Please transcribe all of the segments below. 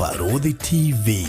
Barũthi TV,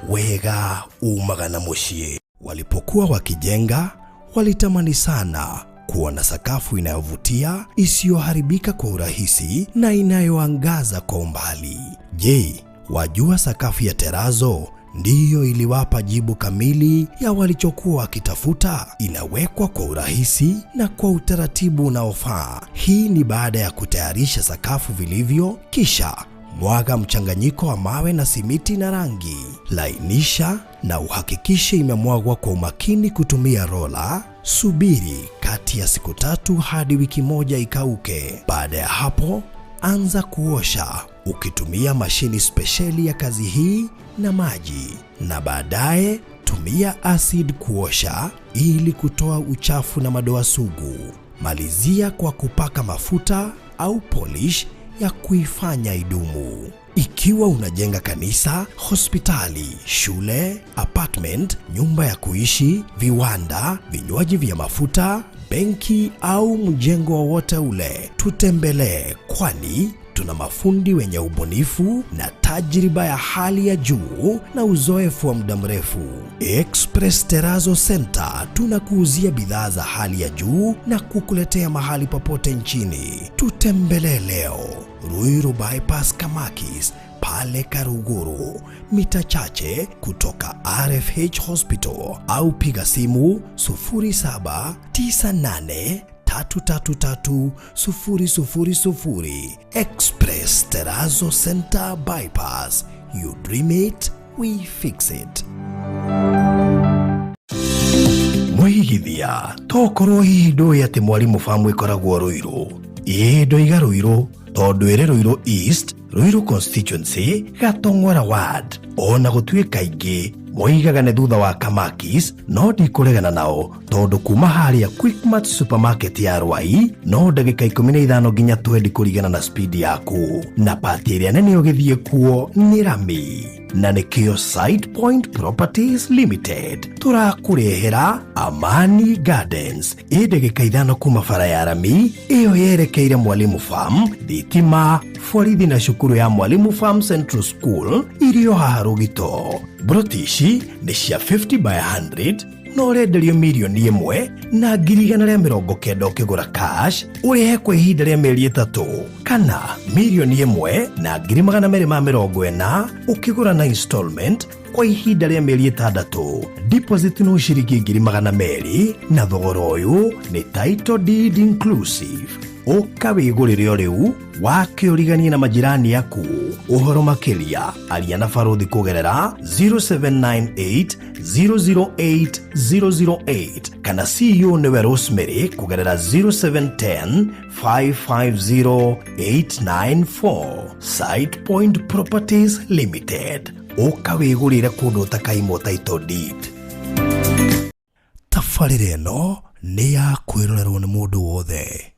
wega umagana muciĩ. Walipokuwa wakijenga, walitamani sana kuona sakafu inayovutia, isiyoharibika kwa urahisi na inayoangaza kwa umbali. Je, wajua sakafu ya terazo ndiyo iliwapa jibu kamili ya walichokuwa wakitafuta? Inawekwa kwa urahisi na kwa utaratibu unaofaa. Hii ni baada ya kutayarisha sakafu vilivyo, kisha mwaga mchanganyiko wa mawe na simiti na rangi. Lainisha na uhakikishe imemwagwa kwa umakini kutumia rola. Subiri kati ya siku 3 hadi wiki 1 ikauke. Baada ya hapo, anza kuosha ukitumia mashini spesheli ya kazi hii na maji, na baadaye tumia acid kuosha ili kutoa uchafu na madoa sugu. Malizia kwa kupaka mafuta au polish ya kuifanya idumu. Ikiwa unajenga kanisa, hospitali, shule, apartment, nyumba ya kuishi, viwanda, vinywaji vya mafuta, benki au mjengo wowote ule, tutembelee, kwani tuna mafundi wenye ubunifu na tajriba ya hali ya juu na uzoefu wa muda mrefu. Express Terazo Center tunakuuzia bidhaa za hali ya juu na kukuletea mahali popote nchini. Tutembelee leo, Ruiru Bypass Kamakis, pale Karuguru, mita chache kutoka RFH Hospital, au piga simu 0798 333 Express Terazo Center Bypass. You dream it, we fix it. Mwihigithia, tokorwo hihi ndũĩ atĩ mwalimu famu ĩkoragwo Ruiru. Ndoiga Ruiru tondũ ĩrĩ Ruiru East, Ruiru Constituency, Gatong'ora Ward. Ona gũtuĩka ingĩ moigaga nĩ thutha wa Kamakis, no ndikũregana nao tondũ kuma harĩa Quickmart Supermarket ya Rwai no ndagĩka 15 nginya 20 kũringana na speed yaku. Na pati ĩrĩa nene ũgĩthiĩ kuo nĩ Rami, na nĩkĩo Side Point Properties Limited tũrakũrehera Amani Gardens, ndagĩka 5 kuma bara ya Rami, ĩyo yerekeire Mwalimu Farm, thitima, borithi na cukuru ya Mwalimu Farm Central School iliyo haha Rũgito. Brotishi ni cia 50 by 100 no ũrenderio milioni 1 na 190 ũkĩgũra cash, ũrĩhe kwa ihinda rĩa mĩeri 3, kana milioni 1 na 240 ũkĩgũra na installment kwa ihinda rĩa mĩeri 6. Deposit no ciringi 200, na thogora ũyũ nĩ title deed inclusive. Ũka wĩgũrĩre rĩu, wake ũriganie na majirani yaku. Ũhoro makĩria, aria na Barũthi kũgerera 0798 008 008, kana CEO nĩwe Rosemary kũgerera 0710 550 894. Side Point Properties Limited. Ũka wĩgũrĩre kũndũ ũtakaimwo title deed. Tabarĩra ĩno nĩ ya kwĩrorerwo nĩ mũndũ wothe.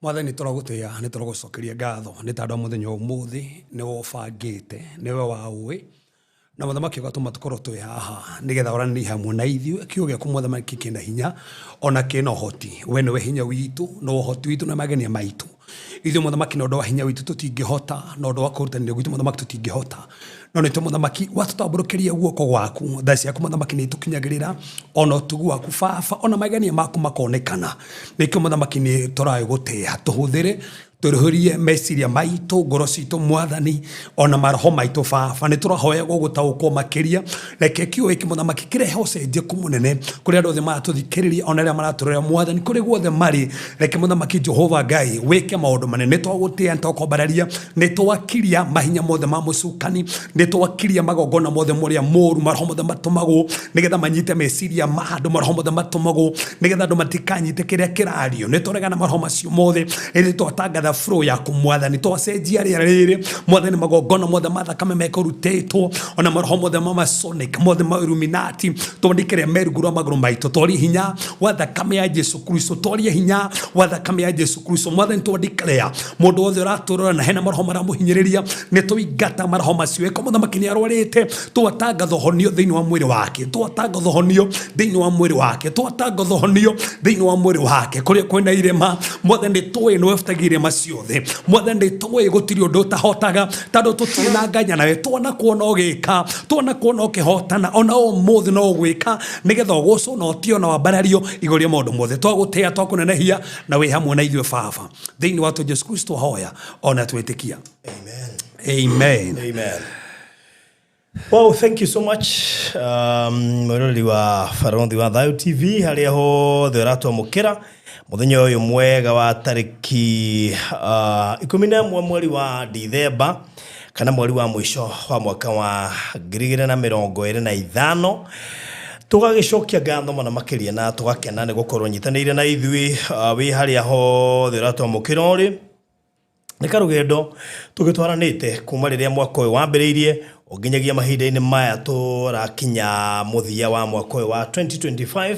Mwathani turagutia ni turagucokeria ngatho ni tondu muthenya umuthi ni wofangite ni we waui na muthamaki gatuma tukorwo twi haha nigetha orani hamwe na ithuĩ kiugo gĩaku muthamaki kina hinya ona kina hoti we ni we hinya witu no hoti witu na magenia maitu ithuĩ muthamaki no ndo wa hinya witu tutingihota no ndo wa kurutanĩria gwitu muthamaki tutingihota no nĩ muthamaki watutambũrũkĩria guoko gwaku thaa ciaku muthamaki nĩ itukinyagĩrĩra ona ũtugu waku baba ona magenia maku makonekana nĩkĩo muthamaki nĩ tũragũtĩĩa tũhũthĩre turuhurie meciria maitu ngoro citu mwathani ona maroho maitu baba nĩ tũrahoya gũgũtaũkwo makĩria reke kiugo gĩkĩ muthamaki kĩrehe ũcenjeku mũnene kũrĩ andũ othe maratũthikĩrĩria ona arĩa maratũrora mwathani kũrĩ guothe marĩ reke muthamaki Jehova Ngai wĩke maũndũ manene twagũtĩĩa nĩtwakwambararia nĩtwakiria mahinya mothe ma mũcukani nĩtwakiria magongona mothe mũrĩa mũru maroho mothe matũmagwo nĩgetha manyite meciria ma andũ maroho mothe matũmagwo nĩgetha andũ matikanyite kĩrĩa kĩrario nĩtũregana maroho macio mothe nĩtwatangatha flow yaku mwathani twacenjia rĩera rĩrĩ mwathani magongona mothe mathakame mekorutĩtwo ona maroho mothe ma masonic mothe ma illuminati twandĩkĩre merugũra magũrũ maitũ twarie hinya wa thakame ya Jesu Kristo twarie hinya wa thakame ya Jesu Kristo mwathani twandĩkĩre mũndũ wothe ũratũrora na hena maroho maramũhinyĩrĩria nĩtũingata maroho macio eko muthamaki nĩ arwarĩte twatangatha honio thĩinĩ wa mwĩrĩ wake twatangatha honio thĩinĩ wa mwĩrĩ wake twatangatha honio thĩinĩ wa mwĩrĩ wake kũrĩa kwĩna irema mwathani tũĩ nĩ webutagĩre ciothe mwathani tũĩ gũtirĩ ũndũ ũtahotaga tondũ tũtirĩ na nganya nawe twana kuona ũgĩka twana kuona ũkĩhotana ona ũmũthĩ no ũgwĩka nĩgetha ũgũcwo na ũtio na wambarario igũrũ rĩa maũndũ mothe twagũtĩĩa twakũnenehia na wĩ hamwe na ithuĩ baba thĩinĩ wa Jesũ Kristo hoya ona twĩtĩkia amen amen amen. Well, thank you so much. Mwĩroreri wa Barothi wa Thayũ TV harĩa hothe ũratwamũkĩra muthenya uyu mwega wa tariki 11 mweri wa Dithemba kana mweri wa mwisho wa mwaka wa 2025 tugagicokia ngatho mana makiria na tugakena nĩ gũkorwo nyitanĩire na ithuĩ wĩ harĩa hothe ũratwamũkĩra ũrĩ nĩ karũgendo tũgĩtwaranĩte kuma rĩrĩa mwaka ũyũ wambĩrĩirie nginyagia mahinda-inĩ maya tũrakinya mũthia wa mwaka ũyũ wa 2025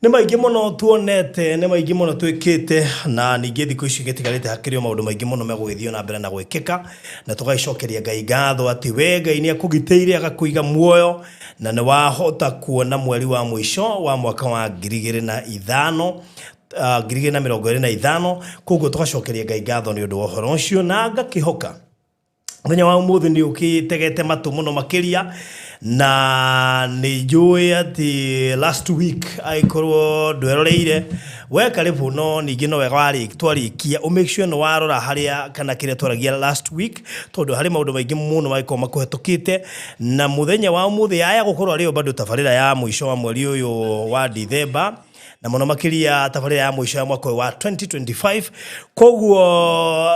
nĩ maingĩ mũno tuonete, nĩ maingĩ mũno twĩkĩte, na ningĩ thikũ ici gĩtigarĩte hakĩrĩ maũndũ maingĩ mũno megũgĩthiĩ na mbere na gwĩkĩka, na tũgaicokeria Ngai ngatho atĩ we Ngai nĩ akũgitĩire agakũiga muoyo, na nĩ wahota kuona mweri wa mũico wa mwaka wa 2005 2025, koguo tũgacokeria Ngai ngatho nĩ ũndũ wa ũhoro ũcio, na ngakĩhoka mũthenya wa ũmũthĩ nĩ ũkĩtegete matũ mũno makĩria, na nĩ njũĩ atĩ last week aikorwo ndweroreire we karibu, no ningĩ no wega twarĩkia make sure no warora harĩa kana kĩrĩa twaragia last week, tondũ harĩ maũndũ maingĩ mũno magĩkorwo makũhetũkĩte, na mũthenya wa ũmũthĩ aya gũkorwo arĩo bado tabarĩra ya mũico wa mweri ũyũ wa Dithemba, na mũno makĩria tabarĩra ya mũico ya mwaka wa 2025, koguo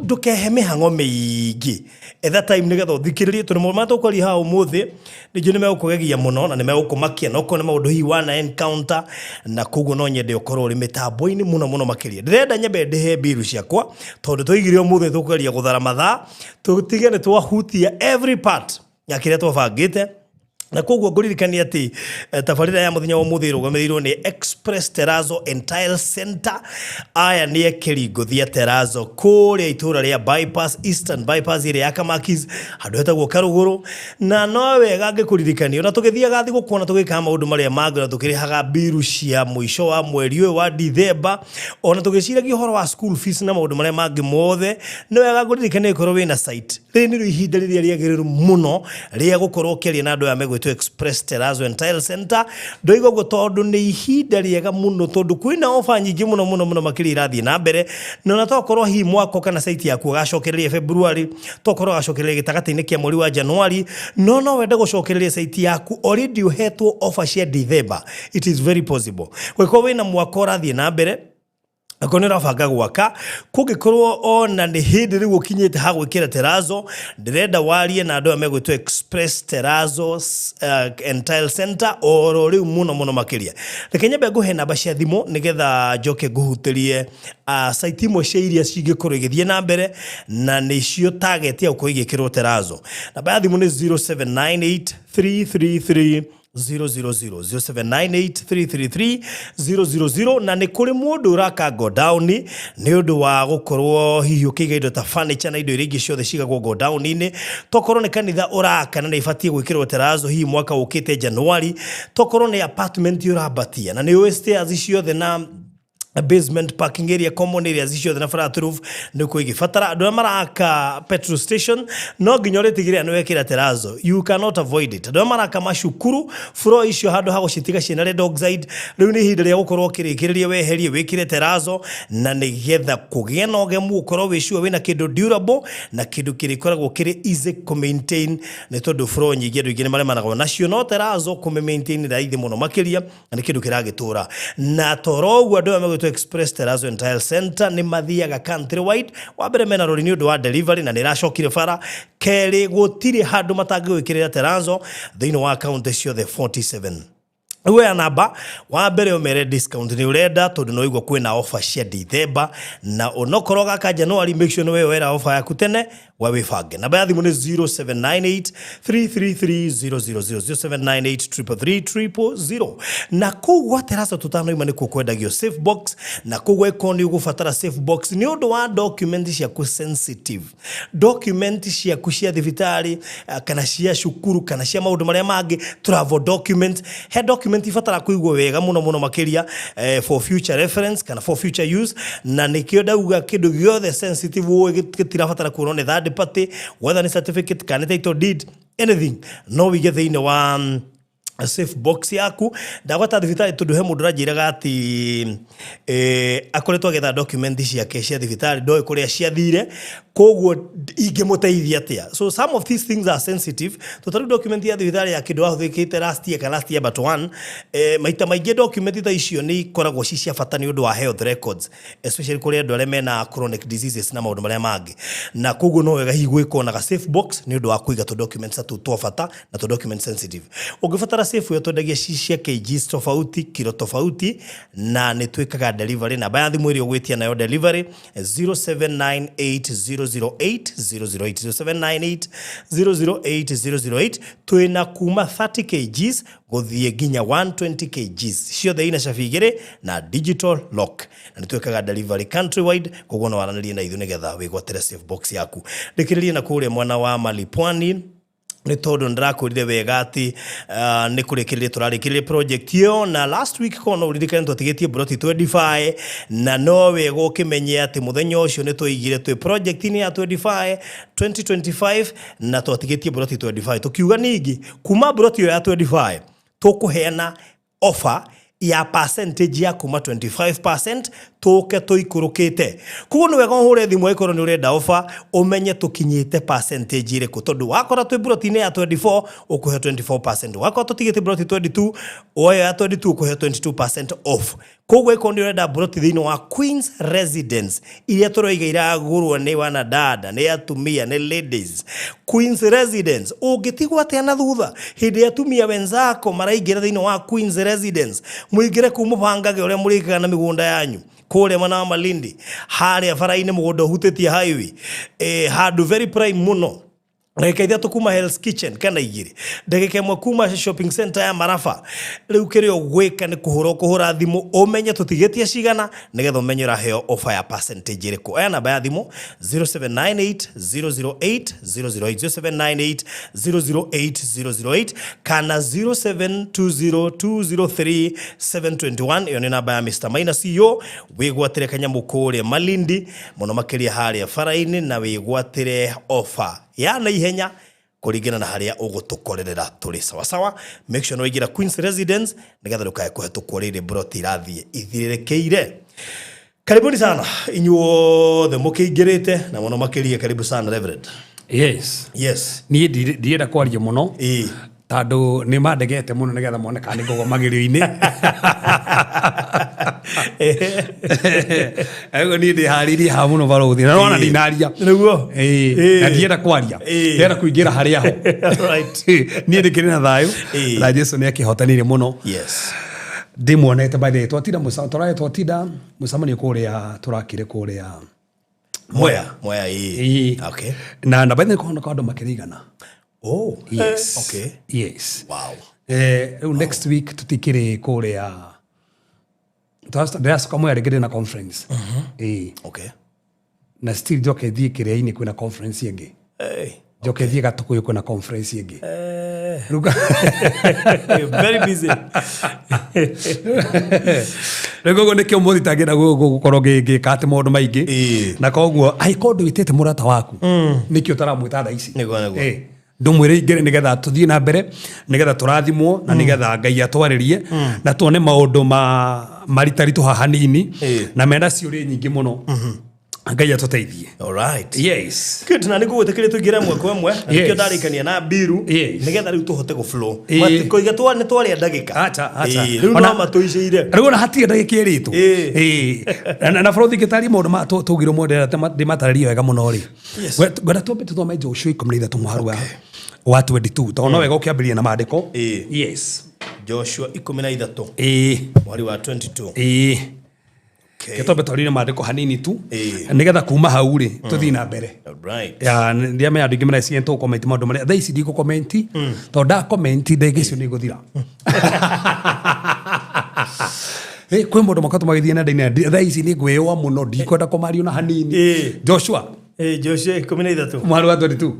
ndũkehe mĩhang'o mĩingĩ etha time nĩgetha ũthikĩrĩrie, tondũ maũndũ matũkwaria haha ũmũthĩ nĩnjũ nĩmegũkũgegia mũno na nĩmegũkũmakia, na okorwo nĩ maũndũ hihi wana encounter, na koguo no nyende ũkorwo ũrĩ mĩtambo-inĩ mũno makĩria. Ndĩrenda nyambe ndĩhe mbiru ciakwa, tondũ tũigire ũmũthĩ tũkũgeria gũthara mathaa, tũtige nĩ twahutia every part ya kĩrĩa twabangĩte, na koguo ngũririkania atĩ tabarĩra ya mũthenya wa ũmũthĩ ĩrũgamĩrĩirwo nĩ Express Terrazzo and Tile Center. Aya nĩ ekĩri ngũthia Terrazzo kũrĩa itũra rĩa bypass, Eastern bypass ĩrĩa ya Kamakis, handũ hetagwo Karũgũrũ, na no wega ngĩkũririkania, na tũgĩthiaga thigũkũ na tũgĩkaga maũndũ marĩa mangĩ, na tũkĩrĩhaga mbiru cia mũico wa mweri ũyũ wa Dithemba, ona tũgĩciragia ũhoro wa school fees na maũndũ marĩa mangĩ mothe. Nĩ wega ngũririkania ĩkorwo wĩna site, rĩrĩ nĩ ihinda rĩrĩa rĩagĩrĩru mũno rĩa gũkorwo ũkĩaria na andũ aya megwĩtwo Express Terrazzo and Tile Center. Ndoiga ũguo tondũ nĩ ihinda rĩega mũno, tondũ kwĩna ofa nyingĩ mũno makĩria irathiĩ na mbere, na ona tokorwo hihi mwako kana site yaku ũgacokereria February, tokorwo ũgacokereria gĩtagatĩ-inĩ kĩa mweri wa January, no wende gũcokereria site yaku already ũhetwo ofa cia December, it is very possible. Gwĩkorwo wĩna mwako ũrathiĩ na mbere, akone rafanga gwaka kũngĩkorwo ona nĩ hĩndĩ rĩu ũkinyĩte ha gwĩkĩra Terrazzo, ndĩrenda warie na andũ megwĩtwo Express Terrazzo and Tile Center oro rĩu mũno makĩria. Reke nyambe ngũhe namba cia thimũ nĩgetha njoke ngũhutĩrie site imwe cia iria cingĩkorwo igĩthiĩ na mbere, na nĩcio target ya gũkorwo igĩkĩrwo Terrazzo. Namba ya thimũ nĩ 0798 333 000 0798 333 na nĩ kũrĩ mũndũ ũraka go down nĩ ũndũ wa gũkorwo hihi ũkĩiga indo ta furniture na indo iria ingĩ ciothe cigagwo go down-inĩ. Tokorwo nĩ kanitha ũraka na nĩ ibatie gwĩkĩrwo Terrazzo hihi mwaka ũkĩte January, tokorwo nĩ apartment ũrambatia na nĩ stairs ciothe na basement parking area, common areas ciothe na flat roof nĩ kũigĩbatara. Andũ maraka petrol station no nginya ũrĩtigĩrĩra nĩ wekĩra Terrazzo, you cannot avoid it. Andũ maraka macukuru floor icio handũ ha gũcitiga ciĩna red oxide, rĩu nĩ ihinda rĩa gũkorwo ũkĩrĩkĩrĩria weherie wĩkĩre Terrazzo, na nĩgetha kũgĩa na ũgemu ũkorwo wĩciua wĩna kĩndũ durable na kĩndũ kĩrĩkoragwo kĩrĩ easy to maintain, nĩ tondũ floor nyingĩ andũ aingĩ nĩ maremanagwo nacio, no Terrazzo kũ-maintain raithi mũno makĩria, na nĩ kĩndũ kĩragĩtũra. Na toro ũguo andũ to Express Terrazzo and Tile Center nĩ mathiaga countrywide. Wa mbere mena rori nĩ ũndũ wa delivery na nĩ racokire bara, kerĩ gũtirĩ handũ matangĩgwĩkĩrĩra Terrazzo thĩinĩ wa county ciothe 47. Uwe ya namba, wa mbere ũmere discount nĩ ũrenda, tondũ no igwa kwĩna offer cia December, na onokorwo gaka January make sure nĩwe wera offer yaku tene wĩbange. Namba ya thimũ nĩ 0798 333 000 0798 333 na kũgwa Terrazzo tũtanoima nĩ kwendagio safe box, na kũgwa ĩkoni ũgũbatara safe box nĩ ũndũ wa document ciaku sensitive, document ciaku cia thibitarĩ kana cia cukuru kana cia maũndũ marĩa mangĩ, travel document, he document ifatara kũigwo wega mũno makĩria for future reference kana for future use, na nĩkĩo ndauga kĩndũ gĩothe sensitive gĩtirabatara kuonwo nĩ third party, whether nĩ certificate kana title deed, anything no wĩige thĩinĩ wa safe box yaku. Ndagwata thibitarĩ tondũ he mũndũ ranjĩraga atĩ akoretwo agetha document ciake cia thibitarĩ ndoĩ kũrĩa ciathire, koguo ingĩmũteithia atĩa. So some of these things are sensitive. Tũtarĩ document ya thibitarĩ ya kĩndũ wahũthĩkĩte last year but one, maita maingĩ document ta icio nĩ ikoragwo ci cia bata nĩ ũndũ wa health records, especially kũrĩ andũ arĩa mena chronic diseases na maũndũ marĩa mangĩ, na koguo no wega hihi gwĩkwo na safe box nĩ ũndũ wa kũiga tu documents twa bata na tu document sensitive. Ũngĩbatara safe yo twendagia cia kgs tofauti, kilo tofauti, na nĩ twĩkaga delivery. Namba ya thimũ ĩrĩa ũgwĩtia nayo delivery 0798 008 twina kuma 30 kgs guthie nginya 120 kgs ciothe ina cabigire na digital lock na nitwekaga delivery countrywide koguo no waranirie na ithu nigetha wigwatire safe box yaku ndikiririe na kuria mwana wa Malipwani ni tondu ndirakwirire wega ati ni kurikirire turarikirire project yo na last week kono uririkane twatigetie broti 25 na no wega ukimenye ati muthenya ucio ni tuigire twi project ni ya 2025 na twatigetie broti 25 tukiuga ningi kuma broti ya 25 tukuheana offer ya percentage ya kuma 25% tuke tuikurukite kuno wega hure thimu ikoro ni urenda offer umenye tukinyite percentage ire ku tondu wakora twi broti ya 24 ukuhe 24% wakora tutigite broti 22 oya ya 22 ukuhe 22% off koguo iko ni urenda broti thino wa Queen's Residence iria turoigaira gurwo ni wana dada ni atumia ni ladies Queen's Residence ungitigwa tena thutha hindi atumia wenzako maraigira thino wa Queen's Residence muigire kumubangage uria murikaga na migunda yanyu kule mwana wa Malindi haria faraine mugunda hutetie highway handu very prime muno Ndagika tukuma Hell's Kitchen kana igiri ndagika mwe kuma shopping center ya Marafa riu kirio gwika ni kuhura thimu umenye tutigetie cigana nigetha umenye raheo offer ya percentage iriku ena ba thimu 0798 008 kana 0720203721 iyo ni namba ya Mr. Maina CEO wigwatire kanyamu kure Malindi muno makiria haria faraini na wigwatire offer ya na ihenya kuringana na haria ugutukorerera turi sawa sawa make sure no igira Queen's Residence nigetha rukae kuhetukwo riri broti irathie ithirekeire karibuni sana inyuothe mukingirite na muno makirie karibu sana Reverend yes ni ndienda kwaria muno tando ni mandegete muno nigetha moneka ni gogo magirio-ini ego ni ndi hariri ha muno barothi na wana dinaria niguo na ndienda kwaria ndienda kuingira haria ho right ni ndi kirina thayo na Jesu ni akihotanire muno yes ndimuonete by the twatida musamani kuria turakire kuria moya okay na by the kono kado makirigana oh yes okay yes wow next week tutikire kuria That's kama ya na conference. Okay. Na still joke thie kiria-ini kwina conference yenge. Joke thie gatukuyu kwina conference yenge. Very busy. Rego ne kyo modi tagera gukorwo ngikate maundu maingi. Na koguo ai kondo witete murata waku. Nikyo taramwita tha ici. Nego. Ndumwire ingere nigetha tuthie na mbere nigetha turathimwo na nigetha Ngai atwaririe na tuone maundu maritaritu haha nini na menda ciuri nyingi muno Ngai atuteithie. All right. Yes. Good na nigu wetekire tugira mwe kwa mwe nikyo ndarikania na biru nigetha riu tuhote go flow matiko igatwa ni twari ndagika acha riu no matuiceire riu na hatie ndagika iritu na flow thikitari maundu ma tugiro modera ndimatarario wega muno ri gwenda tumbe tuthome Joshua 13 muharu wa 22 tono wega ukiambiria na maandiko yes Joshua 13 mwari wa 22 Ketobe twarire maandiko hanini tu nigetha kuma hau ri tuthii na mbere right ya ndia me andingi mara ciento comment maundu mari tha ici ndiko comment to da comment ndegecio ni guthira kwe mundu makatu magithie na ndine tha ici ni ngwewa muno ndikwenda kumario na hanini Joshua 13 mwari wa 22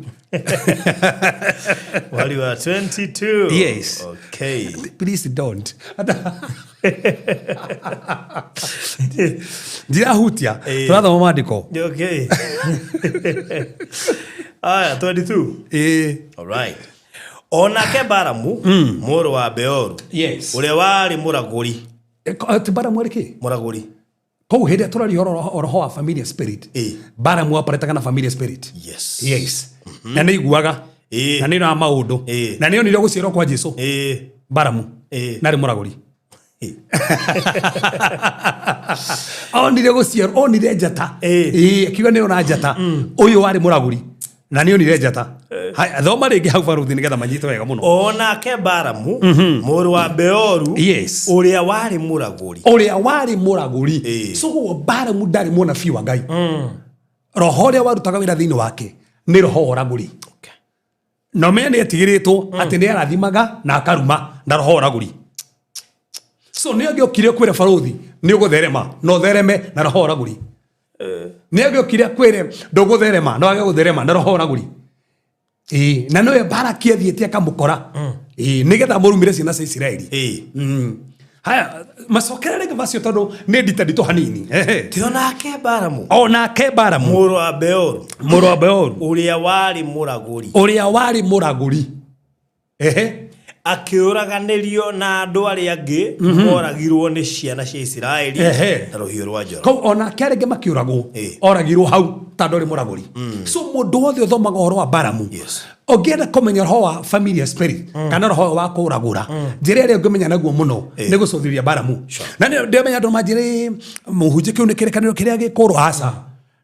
mwari wa 22 yes okay please don't Dira hutia tunathoma maandiko okay aya 22 all right onake Baramu muru wa Beoru yes uria wari muraguri Baramu riki muraguri kou hede turari oroho wa familiar spirit Baramu aparetaga na familiar spirit yes na ni iguaga na ni na maundu na ni onire guciarwo kwa Jesu Baramu nari muraguri onire guciarwo onire njata akiuga ni ona njata uyu wari muraguri na ni onire njata hai thoma ringi hau baruthi nigetha manyite wega muno onake Baramu muru wa Beoru yes uria wari muraguri so Baramu ndari muona fi wa Ngai roho ũrĩa warutaga wĩra thĩinĩ wake nĩ roho oragũri. No menya nĩ etigĩrĩtwo atĩ nĩ arathimaga na akaruma na roho oragũri. So nĩ agĩokire kwĩra Barũthi nĩ ũgũtherema no thereme na roho oragũri. Nĩ agĩokire kwĩre ndũgũtherema no age gũtherema na roho oragũri. Na nowe Baraki athiĩte akamũkora. Nĩgetha mũrumire ciana cia Isiraeli. Haya macokerere vacio tondũ nĩ nditũ hanini. Ti onake Balamu. Onake Balamu. Mũrũ wa Beoru. Mũrũ wa Beoru. Ũrĩa warĩ mũragũri. Ũrĩa warĩ mũragũri. Akĩũraganĩrio na andũ arĩa angĩ moragirwo nĩ ciana cia Isiraeli na rũhiũ rwa njora. Kau onake arĩa angĩ makĩũragwo oragirwo hau tondũ arĩ mũragũri. So mũndũ wothe ũthomaga ũhoro wa Balamu ũngĩenda kũmenya roho wa familiar spirit kana roho wa kũragũra njĩra ĩrĩa ũngĩmenya naguo mũno nĩ gũcũthĩrĩria Balamu. Na nĩ ndĩmenya andũ manjĩrĩ mũhunjia kĩu nĩ kĩrĩkanĩro kĩrĩa gĩkũrwo aca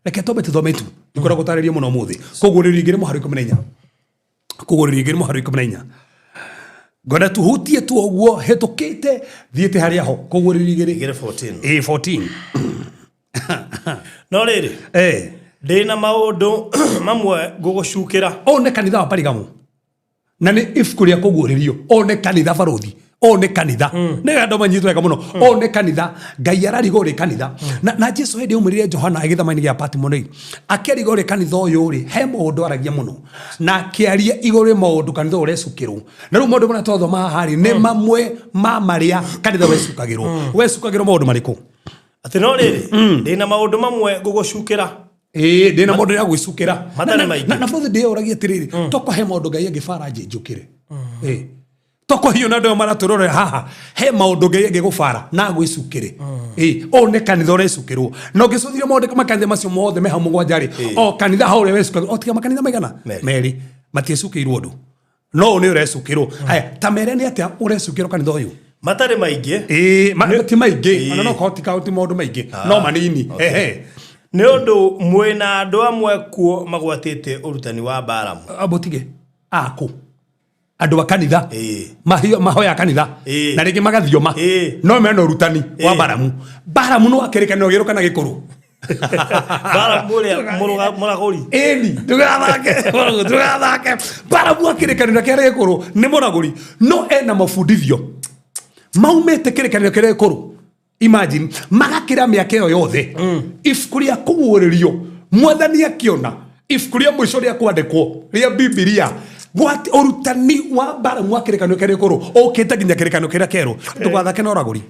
reke twambe tũthome tu ndikwenda gũtarĩria mũno ũmũthĩ. Kũguũrĩrio igĩrĩ mũhari 14 kũguũrĩrio igĩrĩ mũhari 14 ngona tuhutie tu ũguo hetũkĩte thiĩte harĩa ho kũguũrĩrio igĩrĩ 14 no rĩrĩ ndĩna maũndũ mamwe ngũgũcukĩra. O nĩ kanitha wa Parigamu na nĩ ibuku rĩa kũguũrĩrio. O nĩ kanitha Barũthi. O nĩ kanitha nĩ andũ manyitwo wega mũno. O nĩ kanitha Ngai ararigo rĩ kanitha na Jesu hĩndĩ ũmũrire Johana agĩthamaini gĩa Patimo-rĩ akĩarigo rĩ kanitha ũyũ-rĩ he maũndũ aragia mũno na akĩaria igũrũ maũndũ kanitha ũrecukĩrwo. Na rĩu maũndũ marĩa twathoma haha-rĩ nĩ mamwe ma marĩa kanitha wecukagĩrwo. Wecukagĩrwo maũndũ marĩkũ? Atĩ no rĩrĩ ndĩna maũndũ mamwe ngũgũcukĩra. Ndĩna maũndũ ya gwĩcukĩra matarĩ maingĩ. Na bũthĩ ndĩyoragia atĩrĩrĩ toko he maũndũ Ngai angĩbara njũkĩre. Toko hiyo na ndĩo maratũrorera haha he maũndũ Ngai angĩgũbara na gwĩcukĩre. O nĩ kanitha ũrecukĩrwo na ũngĩcũthĩria maũndũ makanitha macio mothe me hamwe mũgwanja-rĩ o kanitha hau ũrĩa wecukagĩrwo o tiga makanitha maigana merĩ matiecukĩirwo ũndũ no nĩ ũrecukĩrwo. Haya ta mere nĩ atĩa ũrecukĩrwo kanitha ũyũ? Matarĩ maingĩ. Ti maingĩ ona no kohotikaga ti maũndũ maingĩ no manini. Nĩ ũndũ mwĩna andũ amwe kuo magwatĩte ũrutani wa Balamu. Abotige ako andũ a kanitha mahoya kanitha na rĩngĩ magathioma no mena ũrutani wa Balamu. Balamu no akĩrĩkanĩro gĩrũ kana gĩkũrũ. Balamu ũrĩa mũragũri. Ndũgathake Balamu akĩrĩkanĩro kĩrĩa gĩkũrũ nĩ mũragũri no ena mabundithio maumĩte kĩrĩkanĩro kĩrĩa gĩkũrũ. Imagine magakĩra mĩaka ĩyo yothe ibuku rĩa kũguũrĩrio Mwathani akĩona ibuku rĩa mũico rĩa kwandĩkwo rĩa Bibilia ũrutani wa Balamu wa kĩrĩkanĩro kĩrĩa gĩkũrũ ũkĩte nginya kĩrĩkanĩro kĩrĩa kĩerũ. Ndũgathake na ũragũri.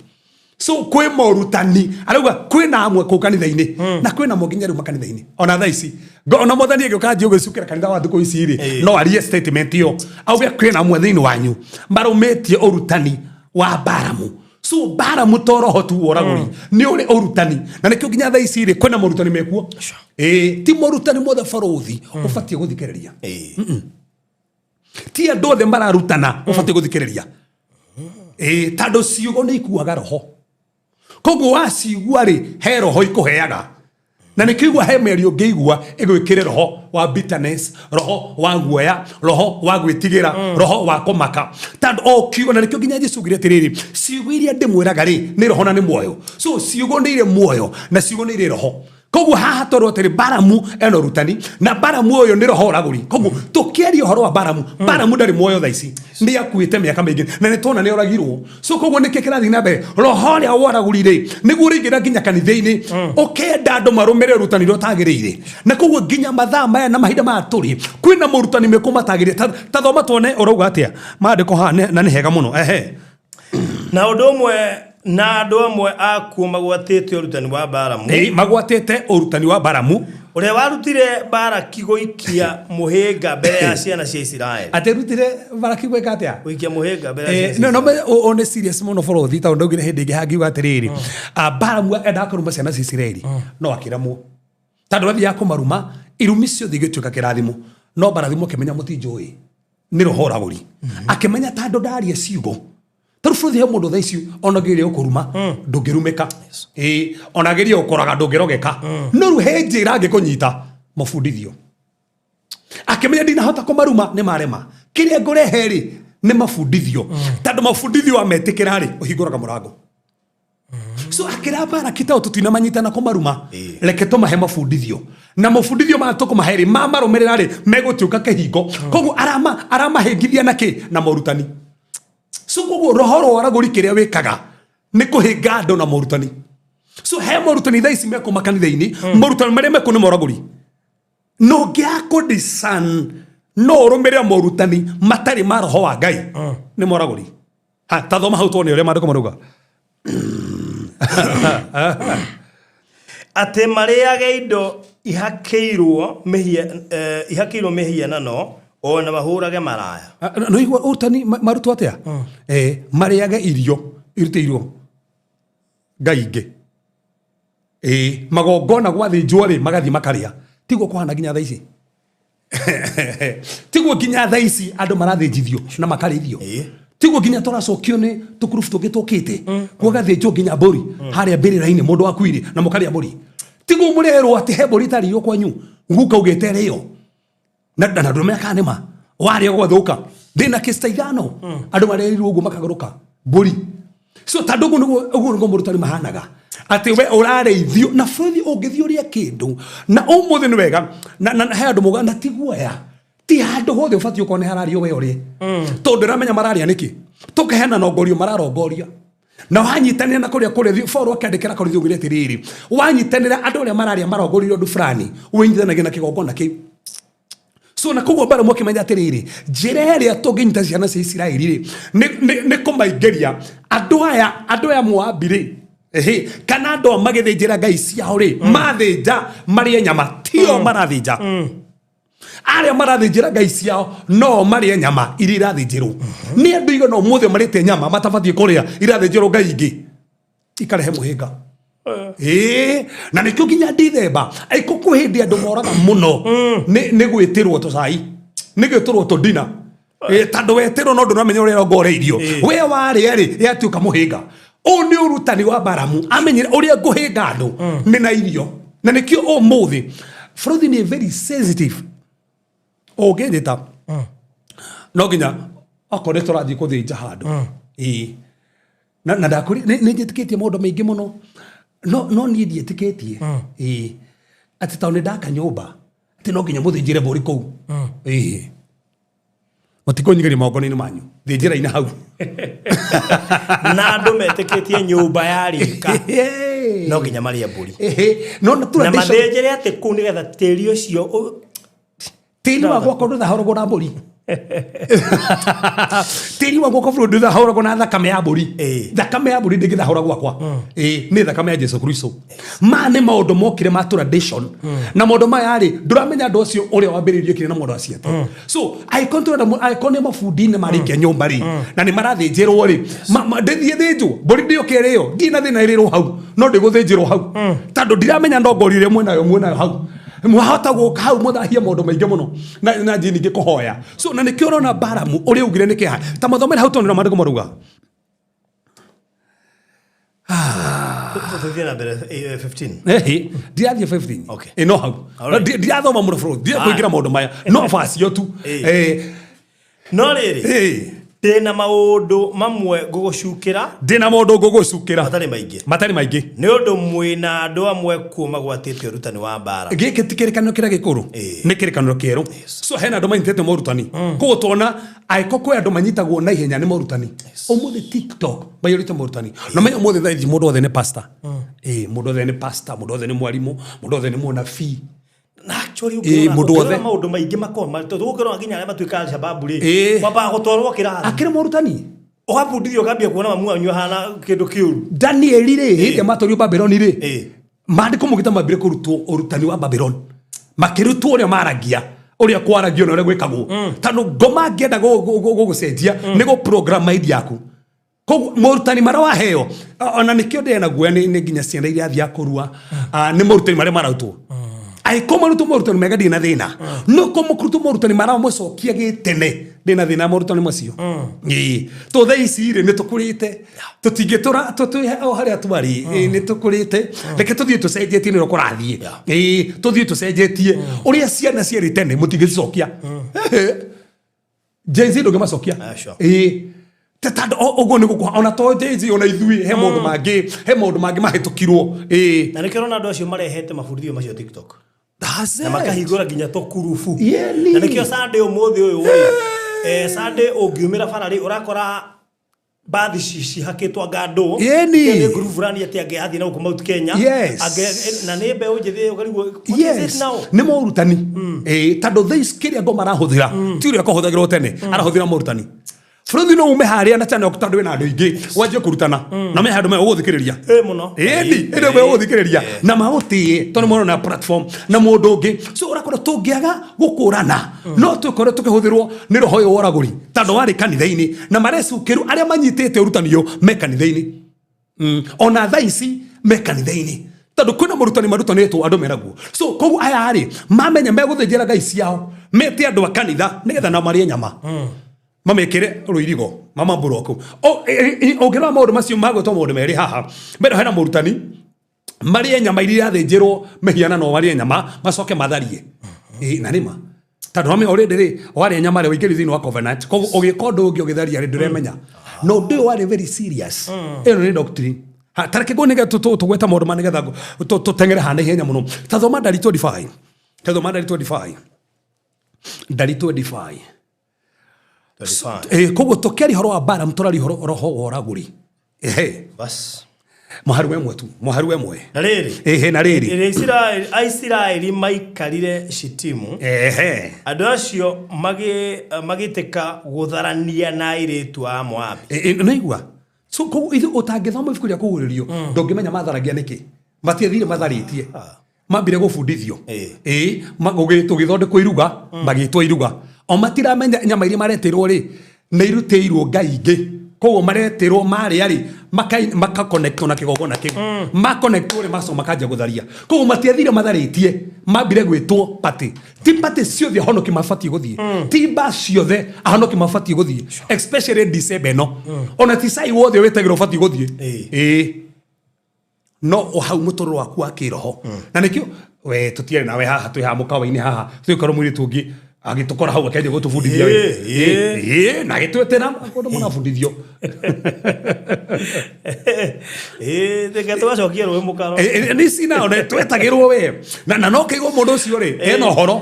So kwĩ morutani arauga kwĩna amwe kũu kanitha-inĩ na kwĩna mo nginya rĩu makanitha-inĩ ona thaa ici ona Mwathani agĩũka anjie gwĩcukĩra kanitha wa thikũ ici-rĩ no arie statement ĩyo auge kwĩna amwe thĩinĩ wanyu marũmĩtie ũrutani wa Balamu. So Balamu to roho tu ũragũri nĩ ũrĩ ũrutani na nĩkĩo nginya thaa ici-rĩ kwĩna mũrutani mekuo. Ti mũrutani mothe Barũthi ũbatiĩ gũthikĩrĩria. Ti andũ othe mararutana ũbatiĩ gũthikĩrĩria. Tondũ ciugo nĩ ikuaga roho. Koguo wacigua-rĩ he roho ikũheaga na nĩkĩigua he mĩario ngĩigua ĩgwĩkĩre roho wa bitterness, roho wa guoya, roho wa gwĩtigĩra, roho wa kũmaka. Tondũ o kiugo na nĩkĩo nginya Jesũ augire atĩrĩrĩ ciugo iria ndĩmwĩraga-rĩ nĩ roho na nĩ muoyo. So ciugo nĩ irĩ muoyo na ciugo nĩ irĩ roho. Koguo haha tondũ atĩrĩ Balamu ena ũrutani na Balamu ũyũ nĩ roho ũragũri. Koguo tũkĩaria ũhoro wa Balamu Balamu ndarĩ muoyo thaa ici nĩ akuĩte mĩaka mĩingĩ na nĩ tuona nĩ oragirwo. So koguo nĩkĩ kĩrathiĩ na mbere roho ũrĩa woragũri-rĩ nĩguo ũrĩingĩra nginya kanitha-inĩ ũkenda andũ marũmĩrĩre ũrutani ũrĩa ũtagĩrĩire. Na koguo nginya mathaa maya na mahinda maya tũrĩ kwĩna mũrutani mekũ matagĩrĩire. Ta thoma tuone ũrauga atĩa maandĩko haha na nĩ hega mũno. Na ũndũ ũmwe na andũ amwe akuo magwatĩte ũrutani wa Balamu. Magwatĩte ũrutani wa Balamu ũrĩa warutire Baraki gũikia mũhĩnga mbere ya ciana cia Isiraeli. Atĩrutire Baraki gwĩka atĩa? Gũikia mũhĩnga mbere ya ciana. No one serious mũno Barũthi tondũ ndaugire hĩndĩ ĩngĩ hangiuga atĩrĩrĩ Balamu endaga kũruma ciana cia Isiraeli no akĩramwo tondũ athiaga kũmaruma irumi ciothe igĩtuĩka kĩrathimo no barathimo akĩmenya mũtinjũĩ nĩ roho ũragũri akĩmenya tondũ ndaria ciugo. Tarufuthi he mũndũ thaa ici onageria ũkũruma ndũngĩrumĩka. Onageria ũkoraga ndũngĩrogeka no rĩu he njĩra angĩkũnyita mabundithio. Akĩmenya ndinahota kũmaruma nĩ marema kĩrĩa ngũrehe-rĩ nĩ mabundithio tondũ mabundithio ametĩkĩra-rĩ ũhingũraga mũrango. So akira bara kitao tutinamanyitana ko maruma reke tumahe mabundithio na mabundithio ma tukumahe ri mamarumirira ri megutuka kihingo koguo arama hengithia naki na morutani. So koguo rohoro waraguri kiria wikaga ni kuhinga andu na morutani. So he morutani thaisi meko makanitha-ini morutani maria meko ni moraguri no giako disan no rumirira morutani matari ma roho wa Ngai ni moraguri. Ha tathoma hau tuone uria maandiko maruga ate mariage indo ihakeirwo mehianano ona mahurage maraya. No igwa urutani marutu atia mariage irio iruteirio Ngai ingi magongona gwathinjwo ri magathi makaria tiguo kuhana nginya thaa ici tiguo nginya thaa ici andu marathinjithio na makarithio tiguo nginya turacokio ni tukurubu tungi tukite kugathinjwo nginya mburi haria mbirira-ini mundu wakuire na mukaria mburi tiguo murerwo ati he mburi tari yo kwanyu nguka ugete rio na ndume kanema wari gwathuka ndina kista ithano andu marerirwo uguo makagaruka mburi. So tadogo nugo murutani mahanaga ati we urareithio na bũrũri ũngĩthiũria kĩndũ na ũmũthĩ nĩ wega na he andũ moga na ti guoya ti handũ hothe ũbatiĩ ũkorwo nĩ harario we ũrĩe tondũ ndĩramenya mararia nĩkĩ tũkĩheana nongorio mararongoria na wanyitanĩra na kũrĩa foro akĩandĩkĩra kũrĩa ũgire atĩrĩrĩ wanyitanĩra andũ arĩa mararia marongorio ũndũ fulani wĩnyitanagia na kĩgongona kĩu. So na koguo bara mwakimenya atiriri njira iria tũngĩnyita ciana cia Isiraeli nĩ kũmaingĩria andũ aya mwambire kana andũ magĩthĩnjĩra ngai ciao rĩ mathĩnja marĩe nyama tio marathĩnja arĩa marathĩnjĩra ngai ciao no marĩe nyama iria irathĩnjĩrwo nĩ andũ igana ũmũthĩ marĩte nyama matabatiĩ kũrĩa irathĩnjĩrwo ngai ingĩ ikarehe mũhĩnga. Na nikio nginya Dithemba aiko hindi andu moraga muno ni gwitirwo tucai ni gwitirwo tudina tando wetirwo no ndunamenya uria ngoreirio we wari ri yatuka muhinga o ni urutani wa Baramu amenyire uria nguhinga andu ni na irio na nikio umuthi bũrũri ni very sensitive ũngĩnyita no nginya akore tũrathiĩ kũthĩnja handũ na ndakũri nĩ njĩtĩkĩtie maũndũ maingĩ mũno no niĩ ndiĩtĩkĩtie atĩ tondũ nĩndaka nyũmba atĩ no nginya mũthĩnjĩre mbũri kũu matikũnyigĩria magongona-inĩ manyu thĩnjĩra-inĩ hau na andũ metĩkĩtie nyũmba ya rika no nginya marĩe mbũri na mathĩnjĩre atĩ kũu nĩgetha tĩri ũcio tĩri wa gwakwa ndũthahoragwo na mbũri tĩri wa gwakwa bũrũri ndũthahoragwo na thakame ya mbũri thakame ya mbũri ndĩngĩthahora gwakwa nĩ thakame ya Jesu Kristo. Ma nĩ maũndũ mokire ma tradition na maũndũ maya rĩ ndũramenya andũ acio ũrĩa wambĩrĩirie kire na mũndũ aciate. So icon nĩ mabundi-inĩ marĩkia nyũmba rĩ na nĩ marathĩnjĩrwo rĩ ndĩthiĩ thĩnjwo mbũri ndĩũkĩrĩo ndirĩ na thĩna ĩrĩrwo hau no ndĩgũthĩnjĩrwo hau tondũ ndiramenya ndongorio ĩrĩa mwĩnayo hau mwahota gũka hau mũthahia maũndũ maingĩ mũno na njĩ ningĩ kũhoya. So na nĩkĩo ũrona Baramu ũrĩa ugire nĩ kĩha ta mathomera hau tondũ maandĩko maruga ndirathiĩ 15 no hau ndirathoma mũno bũrũri ndirakwĩngĩra maũndũ maya no facio tu no rĩrĩ ndĩna maũndũ mamwe ngũgũcukĩra matarĩ maingĩ nĩ ũndũ mwĩna andũ amwe kuo magwatĩte ũrutani wa mbara. Gĩkĩ ti kĩrĩkanĩro kĩrĩa gĩkũrũ nĩ kĩrĩkanĩro kĩerũ. So hena andũ manyitĩte maũrutani koguo tuona aiko kwĩ andũ manyitagwo na ihenya nĩ maũrutani ũmũthĩ TikTok maiyũrĩte maũrutani na menya ũmũthĩ thaa ici mũndũ wothe nĩ pastor mũndũ wothe nĩ pastor mũndũ wothe nĩ mwarimũ mũndũ wothe nĩ mũnabii actually ukirora maundu maingi makoma tukirora nginya arĩa matuĩka al-Shabab rĩ kwamba gũtwarwo kĩrathi akĩrĩ mũrutani ũgabundithio ũkambia kuona mamu wanyu hana kĩndũ kĩũru. Daniel rĩ hĩndĩ matwario Babyloni rĩ maandĩko mũgĩta mambire kũrutwo ũrutani wa Babylon makĩrutwo ũrĩa maragia ũrĩa kwaragio na ũrĩa gwĩkagwo tondũ ngoma ngĩenda gũgũcenjia nĩ gũprogram mind yaku koguo mũrutani marĩa waheo ona nĩkĩo ndĩna guoya nĩ nginya ciana iria athiaga kũrua nĩ mũrutani marĩa mararutwo aiko maruto morutani mega ndina thina no ko mukruto morutani mara mucokia gitene ndina thina morutani macio to thaa ici rĩ nĩtũkũrĩte tũtingĩtũra o harĩa twarĩ nĩtũkũrĩte reke tũthiĩ tũcenjetie nĩ kũrathiĩ tũthiĩ tũcenjetie ũrĩa ciana ciarĩ tene mũtingĩcokia Gen Z ndũngĩmacokia Tata ogo ni gukwa ona to jeji ona ithui he maundu mangi mahitukirwo na nikero na andu acio marehete mabudithio macio TikTok na makahingura nginya to kurufu na nikio Sunday umuthi uyu Sunday ungiumira barari urakora baadhi cihakitwa ngando ni group fulani ati athi na uko Mount Kenya na ni mbeũ njithi ukarigwo ni morutani tando thais kiria ngo marahuthira ti uria kohuthagirwo tene arahuthira morutani Fruthi no ume haria na channel okutandwe na andu ingi wanje kurutana na me handu me uguthikiriria muno ende me uguthikiriria na maguti tone mono na platform na mundu ungi so urakora tungiaga gukurana no tukore tukihuthirwo ni roho yo woraguri tando wari kanitha-ini na marecukiru aria manyitite urutanio me kanitha-ini ona thaisi me kanitha-ini tando kwina murutani marutanitwo andu meraguo so kogu aya ari mamenya meguthinjira ngai ciao mete andu a kanitha nigetha na marie nyama mamekere ruirigo mama buroko ogera maundu macio magwetwo maundu meri haha mbere hena murutani marie nyama iria thinjirwo mehiana no marie nyama macoke matharie na nima tando ame already ri wari nyama ri wikiri thini wa covenant kogu ogikondu ungi ogitharia ri nduremenya no ndio wari very serious eno ni doctrine tareke go nige tugweta maundu manigetha tutengere hana ihenya muno tathoma Ndari 25 Ndari 25 kogo tokeri horo wa bara mtorari roho woraguri bas muharu emwe na riri Israeli maikarire Shitimu andu acio magiteka gutharania na airetu a Moabi naigua so kogo ithu utangithoma ibuku ria kuguririo ndongimenya matharagia niki matiathire matharitie mambire gufundithio tugithondekwo iruga magitwa iruga o matiramenya nyama iria maretirwo ri na iruteirwo ngai ingi koguo maretirwo mari ari maka connect na kigogona kiu ma connect ri maso makanja gutharia koguo matiathire matharitie mambire gwitwo pati ti pati ciothe honoki mabati guthie ti ba ciothe ahonoki mabati guthie especially December no ona ti sai wothe wetagirwo bati guthie no o hau mutoro waku akiroho na nikio we tutiere nawe haha twi ha mukawa-ini haha twikoro mwiri tungi agitukora hau akenje gutubundithia na gitwetera kundu muna fundithio tega twacokia rwe mukaro ni sina ona twetagirwo we na no kigo mundu ucio ri eno horo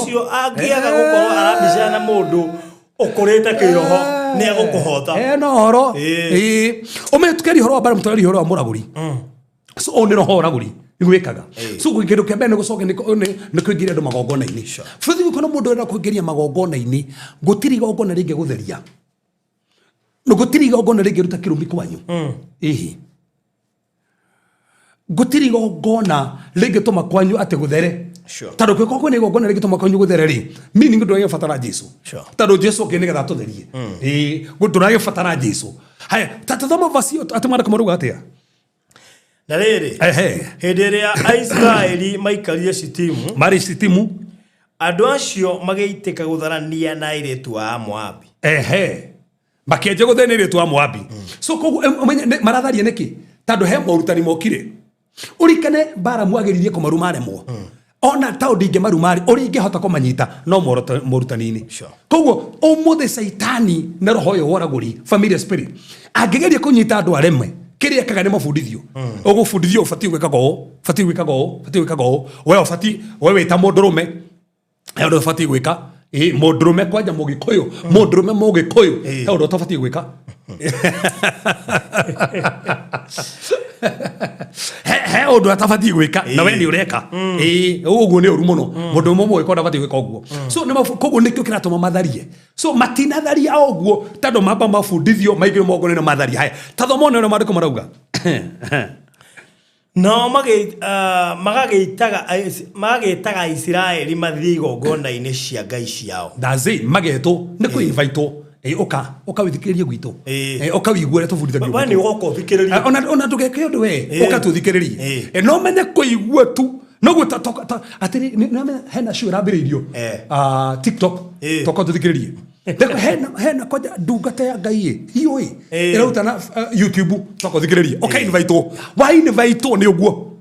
ucio angiaga gukorwo arabicana mundu ukurite kiroho ni agukuhota eno horo umetukeri horo wa bara mutari horo wa muraguri so oni roho uraguri gwikaga so kugindo kembe ne gucoke ne kuingiria andu magongona-ini futhi gukona mundu enda kuingiria magongona-ini gutiri gongona ringi gutheria no gutiri gongona ringi ruta kirumbi kwanyu gutiri gongona ringi tuma kwanyu ate guthere tando kwe koko ne gongona ringi tuma kwanyu guthere ri meaning ndu yafatara Jesu tando Jesu kinega tutherie gutura yafatara Jesu haya tatathoma vasio atumara kamaruga atia na riri hindi iria Israeli maikarire Shitimu andu acio mageitika gutharania na airetu a Moabi makienje guthenia airetu a Moabi so kogu maratharia niki tando he morutani mokire urikane bara mwagiririe kumarumaremwo ona taudi inge marumari uri ingehota kumanyita no morutani-ini koguo umuthe saitani na roho yo woraguri familiar spirit angigeria kunyita andu aremwe kiria kaga ni mafundithio ugufundithio ufati gwikaga we ufati we wita mundurume ndo ufati gwika mundurume kwanja mugikuyu ndo ufati gwika he undu atafati gwika na we ni ureka uguo ni uru muno mundu mumwe ko ndafati gwika uguo so ni koguo nikio kiratuma matharie so matinatharia uguo tando mamba mafundithio maigire mogone na matharia haya tathomone ona mandiko marauga no magagitaga Israeli mathii gongona-ini cia ngai ciao dazi mageto ni kuinvitwo oka withikiririe gwitu oka wiguore tubundithagio bani ugoka uthikiririe ona tugeke undu we oka tuthikiririe no menye kuigua tu no gutatoka atiri na hena show rabiririo TikTok toko tuthikiririe ndeko hena koja ndungata ya ngai hiyo irauta YouTube toko thikiririe oka invitwo wa invitwo ni uguo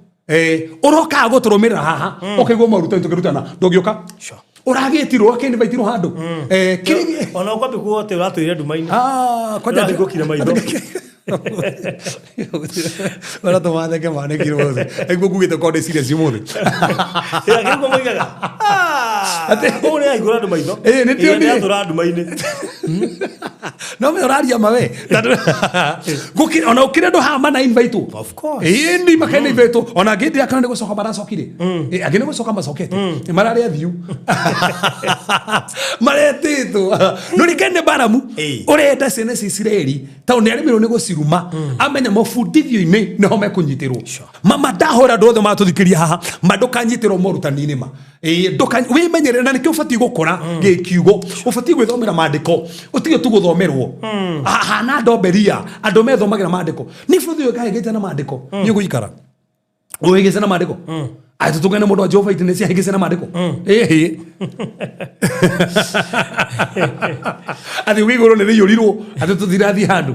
uroka guturumirira haha okaigua marutani tukirutana ndungioka Uragetirwo akinvitiro handu ona ukwambi kuote uratwire ndumaini kwanja ngukira maitho wala to matheke manekirwo thĩ aigua ngugĩte konde serious mũthĩ ngĩgua moigaga ũũ nĩ aigũra andũ maitho nĩ athũra ndumainĩ no me ũraria mawe ona ũkĩrĩ andũ haha mana invite of course ni makene invite ona angĩ ndirakana nĩ gũcoka maracokire angĩ nĩ gũcoka macokete mararĩ athiu maretĩtwo no rikene baramu ũrenda ciana cia Isiraeli tondũ nĩ arĩmirwo nĩ gũciruma amenya mabundithio-inĩ nĩho mekũnyitirwo mama ndahora andũ othe matũthikĩria haha mandũkanyitĩrwo morutani-inĩ ma wĩmenyerere na nĩkĩo ũbatiĩ gũkora gĩkiugo ũbatiĩ gwĩthomera maandĩko ũtige tu gũthomerwo hana ndomberia andũ methomagĩra maandĩko nĩ bũrũri ũyũ kahĩngĩte na maandĩko nĩ ũgũikara ũhĩngĩce na maandĩko tũtũngane mũndũ wa Jehova itĩ nĩ ciahĩngĩce na maandĩko atĩ wĩgũrwo nĩ rĩiyũrirwo atĩ tũtirathiĩ handũ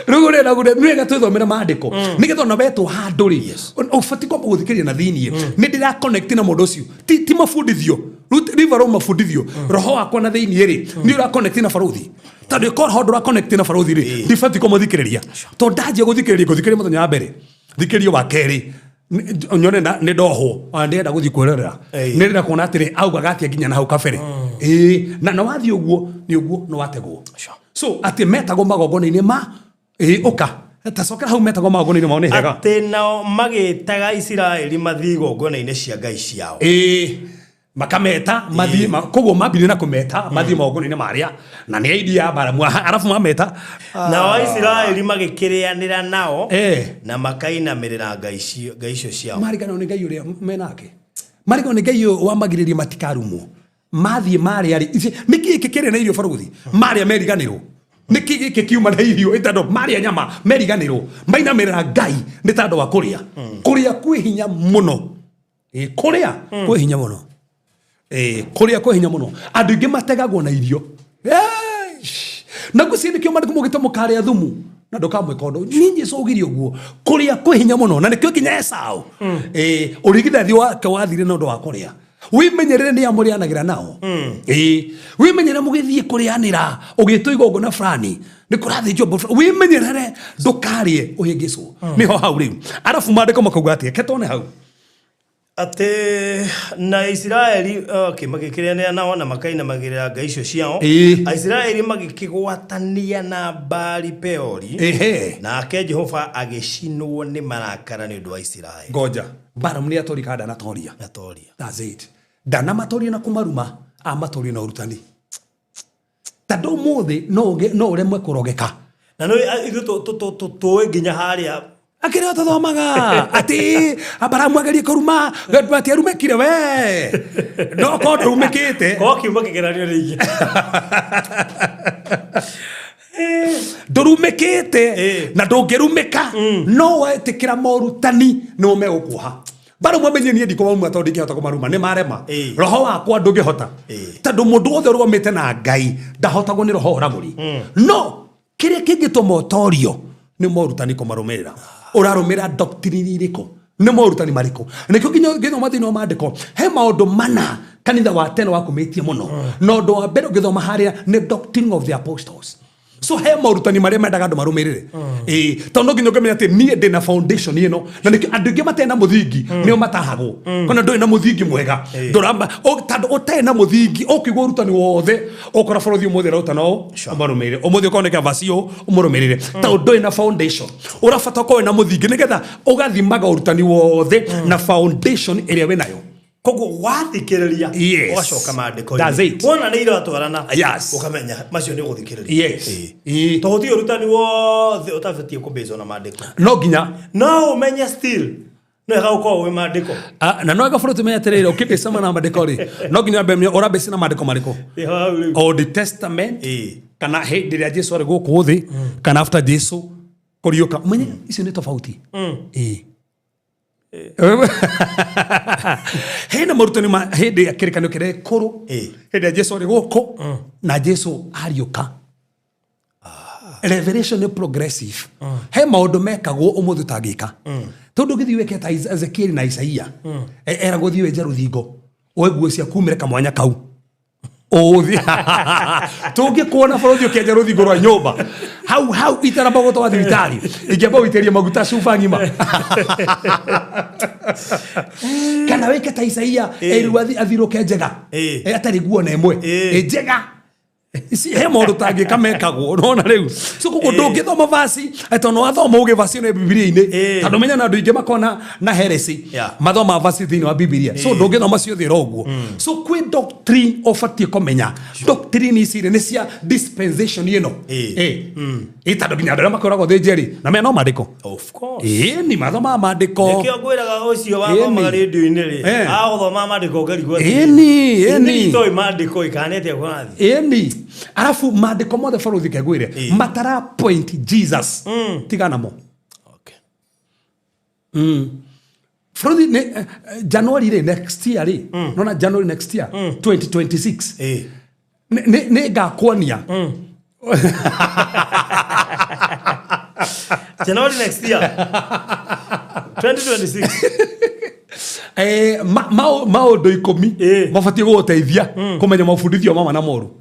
rĩu rĩra nĩwega twĩthomera maandĩko nĩgetha ona wetwo handũ rĩ ũbatiĩ kwamba gũthikĩrĩria na thĩiniĩ nĩ ndĩra connect na mũndũ ũcio ti mabundithio rĩva mabundithio roho wakwa na thĩiniĩ rĩ nĩ ũra connect na barothi tondũ ĩkorwo ho ndũra connect na barothi rĩ ndibatiĩ kũmũthikĩrĩria tondũ ndanjia gũthikĩrĩria mũthenya wa mbere thikĩrio wa kerĩ nyone nĩ ndohwo ndĩrenda gũthiĩ kwĩrorera nĩrenda kuona atĩrĩ augaga atĩa nginya na hau kabere na wathiĩ ũguo nĩ ũguo nĩ wategwo so atĩ metagwo magongona-inĩ ma ũka tacokera hau metagwo magongona-inĩ mao nĩ hega atĩ nao magĩtaga Isiraeli mathiĩ igongona-inĩ cia ngai ciao makameta mathiĩ koguo mambire na kũmeta mathiĩ magongona-inĩ marĩa na nĩ idea ya Balamu arabu mameta nao Isiraeli magĩkĩrĩanĩra nao na makainamĩrĩra ngai icio ciao mariganĩrwo nĩ ngai ũrĩa menake mariganĩrwo nĩ ngai ũyũ wamagirĩria matikarumwo mathiĩ marĩa nĩkĩ gĩkĩ kĩrĩ na irio barothi marĩa meriganĩrwo nĩkĩ gĩkĩ kiuma na irio ĩtandũ marĩa nyama meriganĩrwo mainamĩrĩra ngai nĩ tandũ wa kũrĩa kwĩ hinya mũno kũrĩa kwĩ hinya mũno kũrĩa kwĩ hinya mũno andũ aingĩ mategagwo na irio na ngũciĩ nĩkĩo marĩkũ mũgĩte mũkarĩa thumu na ndũkamwĩka ũndũ niĩ Jesũ augire ũguo kũrĩa kwĩ hinya mũno na nĩkĩo nginya Esaũ ũrigithathi wake wathire na ũndũ wa kũrĩa wimenyerere nĩ amũrĩanagĩra nao wimenyerere mũgĩthiĩ kũrĩanĩra ũgĩtwo igongona fulani nĩ kũrathĩnjwo wimenyerere ndũkarĩe ũhĩngĩcwo nĩho hau rĩu arabu maandĩko makauga atĩa ketone hau atĩ na Isiraeli magĩkĩrĩanĩra nao na makainamagĩrĩra ngai icio ciao Isiraeli magĩkĩgwatania na Baali Peori nake Jehova agĩcinwo nĩ marakara nĩ ũndũ wa Isiraeli ngoja Balamu nĩ atori kana natoria that's it ndanamatoria na kũmaruma amatoria na ũrutani tondũ mũthĩ no ũremwe kũrogeka na no tũĩ nginya harĩa akĩrĩa tũthomaga atĩ Balamu agerie kũruma atĩ arumĩkire we no ko ndũrumĩkĩte ko kiuma kĩgeranio rĩngĩ ndũrumĩkĩte na ndũngĩrumĩka no wetĩkĩra morutani no megũkuoha Balamu amenye niĩ ndikũmaruma tondũ ndingĩhota kũmaruma nĩ marema roho wakwa ndũngĩhota tondũ mũndũ wothe ũrũgamĩte na ngai ndahotagwo nĩ roho ũragũri no kĩrĩa kĩngĩtũma ũtorio nĩ morutani kũmarũmĩrĩra ũrarũmĩrĩra doctrine irĩkũ nĩ morutani marĩkũ nĩkĩo nginya ngĩthoma thĩinĩ wa maandĩko he maũndũ mana kanitha wa tene wakũmĩtie mũno na ũndũ wa mbere ũngĩthoma harĩa nĩ doctrine of the apostles so he morutani marĩa mendaga andũ marũmĩrĩre tondũ nginya ũngĩmenya atĩ niĩ ndĩ na foundation ĩno na nĩkĩo andũ aingĩ matarĩ na mũthingi nĩo matahagwo kana ndũrĩ na mũthingi mwega tondũ ũtarĩ na mũthingi ũkĩigua ũrutani wothe ũkora bũrũri ũmũthĩ rauta no ũmarũmĩrĩre ũmũthĩ ũkoneka vacio ũmũrũmĩrĩre tondũ ndũrĩ na foundation ũrabatara ũkorwo na mũthingi nĩgetha ũgathimaga ũrutani wothe na foundation ĩrĩa wĩ nayo koguo wathikĩrĩria ũgacoka maandĩko-inĩ wona nĩ iratwarana ũkamenya macio nĩ ũgũthikĩrĩria tondũ ti ũrutani wothe ũtabatiĩ kũbĩcwo na maandĩko no nginya no ũmenye still no wega gũkorwo wĩ maandĩko na no wega bũrũri tũmenye atĩrĩrĩ ũkĩbĩcama na maandĩko rĩ no nginya ũrabĩci na maandĩko marĩkũ Old Testament kana hĩndĩ ĩrĩa Jesũ arĩ gũkũ thĩ kana after Jesũ kũriũka ũmenye icio nĩ tofauti hena marutani ma hĩndĩ ya kĩrĩkanĩro kĩrĩa kũrũ hĩndĩ ya Jesũ arĩ gũkũ na Jesũ ariũka revelation is progressive. He maundu mekagwo umuthu tangika. Tondu githi weke ta Ezekiel na Isaia. Era guthi wenja ruthingo. Oeguo cia kumire kamwanya kau. Othi. Tungi kuona borothi ukienja ruthingo rwa nyumba. Hau itaramba gutwa thibitari. Ingeba witeria maguta cuba ngima. Kana weke ta Isaia eriwa athiruke njega. Atari guo na emwe. Njega. Si he maundu tangika mekagwo unaona riu so kuko ndungithoma vasi etono athoma uge vasi na Biblia-ini tondu menya na andu ingi makona na heresy mathoma vasi thini wa Biblia so ndungithoma cio thira uguo so kwi doctrine ofatie komenya doctrine icire ni cia dispensation ino tondu nginya andu aria makoragwo thinjeri na mena mandiko of course ni mathoma mandiko nikio ngwiraga ucio wa thoma radio-ini ri aguthoma mandiko ngarigwo ni toi mandiko ikanete kwathi alafu mandiko mothe borothi kegwire matara point Jesus tigana mo borothi January next year nona January next year 2026 ne ngakwonia January next year 2026 maundu 10 mabatie guteithia kumenya mabundithio mama na moru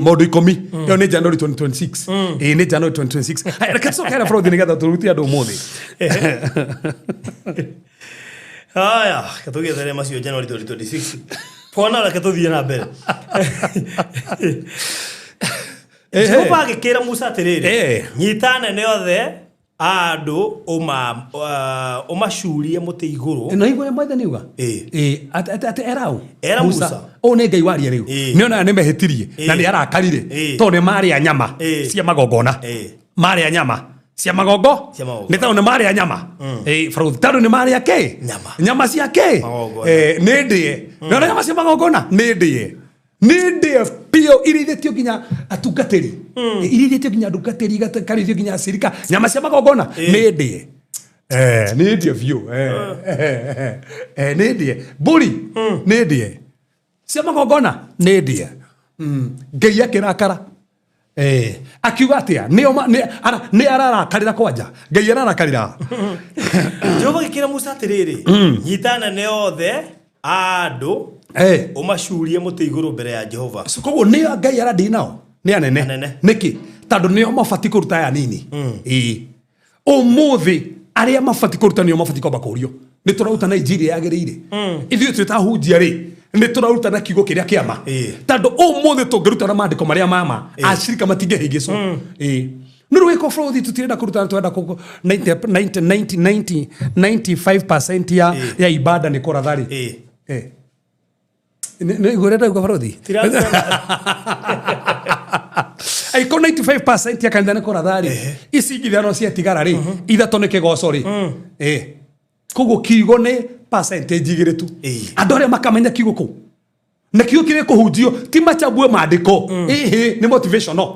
maundu 10 yo ni January 2026 ni January 2026 reke sokera borothi nigetha turuti andu muthi haya katugithere macio January 2026 pona la katuthie na mbere Jehova agikira Musa atiriri nyitane ne othe andu umacurie muti iguru no igwe mwaitha niuga ate era Musa o ne ngai waria riu ni ona ne mehetirie na ni arakarire to ne maria nyama cia magongona maria nyama cia magongo ni to ne maria nyama borothi tado ne maria ke nyama cia ke ni ndie no nyama cia magongona ni ndie pio iridhetio ginya atungatiri iridhetio ginya atungatiri gakarithio ginya sirika nyama cia magongona ni ndie ni ndie view ni ndie buri ni ndie cia magongona ni ndie ngai akirakara akiuga atia ni ararakarira kwanja ngai ararakarira Jehova gikira Musa atiriri nyitana ne othe andu umacurie muti iguru mbere ya Jehova so koguo ni ngai arandi nao ni anene niki tondu nio mabati kuruta ya nini umuthi aria mabati kuruta nio mabati kwamba kurio ni turaruta na injiri yagirire ithuĩ twĩtahunjia rĩ ni turaruta na kiugo kiria kiama tondu umuthi tungiruta na mandiko maria mama acirika matingĩhĩngĩcwo nuru wiko borothi tutirenda kuruta twenda 95% ya ibada ni korathari ne goreta kwa borothi ai ko 95% ya kanitha ni korathari ici ngithano cia tigara ri ithato ni kigoco ri koguo kiugo ni percentage igiritu andu aria makamenya kiugo ku na kiugo kire kuhunjio ti machabue mandiko ni motivational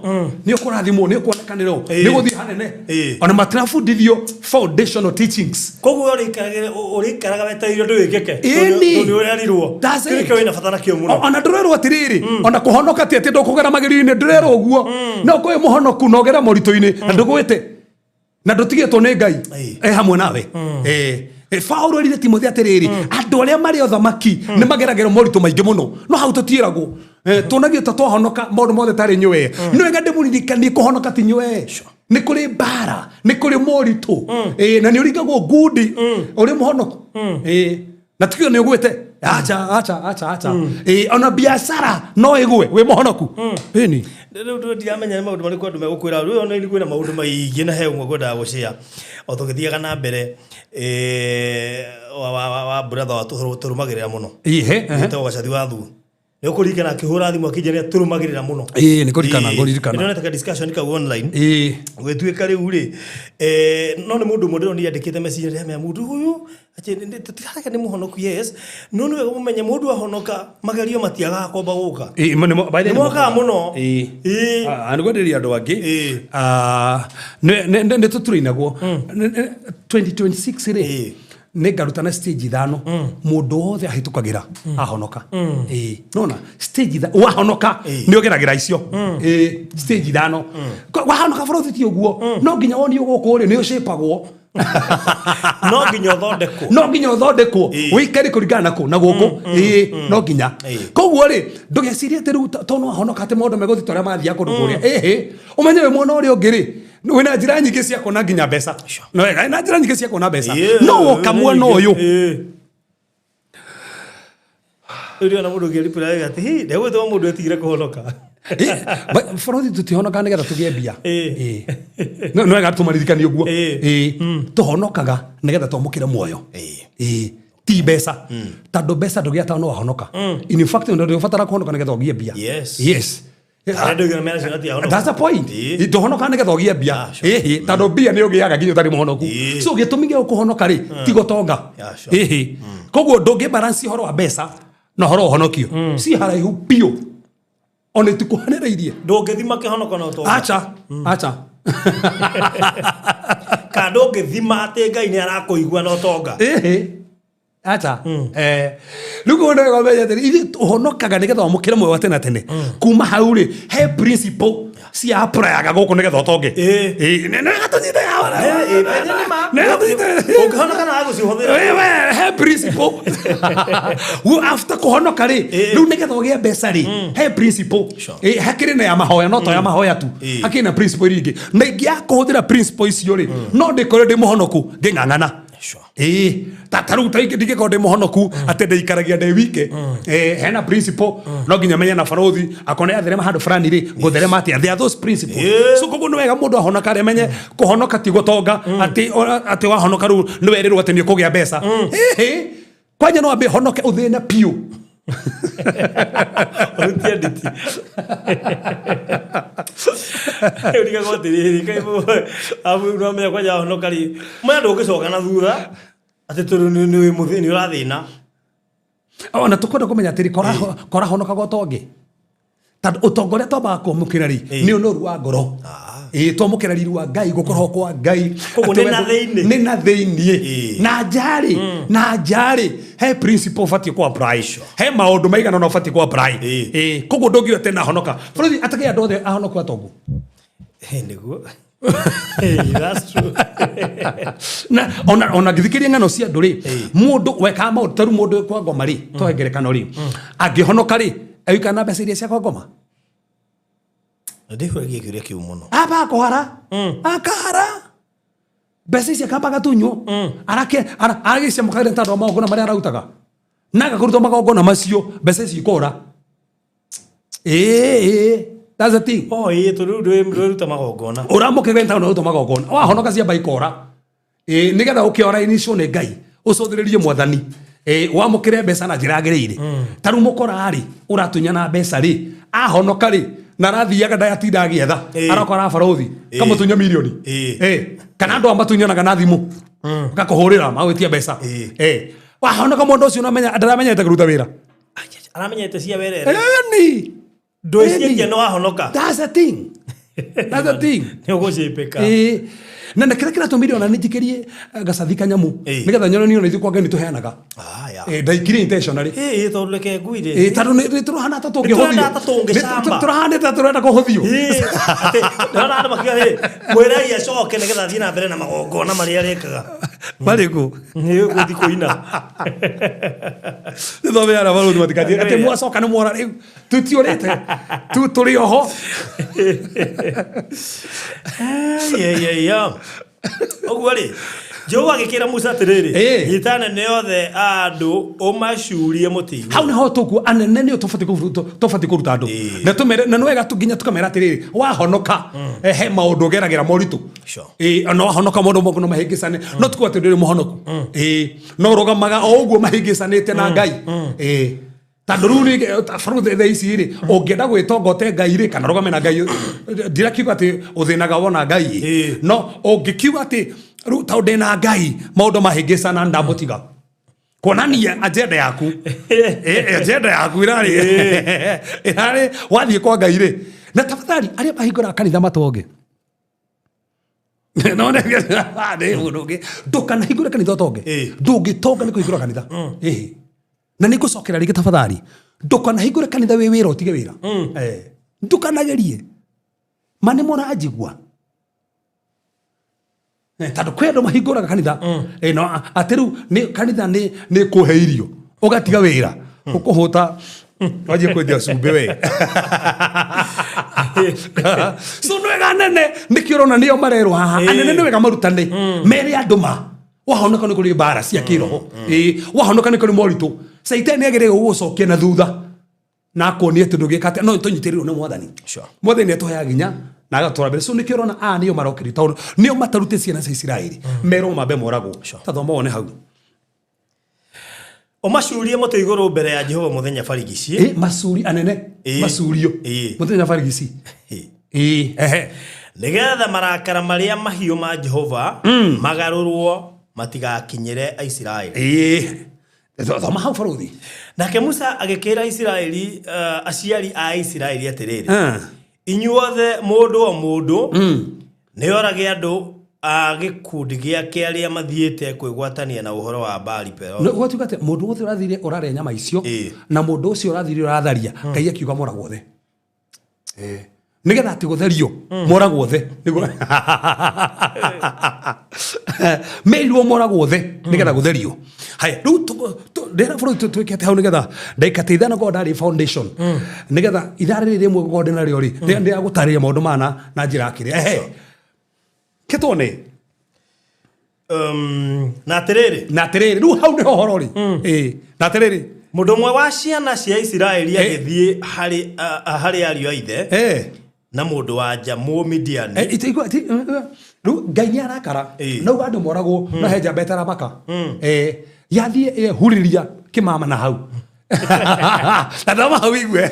ni ukurathimo ni ukuonekaniro ni guthi hanene ona matrafundithio foundational teachings koguo urikaraga wetairio nduwikeke ndu urarirwo kike wina fatana kio muno ona ndurerwo atiriri ona kuhonoka ti ati ndukugera magiri-ini ndurerwo uguo no kwe muhonoku nogera morito-ini na ndugwite na ndutigitwo ni ngai hamwe nawe Paulo rire Timotheo atiriri andu aria mari othamaki ni mageragero morito maingi muno no hau tutieragwo tunagio twahonoka maundu mothe tari nywe no ega ndimuririkanie kuhonoka ti nywe ni kuri bara ni kuri morito na ni urigagwo ngundi uri muhonoku na tukio ni ugwite acha ona biashara no igwe we muhonoku ni ndu ndiamenya maundu mari kwa ndu megukwira ru ona ni kwina maundu maingi na he umwe gwenda gucia o tugithiaga na mbere wa brother wa turumagirira muno to wacathi wa thu ni ukurikana akihura thimu akijania turumagirira muno ni kurikana ngoririkana ndio nataka discussion ka online gwetwika riu ri no ni mundu modero ni yandikite message ya mundu huyu ache tutiraka ni muhonoku yes no ni umenye mundu ahonoka magario matiaga komba guka by the way muno anigwenderia andu angi ne tuturinaguo 2026 ri ngarutana stage 5 mundu wothe ahitukagira ahonoka nona stage wahonoka ni ogeragira icio stage 5 wahonoka borothi ti uguo no nginya woni uguko ri ni ushipagwo no nginya uthondekwo wikari kuringana ku na guku no nginya koguo ri ndugecirie ati ru tono ahonoka ati maundu meguthi toria mathia kundu kuria umenye we mwana uri ungiri wina njira nyingi cia kuona nginya mbeca no wega na njira nyingi cia kuona mbeca no kamwe no uyu uri na mundu ngiri pura ati hi ndewe to mundu etigire kuhonoka borothi tutihonoka nigetha tugie mbia no wega tumaririkanie uguo tuhonokaga nigetha twamukire muoyo ti mbeca tondu mbeca ndugia ta no wahonoka in fact ndu ubatara kuhonoka nigetha ugie mbia yes that's the point tuhonoka nigetha ugie mbia tondu mbia ni ugiaga nginya utari muhonoku so gitumige ukuhonoka ri ti gutonga koguo ndungi balance horo wa mbeca na horo uhonokio si haraihu pio one tukuhanirairie ndungithima kihonoka na utonga acha ka ndungithima ati Ngai ni arakuigua na utonga acha lugo ndo ngomenya tene ithi uhonokaga nigetha wamukire moyo wa tena tene kuma hau ri he principle si aprayaga guku nigetha utonge nene gatunyita yawa ukihonoka na aguci huthira he principle after kuhonoka ri riu nigetha ugie mbeca ri he principle hakiri na ya mahoya no to ya mahoya tu hakina principle ringi na ingia kuhuthira principle icio ri no ndikore ndi muhonoku nging'ang'ana tataru taike dike kode muhonoku ate ndeikaragia nde wike hena principle no nginya menya na barothi akone atherema handu fulani ri gutherema ati there are those principles so koguo no wega mundu ahonoka re menye kuhonoka ti gutonga ati wahonoka ru no werirwo ati ni kugia mbeca kwanya no ambe honoke uthina pio Orutianditi. Uriga gotiri kai bo abu no me kwa ja no kari. Maya ndugicoka na thutha. Ati turu ni muthini urathina. Ona tukwenda kumenya atiri kora honoka gotonge. Tondu utongoria twambaga kumukira ri ni unoru wa ngoro. Twamukira riru wa Ngai gukorwo kwa Ngai ni na thiini na njari he principle fati kwa price he maundu maigana no fati kwa price koguo ndungio tena honoka borothi atake andu othe ahonoka atongu niguo that's true na ona githikiria ngano cia andu ri mundu weka maundu taru mundu kwa ngoma ri tohengerekano ri angihonoka ri ayikana mbeca iria cia kwa ngoma ndiko gikiria kiu muno aba kohara akara besi cia kabaga tunyo aragicia mukare ntando mago na maria arautaga naga kuruta mago na macio besi ci kora that's the thing turuta mago na uramukire ntando uruta mago na wahonoka cia baikora nigetha ukiora inisho ne Ngai ucothiririe mwathani wamukire mbeca na njira agirire taru mukora ari uratunyana mbeca ri ahonoka ri na rathiaga ndayatinda agietha arakora barothi kamutunya milioni kana andu amatunyanaga na thimu gakuhurira magwitia mbeca wahonoka mundu ucio no ndaramenyete kuruta wira aramenyete cia werere ni ndwicirie no wahonoka that's the thing ni ugucipika na kira tumiriona nitikirie gacathika nyamu nigetha nyoro niona ithu kwa Ngai tuheanaga ndaikiri intentionally tondu reke nguire tondu ni turuhana ta tungihothio turahana ta turenda kuhothio ati ndona andu makiga mwira ia coke nigetha thii na mbere na magongona maria rekaga mariku ni guthi kuina thome ara baruthi matikathie ati mwacoka ni mwora riu tutiorete turi oho oguo ri Jehova agikira Musa atiriri gitana ne othe andu umacurie mutingi hau niho tuku anene ni tufati kuruta andu na tumere na nwega tuginya tukamera atiriri wahonoka he maundu geragira moritu no wahonoka maundu mogu no mahingisane no tuku atiriri muhonoku no rogamaga o uguo mahingisanite na Ngai tondu riu ni baruthe thaa ici ri ungienda gwitongote Ngai ri kana rogame na Ngai ndirakiuga ati uthinaga wona Ngai no ungikiuga ati riu tondu ndina Ngai maundu mahingisana ndamutiga kuonania agenda yaku irari wathie kwa Ngai ri na tafadhali aria mahingura kanitha matonge no ne munduge ndukana hingure kanitha tonge ndungitonga ni kuhingura kanitha na nigusokera ringi tafadhali ndukana hingure kanitha wi wira utige wira ndukanagerie mane mona ajigwa tando kwendo mahingura kanitha no ateru ni kanitha ni kuheirio ugatiga wira ukuhuta waje kwendia cumbe we so nwega nene nikirona nio marero haha anene nwega marutane mere anduma wahonoka ni kuri bara cia kiroho wahonoka ni kuri moritu saitani agere gucokia na thutha na kuonia tundu gikate no tunyitiriro na mwathani mwathani atoya ginya na agatora mbere so nikirona nio marokiri tondu nio matarute ciana cia Israeli mero mabe morago tathoma wone hau o macurie moto iguru mbere ya Jehova muthenya barigici macuri anene macurio muthenya barigici nigetha marakara maria mahiu ma Jehova magarurwo matigakinyire Israeli thoma hau faruthi nake Musa agikira Israeli aciari a Israeli atiriri inyuothe mundu o mundu niorage andu agikundi giake aria mathiete kwigwatania na uhoro wa Baali pero no gwatukate mundu wothe urathire urare nyama icio na mundu ucio urathire uratharia Ngai akiuga moragwo the nigetha ati gutherio moragwo the nigo meirwo moragwo the nigetha gutherio haya riu ndera foro twikete hau nigetha ndaikateithana god ari foundation nigetha ithare rimwe god na rio ri ndia gutariria maundu mana na njira akire ketone na terere riu hau ni horo ri na terere mundu mwe wa ciana cia Israeli agithie hari ariu aithe na mundu wa nja mu Midian riu Ngai ni arakara no andu moragwo na henja betara maka yathie huriria kimama na hau Tadama hawigwe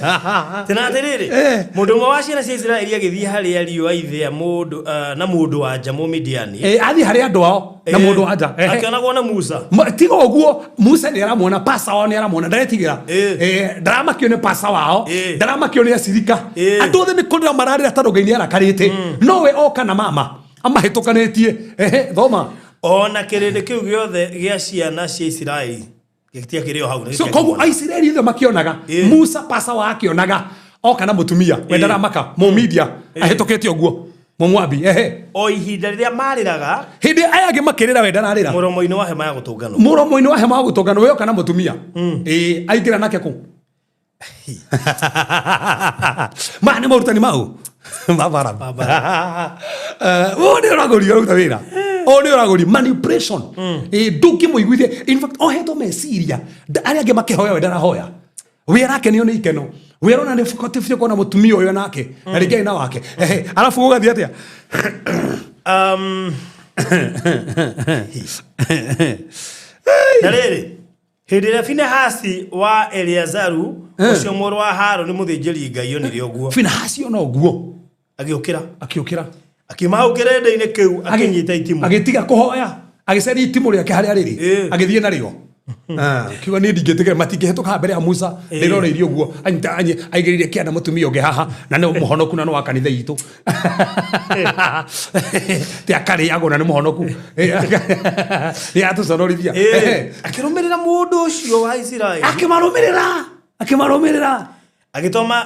tena terere mundu mwe wa ciana cia Israeli agithie hari ariu aithe mundu na mundu wa nja mu Midian athi hari andu ao na mundu wa nja akionagwo na Musa tigo uguo Musa ni aramuona pasa wao ni aramuona ndaretigira drama kione pasa wao drama kione asirika andu othe ni kundira mararira tando Ngai ni arakarite nowe oka na mama amahitukanetie thoma ona kirinde kiu giothe gia ciana cia Israeli gitia kirio hau so kogu Israeli ithe makionaga Musa pasa wa akionaga oka na mutumia wendara maka mo media ahitukete oguo momwabi o ihinda riria mariraga hindi ayage makirira wendara rira muromo-ini wa hema ya gutungano we oka na mutumia aingira nake ku mani morutani mau babara o ni ragori ruta wira o ni ragori manipulation nduki muiguithie in fact o heto meciria aria ange makihoya wendara hoya wira yake ni ikeno wira ona ni fokotifio kona mutumia uyo nake na ringi na wake alafu gugathia atia Narere hindi ya Finehasi wa Eleazaru ucio muru wa Haroni muthinjiri Ngai onire oguo Finehasi ona oguo agiukira akiuma ukirende-ini kiu akinyita itimu agitiga kuhoya agiceria itimu riake haria riri agithie nario kiuga ni ndingitigire matingihituka mbere ya Musa ndiroreirie oguo aigiririe kiana mutumia ungi haha na ni muhonoku na no wa kanitha itu ti akariago na ni muhonoku ya tuconorithia akirumirira mundu ucio wa Israeli akimarumirira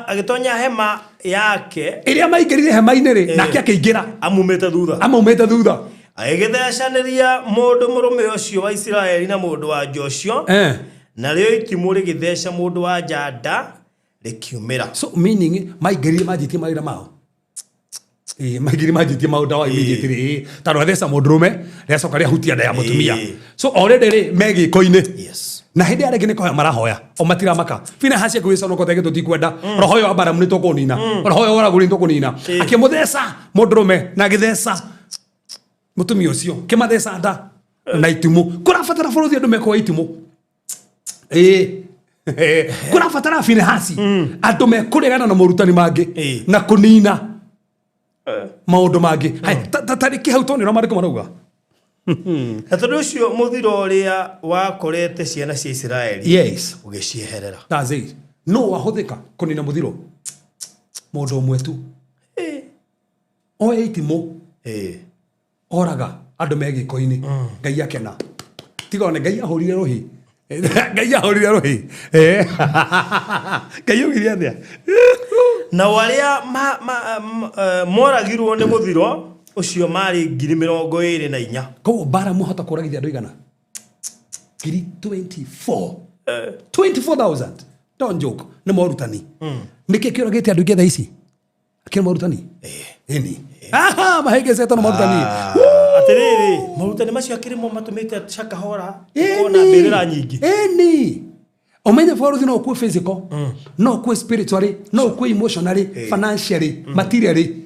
agitonya hema yake iria maingirire hema-ini ri nake akiingira amumete thutha agithecaniria mundu murume ucio wa Israeli na mundu wa Joshua na rio itimu rigitheca mundu wa njanda rikiumira so meaning maingirire majitie mawira mao maingirire majitie maundu wa immediately tano atheca mundu rume riacoka riahutia nda ya mutumia so already ri megiko-ini na hindi arege ni koya marahoya o matira maka Finehasi akwisa no kotege tutikwenda roho yo abaramu ni tokunina roho yo oraguri ni tokunina akimutheca mundu rume na githeca mutumia ucio kimatheca nda na itimu kurabatara buruthi andu meko itimu kurabatara Finehasi andu mekuregana na morutani mangi na kunina maundu mangi tariki hau toni no mariko marauga Tondu ucio muthiro uria wakorete ciana cia Israeli ugicieherera that's it no wahuthika kunina muthiro mundu umwe tu oe itimu oraga andu me giko-ini Ngai akena tiga one Ngai ahurire ruhi Ngai ahurire ruhi Ngai ugire athia na waria moragirwo ni muthiro ucio mari 24,000 ko bara muhota kuragithia andu igana 24,000 don't joke ni morutani niki kioragite andu getha ici kĩ morutani eni mahenge setano morutani atiriri morutani macio akirimo matumite cakahora kona mbirira nyingi eni omenye borothi no ku physical no ku spiritually no ku emotionally financially materially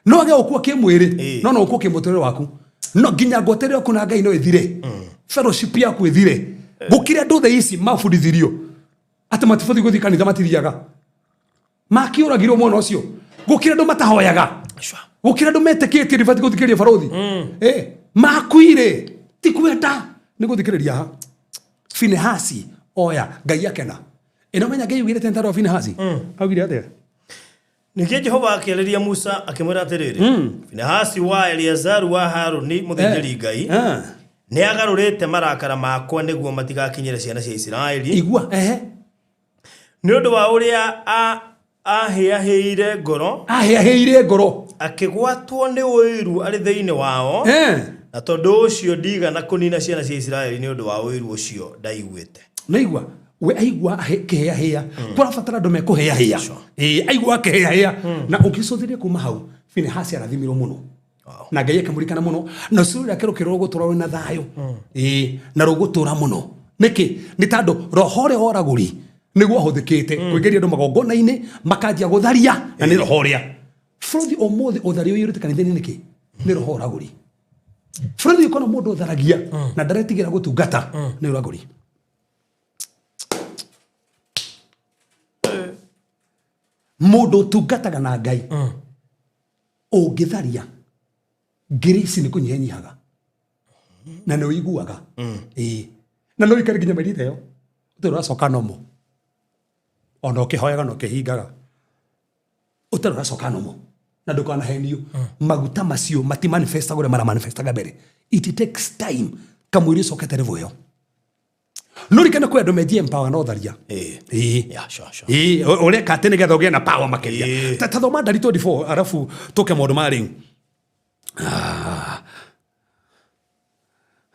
no age okwo kimwiri no okwo kimutere waku no ginya ngotere oku na Ngai no ethire fellowship yaku ethire gukire nduthe ici mabundithirio ati matibothi guthi kanitha matithiaga makiuragirwo mwana ucio gukire ndu matahoyaga gukire ndu meteketie ribati guthikiria borothi makuire ti kwenda ni guthikiriria ha Finehasi oya Ngai akena inomenya Ngai ugire tentaro Finehasi augire atia nikie Jehova akieleria Musa akimwira atiriri Finehasi wa Eleazaru wa Haruni muthĩnjĩri Ngai ni agarurite marakara makwa niguo matigakinyire ciana cia Isiraeli igua ni undu wa uria ahiahiire ngoro akigwatwo ni uiru ari thiini wao na tondu ucio ndigana kunina ciana cia Isiraeli ni undu wa uiru ucio ndaiguite naigua we aigua kihia kurabatara andu mekuhia aigua kihia na ukicothirie kuma hau Finehasi arathimirwo muno na Ngai akamurikana muno na sura yake rukiro gutura na thayo na rugutura muno niki ni tandu rohore oraguri niguo ahuthikite kuigeria andu magongona-ini makanjia gutharia na ni rohoria bũrũri ũmũthĩ ũtharia ũyũrĩte kanitha-inĩ nĩkĩ nĩ roho ũragũri bũrũri ũkona mũndũ ũtharagia na ndaretigĩra gũtungata nĩ ũragũri mũndũ ũtungataga na Ngai ũngĩtharia ngiri ici nĩ kũnyihanyihaga na nĩ ũiguaga na no ikare nginya mĩrita ĩyo ũtari ũracoka nomo ona ũkĩhoyaga na ũkĩhingaga ũtari ũracoka nomo na ndũkanahenio maguta macio mati manifesta gore mara manifestaga mbere it takes time kamwĩrĩ ũcokete level ĩyo no rikana kwa andũ menjie empower no tharia ũreka atĩ nĩgetha ũgĩe na power makĩria ta thoma Ndari 24 arabu tũke maũndũ ma rĩu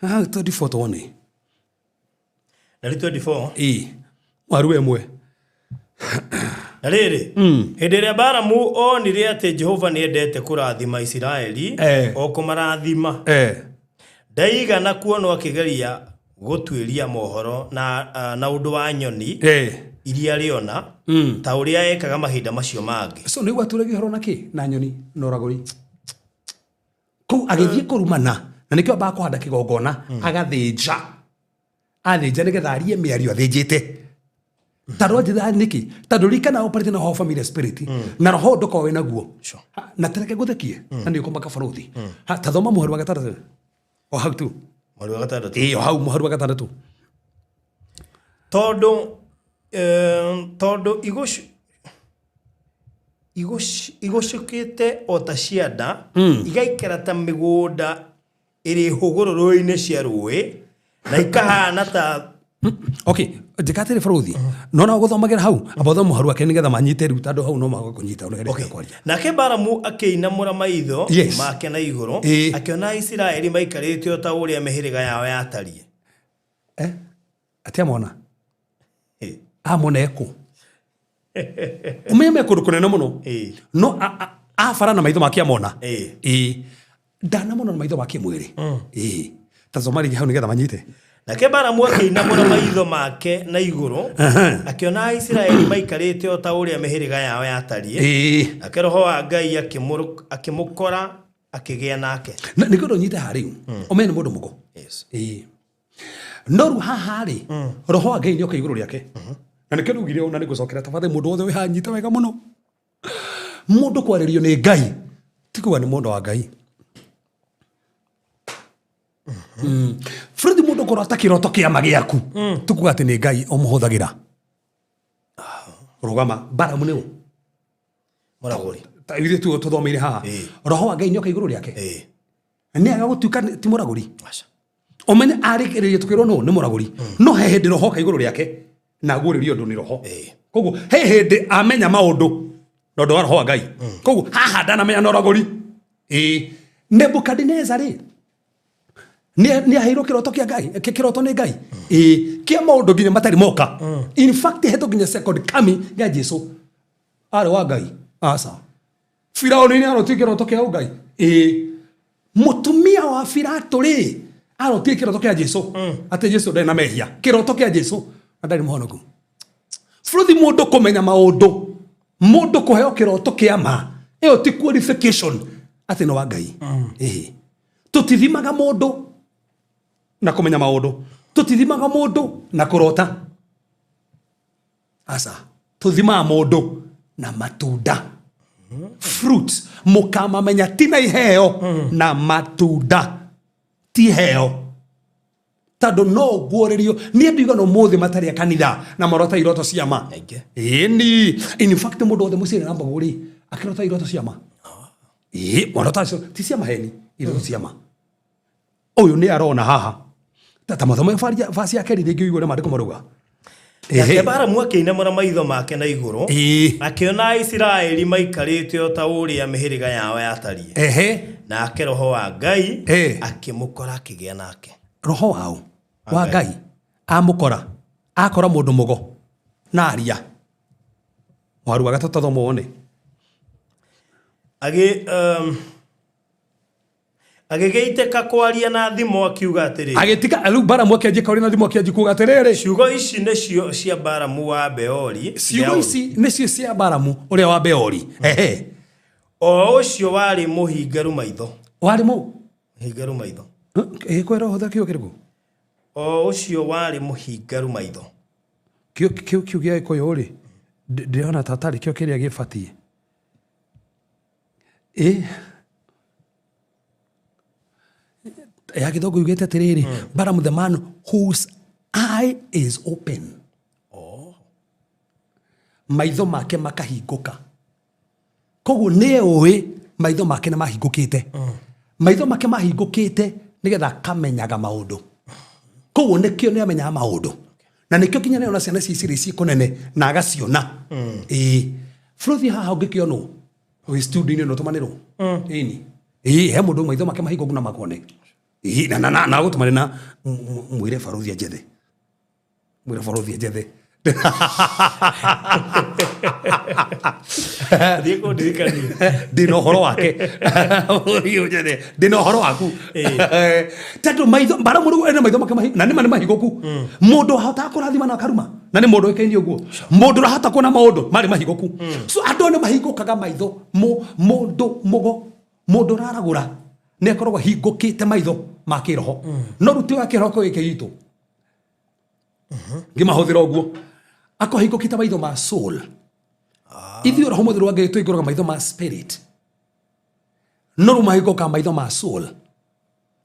24 tuone Ndari 24 waru emwe na rĩrĩ hĩndĩ ĩrĩa Balamu onire atĩ Jehova nĩendete kũrathima Isiraeli o kũmarathima ndaigana kuonwo akĩgeria gũtuĩria mohoro na ũndũ wa nyoni iria rĩona ta ũrĩa ekaga mahinda macio mangĩ so nĩguo atũrege horo nakĩ na nyoni na ũragũri kũu agĩthiĩ kũrumana na nĩkĩo ambaga kũhanda kĩgongona agathĩnja athĩnja nĩgetha arie mĩario athĩnjĩte tandũ njĩra nĩkĩ tandũ rikana operate na ho family spirit na roho ndũkorwo wĩ naguo na tereke gũthekie na nĩ ũkũmaka bũrũthi ta thoma mũhari wa gatandatũ o hau tu mũhari wa gatandatũ o hau mũhari wa gatandatũ tondũ igũcũkĩte o ta cianda igaikara ta mĩgũnda ĩrĩ hũgũrũrũ-inĩ cia rũĩ na ikahana ta okay jikatire bũrũthi no na gũthomagĩra hau abotho mũhari wake nĩgetha manyite rĩu tandũ hau no magũkũnyita ũrĩa kwaria nake Balamu akĩinamũra maitho make na igũrũ akĩona Isiraeli maikarĩte o ta ũrĩa mĩhĩrĩga yao yatariĩ atiamona amona eko umeme kũndũ kũnene mũno no abara na maitho make amona ndanamona na maitho make mwĩrĩ tazomari hau nĩgetha manyite nake Balamu akĩinamũra maitho make na igũrũ akĩona Isiraeli maikarĩte o ta ũrĩa mĩhĩrĩga yao yatariĩ nake roho wa Ngai akĩmũkora akĩgĩa nake nĩkĩo ndũnyite harĩ ũmenye nĩ mũndũ mũgo no rĩu haha rĩ roho wa Ngai nĩoka igũrũ rĩake na nĩkĩo ndugire ũna nĩ gũcokera tafadhali mũndũ wothe wĩ haha nyita wega mũno mũndũ kwarĩrio nĩ Ngai ti kuga nĩ mũndũ wa Ngai Fredi mũndũ korwo atakĩroto kĩama gĩaku tukuga atĩ nĩ Ngai ũmũhũthagĩra rũgama Balamu nĩũ mũragũri ta ithuĩ tu tũthomeire haha roho wa Ngai nĩoka igũrũ rĩake ni agagutuika ti muraguri omenye arikirie tukirwo no ni muraguri no he hindi roho ka iguru riake na guririo ndu ni roho koguo he hindi amenya maundu no ndo roho Ngai koguo haha ndana menya no raguri Nebukadnezar ni ahiro kiroto kia Ngai kiroto ni Ngai kia maundu nginya matari moka in fact heto nginya second coming ya Jesu ari wa Ngai asa Firauni ni aroti kiroto kia Ngai mutumia wa Firato ri aroti kiroto kia Jesu ate Jesu ndena mehia kiroto kia Jesu ndari muhonoku Fruthi mundu kumenya maundu mundu kuheo kiroto kia ma iyo ti qualification ati no wa Ngai tutithimaga mundu na kumenya maundu tutithimaga mundu na kurota asa tuthimaga mundu na matunda fruits mukama menya tina iheo na matunda ti heo tado no guoririo ni ndiga no muthi matari kanitha na marota iroto cia ma ni in fact mundu othe mucire namba guri akirota iroto cia ma marota ti cia maheni iroto cia ma uyu ni arona haha tata mathomo fasi yake ringi igure mandiko maruga bara mwake ina mara maitho make na iguru akiona Israeli maikarite o ta uria mihiriga yao yatarie na akiroho wa Ngai akimukora akigia nake roho wao wa Ngai amukora akora mundu mugo na aria waru agatotho muone agigeiteka kwaria na thimo akiuga atiri agitika alu bara mwake aje kwaria na thimo akiaje kuga atiriri ciugo ici nicio cia Baramu wa Beori ciugo ici nicio cia Baramu uria wa Beori o ucio wari muhingaru maitho wari mu muhingaru maitho kwera hotha kio kiriku o ucio wari muhingaru maitho kio gia ikoyo uri ndiona tatari kio kiria gibatie ya kidogo yugete atiriri Baramu the man whose eye is open maitho make makahinguka koguo ni uwi maitho make na mahingukite maitho make mahingukite nigetha kamenyaga maundu koguo nikio ni amenya maundu na nikio kinya ni ona ciana ciciri ci kunene na agaciona Fruthi haha ungikiono we studio no tumaniro ini he mundu maitho make mahinguku na makone na gutumane na mwire Faruthi ajethe mwire Faruthi ajethe Diego dirikani dino horo wake yo jede dino horo waku tatu maitho bara mundu ene maitho make na ni mahigoku mundu hata kurathima na karuma na ni mundu ikaini uguo mundu rahata kuona maundu mari mahigoku so andu ne mahigokaga maitho mundu mugo mundu raragura ne akoragwo hingukite maitho makiroho no ruti wa kiroko gike gitu ngimahuthira uguo akohingukite maitho ma soul ithio roho muthiru Ngai tuiguraga maitho ma spirit no rumahinguka maitho ma soul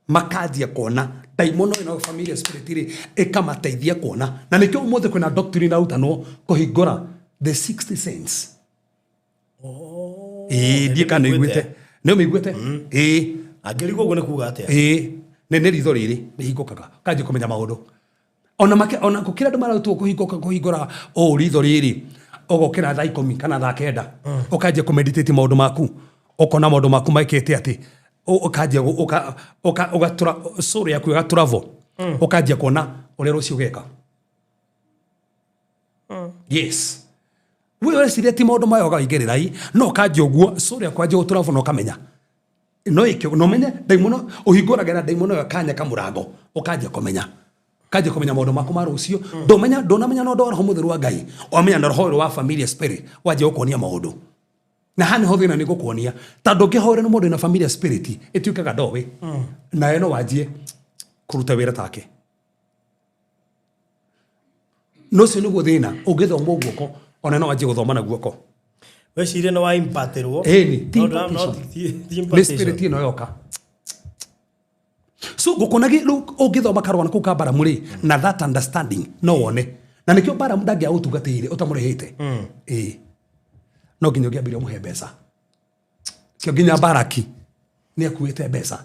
makanjia kuona daimono ina familia spirit ri ikamateithia kuona na nikio umothe kwina doctrine out no kuhingura the 60 sense ndika niguite no miguite agirigwo gune kuga atia ne ritho riri rihingukaga kanjia kumenya maundu ona kukira ndu marautu kuhingura o ritho riri ogokira thaa 10 kana thaa 9 ukanjia kumeditate maundu maku ukona maundu maku maikite ati ukanjia ugatura sura yaku igatravel ukanjia kuona uria rucio geka yes wewe sireti maundu mayo gaigerirai no kanjia uguo sura yaku kanjia utravel no kamenya no ikyo no menye daimono uhinguraga na daimono ya kanya kamurango ukanjia kumenya kaje kumenya maundu maku ma rucio ndonamenya no ndoro muthiru wa Ngai omenya na roho wa familia spirit waje ukonia maundu na hani hothina ni gukuonia tando ngihore no mundu na familia spirit ituikaga ndowe na eno wajie kuruta wira take no sinu guthina ugithoma guoko ona no wajie guthoma na guoko wecire no wa impaterwo ni spirit no yoka so gukonagi ugithoma karwana ku ka Baramu ri na that understanding no wone na nikio Baramu ndangi autugatire utamurehete no nginya ngiambire muhe mbeca kio nginya Baraki ni akuite mbeca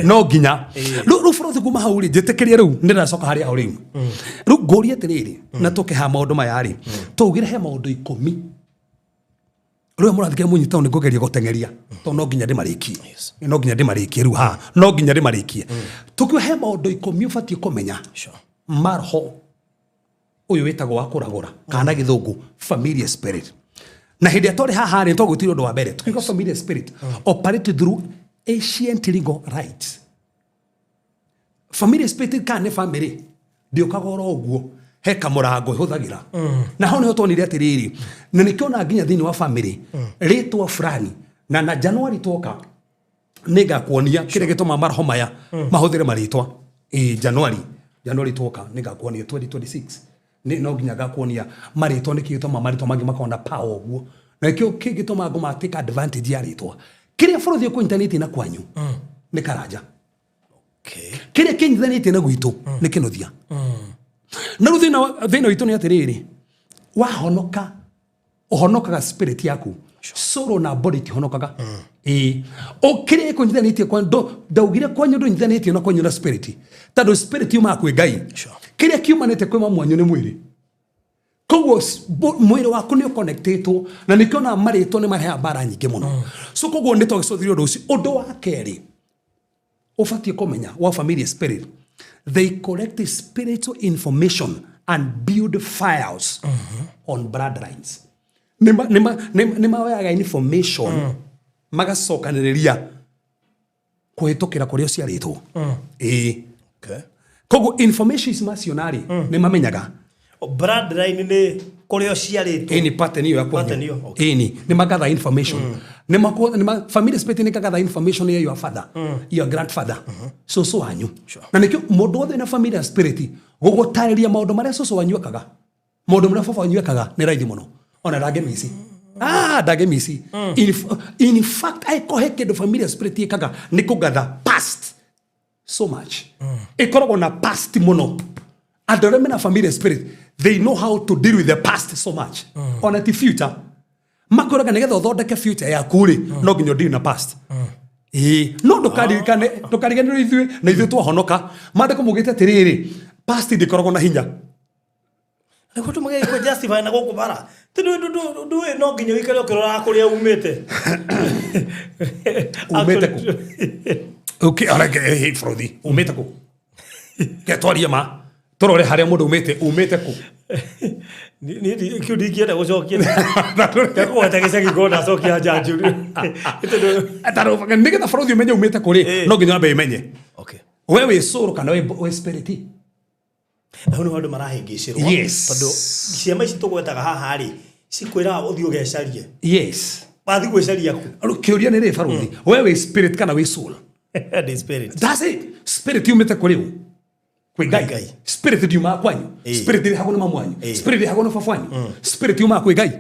no nginya ru borothi kuma hau ri njitekeria riu ndiracoka haria ho riu ru ngoria atiriri na tukiha maundu maya ri tugire he maundu 10 riu murathike munyita ni ngogeria gutengeria to no nginya ndimarikie no nginya ndimarikie riu no nginya ndimarikie tukiwa he maundu 10 ubatie kumenya marho uyu witagwo wa kuragura kana githungu familiar spirit na hindi atori haha ri to gutiro ndo wa mbere tukiwa familiar spirit operate through ancient legal rights. Family spirit kane family ndio kagoro uguo he kamurango ihuthagira na ho niho tonire atiriri na nikiona nginya thini wa family ritwa fulani na January toka niga kuonia kire gituma marho maya mahuthire maritwa January toka niga kuonia 2026 ni no nginya gakuonia maritwa nikituma maritwa mangi makona power uguo na kio kigituma ngoma take advantage ya ritwa kire borothi ku internet na kwanyu ni Karanja. Kire kinyithanite na gwitu ni Kinuthia. Na ruthina witu ni atiriri wahonoka uhonokaga spirit yaku soro na body ti honokaga o kire kunyithanite kwa ndaugire kwanyu ndonyithanite na kwanyu na spirit tado spirit yuma kwe Ngai kire kiumanite kwa mwanyu ni mwiri koguo mwiri waku ni connected na nikiona marito ni mahe bara nyingi muno so koguo ni togicothirio ndu undu wa keri ufatie komenya wa familiar spirit they collect spiritual information and build files on bloodlines nima waga information magacokaniriria kuhitukira kuria ciaritwo koguo information is masionary ni mamenyaga bloodline ni kurio ciaritwo ni pattern hiyo ya kwanyu ni magather information ni family spirit ni kagather information ya your father your grandfather so wanyu na nikio mundu wothe na family spirit gugutariria maundu maria so wanyu akaga maundu maria baba wanyu akaga ni raithi muno ona ndage misi ndage misi in fact I call it family spirit ikaga ni kugather past so much ikoragwo na past muno adoreme na family spirit they know how to deal with the past so much on the future makoraga nigetha uthondeke future ya kuri no nginya deal na past no ndukarigane ithuĩ na ithuĩ twahonoka mandĩko mugĩte atĩrĩrĩ past ndikoragwo na hinya nĩguo tũmage ko justify na gũkũ bara ndũĩ no nginya ũikare ũkĩroraga kũrĩa umĩte kũ okay arake borothi umĩte kũ ketwaria ma torore haria mundu umite ku ni kiudi kienda gucokia kwa tagicagi gona cokia janjuri ataro fanga nigetha borothi umenye umite kuri no nginya be menye okay wewe soro kana we spirit na no andu marahingicirwo tondu ciama ici tugwetaga haha ri cikwira uthio gecarie bathi gwecaria ku kiuria ni ri borothi wewe spirit kana we soul the spirit that's it spirit umite kuri u kwe Ngai spirit diuma kwanyu spirit ri hagona mamwanyu spirit ri hagona fafanyu spirit yuma kwe Ngai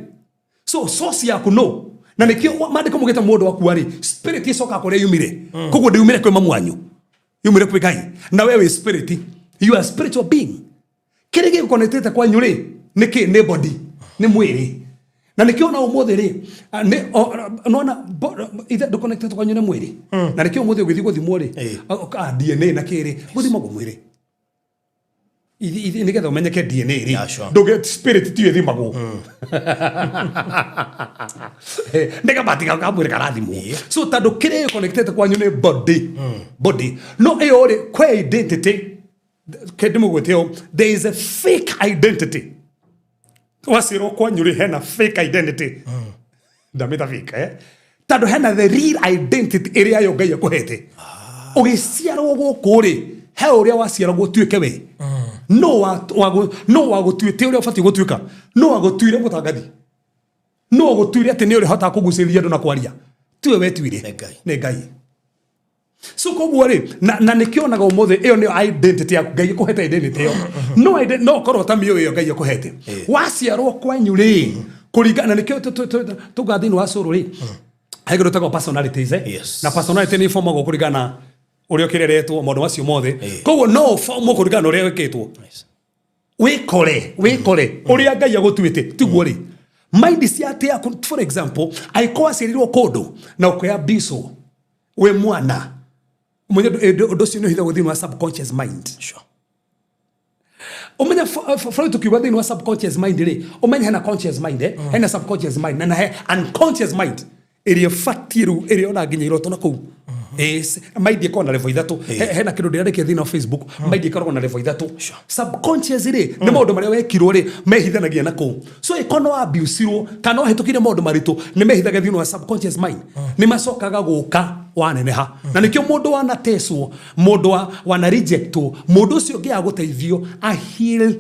so source yaku no na nikio mandiko mugeta mundu waku ari spirit icoka kure yumire koguo ndiumire kwe mamwanyu yumire kwe Ngai na wewe spirit you are spiritual being kirege connected kwanyu ri niki ne body ni mwiri na nikio na umothe ri nona ithe do connected kwanyu ni mwiri na nikio umothe ugithi guthimwo ri DNA na kiri guthimwo mwiri nigetha umenyeke DNA ri nduge spirit ti ithimagwo ndega batika kamwire karathimwo so tando kire connected kwanyu ni body no ri kwe identity kedimo gweteo there is a fake identity wasiro kwanyu ri hena fake identity ndamita fake tando hena the real identity area yo Ngai akuhete ugiciarwo guku ri he uria waciarwo tuike we no wagutuite uria ufati gutuika no wagutuire mutangathi no wagutuire ati ni uri hota kuguciria andu na kwaria tuwe wetuire ne Ngai so koguo ri na nikionaga umothe iyo ni identity yaku Ngai kuhete identity yo no korwo ta mio iyo Ngai kuhete waciarwo kwanyu ri kuringana nikio tugathini wa curu ri haiguru tago personalities na personality ni formagwo kuringana urio kireretwo maundu macio mothe koguo no fomo kuringana uria weketwo wikore uria Ngai agutuite tiguo ri mind ciate yaku, for example, aikoa cirirwo kodo na ukoya biso we mwana mwenye odosi no hitha within your subconscious mind. Sure. Omenya for to kiwa within your subconscious mind re omenya hena conscious mind hena subconscious mind na he unconscious mind iri fatiru iri ona ginya iroto na kou. Mind iko na level ithatu hena kindu ndirandike thina Facebook mind iko na level ithatu. Subconscious ri ni maundu maria wekirwo ri mehithanagia na kou, so iko no abuse ro kana ohetukire maundu maritu ni mehithaga thina wa subconscious mind ni macokaga guka waneneha na nikio mundu wana teswo mundu wana rejectwo mundu ucio ngia guteithio a heal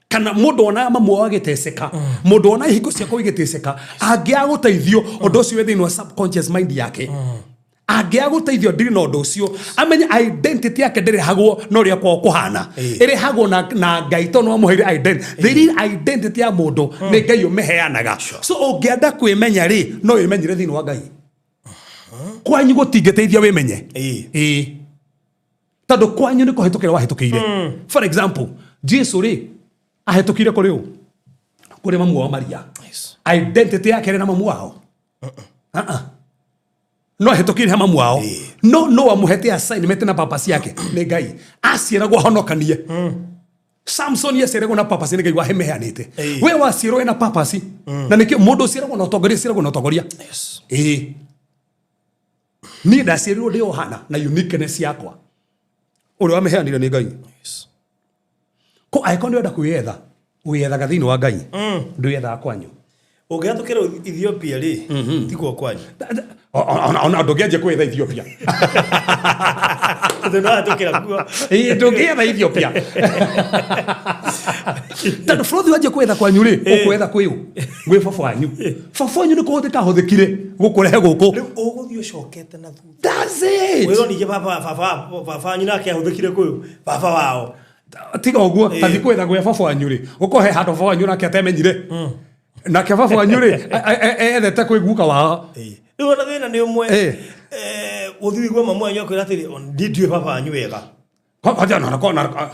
kana mundu ona mamu wagiteseka mundu ona ihiko ciako igiteseka angia guteithio undu ucio thini wa subconscious mind yake angia guteithio ndiri na undu ucio amenye identity yake ndiri hagwo no ria kwa kuhana iri hagwo na ngai to no muhiri identity ya mundu ni ngai umeheanaga, so ungienda kwimenya ri no imenyire thini wa ngai kwanyu gutingeteithia wimenye tando kwanyu niko hetukira wahetukire. For example, Jesus ri ahetukire kuri u kuri mamu wa Maria. Identity yake ri na mamu wao no ahetukire ha mamu wao no amuhete assignment na purpose yake ni ngai aciragwo honokanie. Samson yaciragwo na purpose ni ngai wahemehanite we wacirwo na purpose na nikio mundu ciragwo na utongoria ciragwo na utongoria. Ni ndacirirwo ndi ohana na uniqueness yakwa uri wameheanire ni ngai. Ko aiko ndi wenda kwiyetha wiyethaga thini wa ngai ndwiyethaga kwanyu. Ungiatukira Ethiopia ri tiko kwanyu ona ndungianjia kwiyetha Ethiopia no atukira kuo ndungiyetha Ethiopia tando flothi wanje kwetha kwanyu ri ukwetha kwiu gwi baba wanyu ni kuhuthika huthikire gukurehe guku uguthio cokete na thu. That's it. Wiro ni baba nyina ke huthikire kwiu baba wao tiga uguo tathi kwetha gwi baba wanyu ri ukohe hando baba wanyu nake atemenyire na ke baba wanyu ri ethete kwiguka wao riu na thina ni umwe uthigwe mamu wanyu akwira atiri nditue baba wanyu wega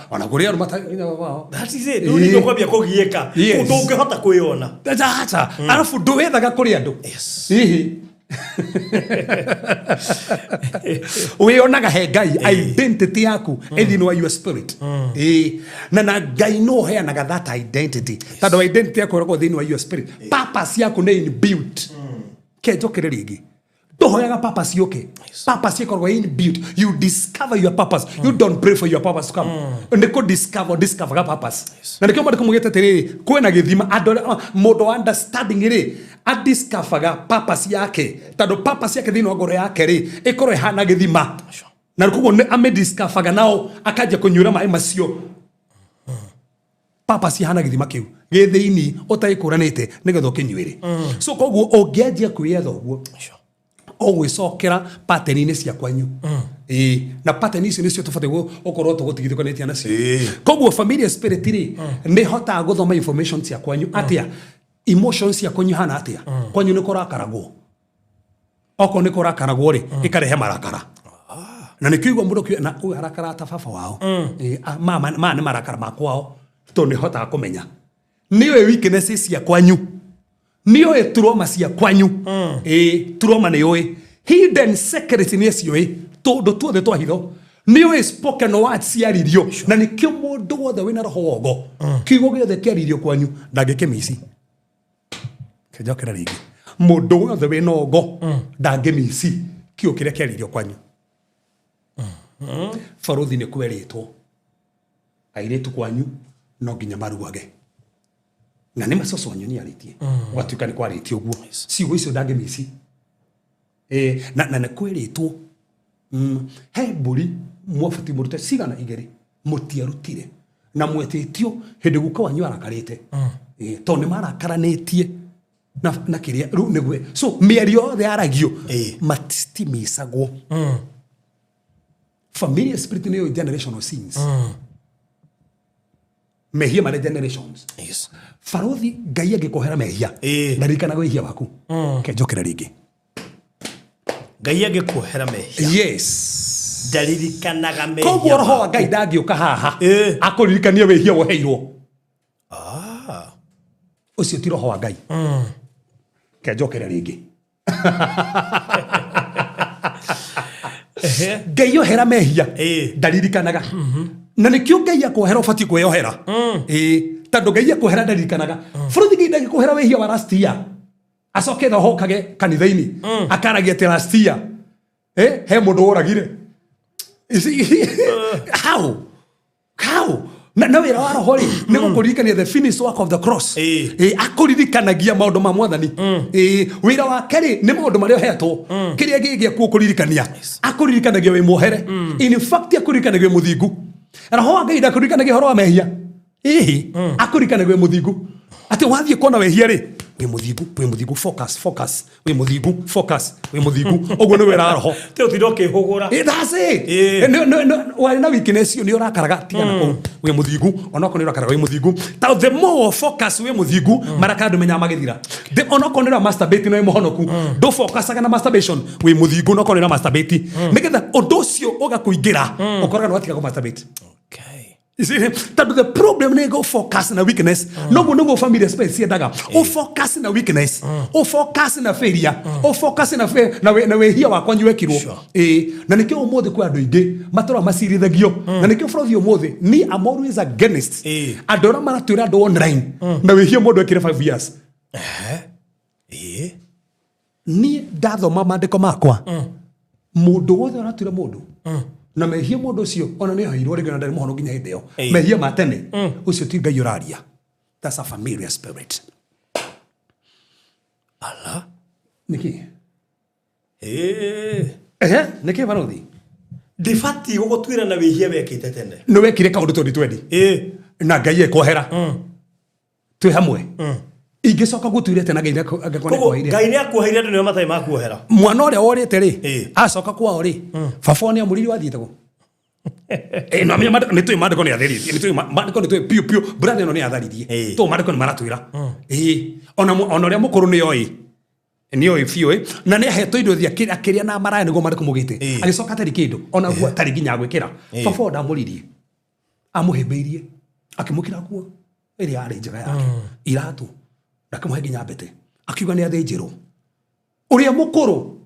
ona kuria rumata wao. That is it. Ndio kwambia kugieka utungehota kuiona acha alafu ndwethaga kuri andu wionaga he ngai identity yaku ethini wa your spirit na ngai no heanaga that identity tando identity yaku ĩkoragwo thĩinĩ wa your spirit purpose yaku nĩ inbuilt kenjokere rĩngĩ ndohoyaga purpose yoke purpose ikoragwo inbuilt. You discover your purpose. You don't pray for your purpose to come ndiko discover purpose na ndiko mari kumugete tiriri kwena githima andore modo understanding ri a discover purpose yake tando purpose yake thini wa ngoro yake ri ikorwo hana githima na ndiko ne ame discover nao akaje kunyura mai macio purpose hana githima kiu githini utaikuranite nigetho kinyuire. So koguo ongianjia kwiyetha uguo ogwicokera pattern-ini cia kwanyu na pattern icio nicio tufate ukorwo tugutigithukanitia nacio. Koguo familiar spirit ri ni hota guthoma information cia kwanyu atia emotions cia kwanyu hana atia kwanyu ni kurakaragwo oko ni kurakaragwo ri ikarehe marakara na nikiigwa mundu na uyu harakara ta baba wao mama ni marakara makwao to ni hota kumenya niwe weaknesses cia kwanyu niyo trauma cia kwanyu trauma niyo hidden secret ni cio tondu tuothe twahitho niyo spoken words cia ririo na nikio mundu wothe wina roho wogo kiugo giothe kia ririo kwanyu ndangikimisi kejokera ringi mundu wothe wina ogo ndangimisi kiugo kiria kia ririo kwanyu. Faruthi ni kweritwo airetu kwanyu no nginya maruage na nĩ macoco wanyu ni aritie gwatuika ni kwaritie uguo ciugo icio ndangimisi na nĩ kweritwo he mburi mwabuti murute cigana igeri mutiarutire na mwetitio hindi guka wanyu arakarite to nĩ marakaranetie na kiria ru nigwe so mĩario yothe aragio matimisagwo. Familiar spirit ni generational sins mehia mare generations. Faruthi ngai agikuhera mehia ndarikana gwihia waku kenjokera ringi ngai agikuhera mehia yes ndaririkanaga mehia koguo roho ngai ndangioka haha akuririkania wehia woheirwo ucio ti roho wa Ngai ke njokere ringi Ngai yohera mehia ndaririkanaga na nikio Ngai akohera ubati kweyohera tando Ngai akohera ndaririkanaga furuthi Ngai ndagikuhera wehia wa last year acoke thahokage kanitha-ini akaragia te last year he mundu uragire how na wira wa roho ri ni gukuririkania the finished work of the cross akuririkanagia maundu ma mwathani wira wa keri ni maundu maria hetwo kiria gigia kukuririkania akuririkanagia wi muhere in fact akuririkanagia wi muthingu roho wa Ngai ndakuririkanagia horo wa mehia akuririkanagia wi muthingu ati wathie kuona wehia ri we muthingu focus we muthingu focus we muthingu ogwo ni wira roho te utiroke hugura that's it no wali na weakness ni urakaraga tigana ko we muthingu onako ni urakaraga we muthingu ta the more focus we muthingu marakado menya magithira the onako ni masturbate no muhonoku do focusaga na masturbation we muthingu onako ni masturbate nigetha undu ucio ugakuingira ukoraga no atiga ku masturbate. You see, the problem is go focus na weakness. No family space here daga. O focus na weakness. O focus na failure. O focus na na we here wa kwanyu wekirwo. Na nikio umothe kwa andu ingi matora masirithagio. Na nikio frothi umothe me I'm always against. Adora maratwira andu online. Na we here mundu ekire 5 years. Ni ndathoma mandiko makwa. Mundu wothe aratwira mundu. Na mehia mundu ucio ona ni hairwo ringa ndari muhono ginya hindeo mehia matene ucio ti Ngai uraria. That's a familiar spirit. Ala niki niki varothi difati gugutwira na wehia wekite tene no wekire kaundu 2020 na Ngai ekohera twi hamwe ingicoka gutwire tena Ngai agakona kwaire Ngai ni akuoheire andu ni matai makuohera mwana uria worite ri acoka kwao ri baba ni amuriri wathiitego no amenya ni twi mandiko ni atheririe ni twi mandiko ni twi piu brother no ni atharirie to mandiko ni maratwira ona uria mukuru ni oi ni oi fiu na ni ahetwo indo thia kiria na maraya nigo mandiko mugite agicoka tari kindu ona guo tari ginya gwikira baba ndamuririe amuhembeirie akimukira kuo iri ari njega yake iratu ndakamwe ginya mbete akiuga ni athĩnjĩrwo uria mukuru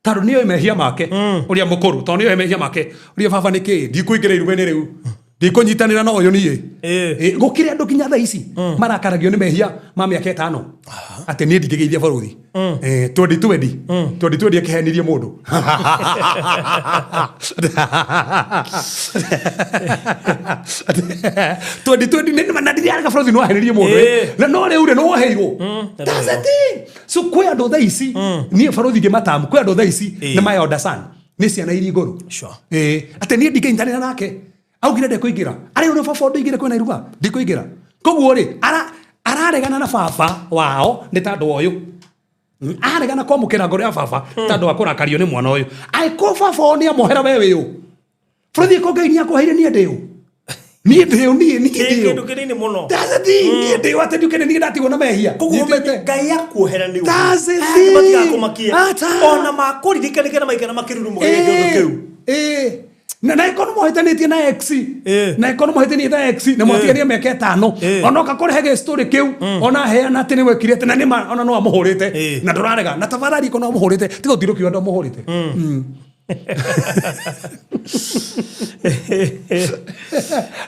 taro niyo mehia make uria mukuru to niyo mehia make uria baba niki ndikuingira irume-ini riu ndikunyitanira na uyu nie gukire andu ginya thaa ici marakaragio ni mehia ma miaka 5 ati ni ndingigeithia baruthi 2020 akihenirie mundu 2020 ni manadiri araka baruthi no ahenirie mundu na no riu no heirwo that's the thing so kwe andu thaa ici ni baruthi ngimatamu kwe andu thaa ici ni my order son ni ciana iri iguru ati ni ndingitanira nake augire ndekuingira ari uri baba ndoigire kwena iruga ndikuingira koguo ri araregana na baba wao ni tandu oyu aregana kwa mukira ngoro ya baba tandu akurakario ni mwana oyu aiko baba ni amohera wewe uyu furuthi ko Ngai ni akoheire ni ndiu ni ndiu ni kindu kinini muno tazati ni ndiu ati ndukene ni ndatigwo na mehia koguo Ngai akuohera ni tazati batiga kumakia ona makuririkana na maikana makiruru mugeire kindu kiu na ikono mohitanitie na X na ikono mohitanitie na X na motiania miaka 5 ona kakorehege story kiu ona heana ati ni wekirete na nima ona no amuhurite na ndurarega na tabarari ikono amuhurite tigo tirukio ndo amuhurite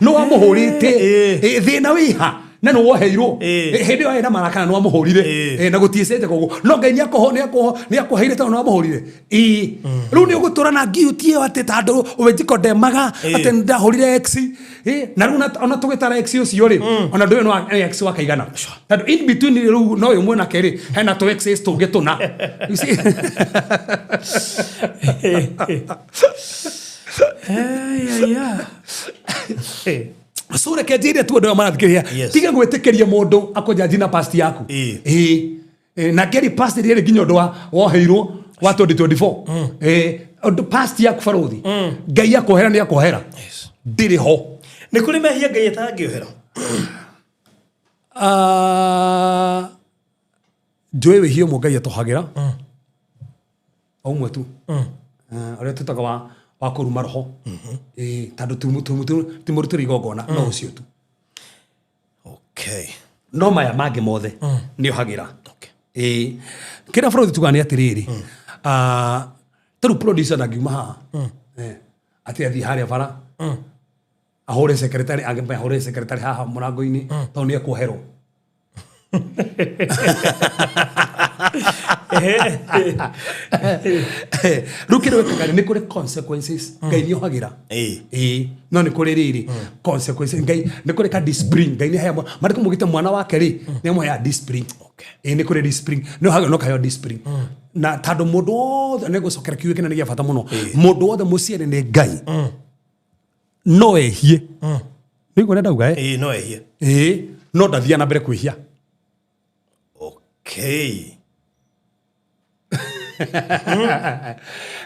no amuhurite thina wiha na no woheirwo hindi yo ina marakana no amuhurire na gutiecete koguo no Ngai ni akoheire ta no amuhurire riu ni ugutura na guilty yo ati tandu wejiko ndemaga ati ndahurire X na riu ona tugitara X ucio ri ona ndu no X wakaigana tandu in between riu no yo mwena keri hena to X tungituna you see so reke njire tu ndo marathikiria tiga gwitikiria mundu akojaji na past yaku na geri past ri nginya ndo woheirwo wa 2024 past yaku baruthi Ngai akohera ni akohera ndiri ho ni kuri mehia Ngai atangiohera joe we hiyo Ngai atohagira umwe tu ore tutaga wa kuruma roho tandu timurutiri igongona no ucio tu okay no maya mangĩ mothe nĩ ohagira. Kĩrĩa bũrũri tugane atĩrĩrĩ, tarĩu producer nangiuma haha atĩ athiĩ harĩa bara ahũre secretary, angĩmbe ahũre secretary haha mũrango-inĩ tondũ nĩ ekwoherwo. Rĩu kĩrĩa wĩkaga nĩ kũrĩ consequences Ngai nĩ ohagira. No nĩ kũrĩ rĩrĩ consequences Ngai nĩ kũrĩ ka discipline Ngai nĩ aheagwo marĩ kũmũgĩte mwana wake rĩ nĩ amũheaga discipline. Nĩ kũrĩ discipline nĩ ohagira no kaheo discipline na tondũ mũndũ wothe nĩ gũcokera kiugo kĩnene gĩa bata mũno mũndũ wothe mũciari nĩ Ngai no ehie. Nĩ ũguo ndauga no ehie. No ndathiĩ na mbere kwĩhia.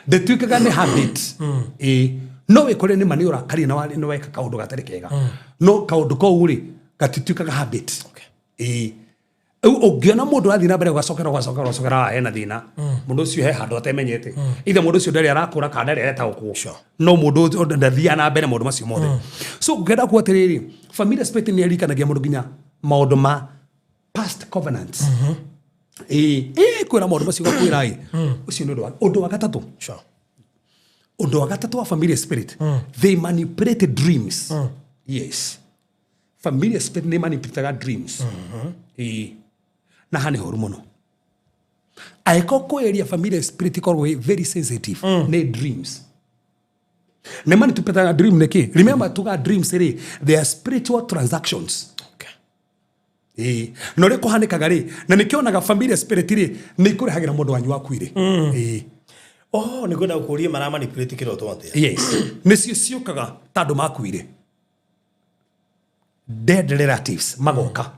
Ndĩtuĩkaga nĩ habit. No wĩkore nĩ ma nĩ ũrakaria na nĩ weka kaũndũ gatarĩ kega no kaũndũ kau rĩ gatituĩkaga habit. Ũngĩona mũndũ arathiĩ na mbere ũgacokera hena thĩna mũndũ ũcio he handũ atemenyete ithe mũndũ ũcio ndarĩ arakũra kana ndarĩ aretaũkwo no mũndũ ndathiaga na mbere maũndũ macio mothe. So ngenda kuga atĩrĩrĩ family spirit nĩ arikanagia mũndũ nginya maũndũ ma past covenants. Kwĩra maũndũ macio gakwĩra ũcio nĩ ũndũ wa gatatũ. Ũndũ wa gatatũ wa family spirit, they manipulate dreams. Yes, family spirit nĩ manipulataga dreams. Na hanĩ horu mũno aĩko kwĩria family spirit ikorwo very sensitive nĩ dreams. Nĩ manipulataga dream nĩkĩ? Remember tuga dreams rĩ they are spiritual transactions. No rĩ kũhanĩkaga rĩ na nĩkĩonaga family spirit rĩ nĩ ikũrehagĩra mũndũ wanyu wakuire. Nĩ kwenda gũkũria mara manipulate kĩroto atĩa? Yes, nĩcio ciũkaga tondũ makuire. Dead relatives magoka.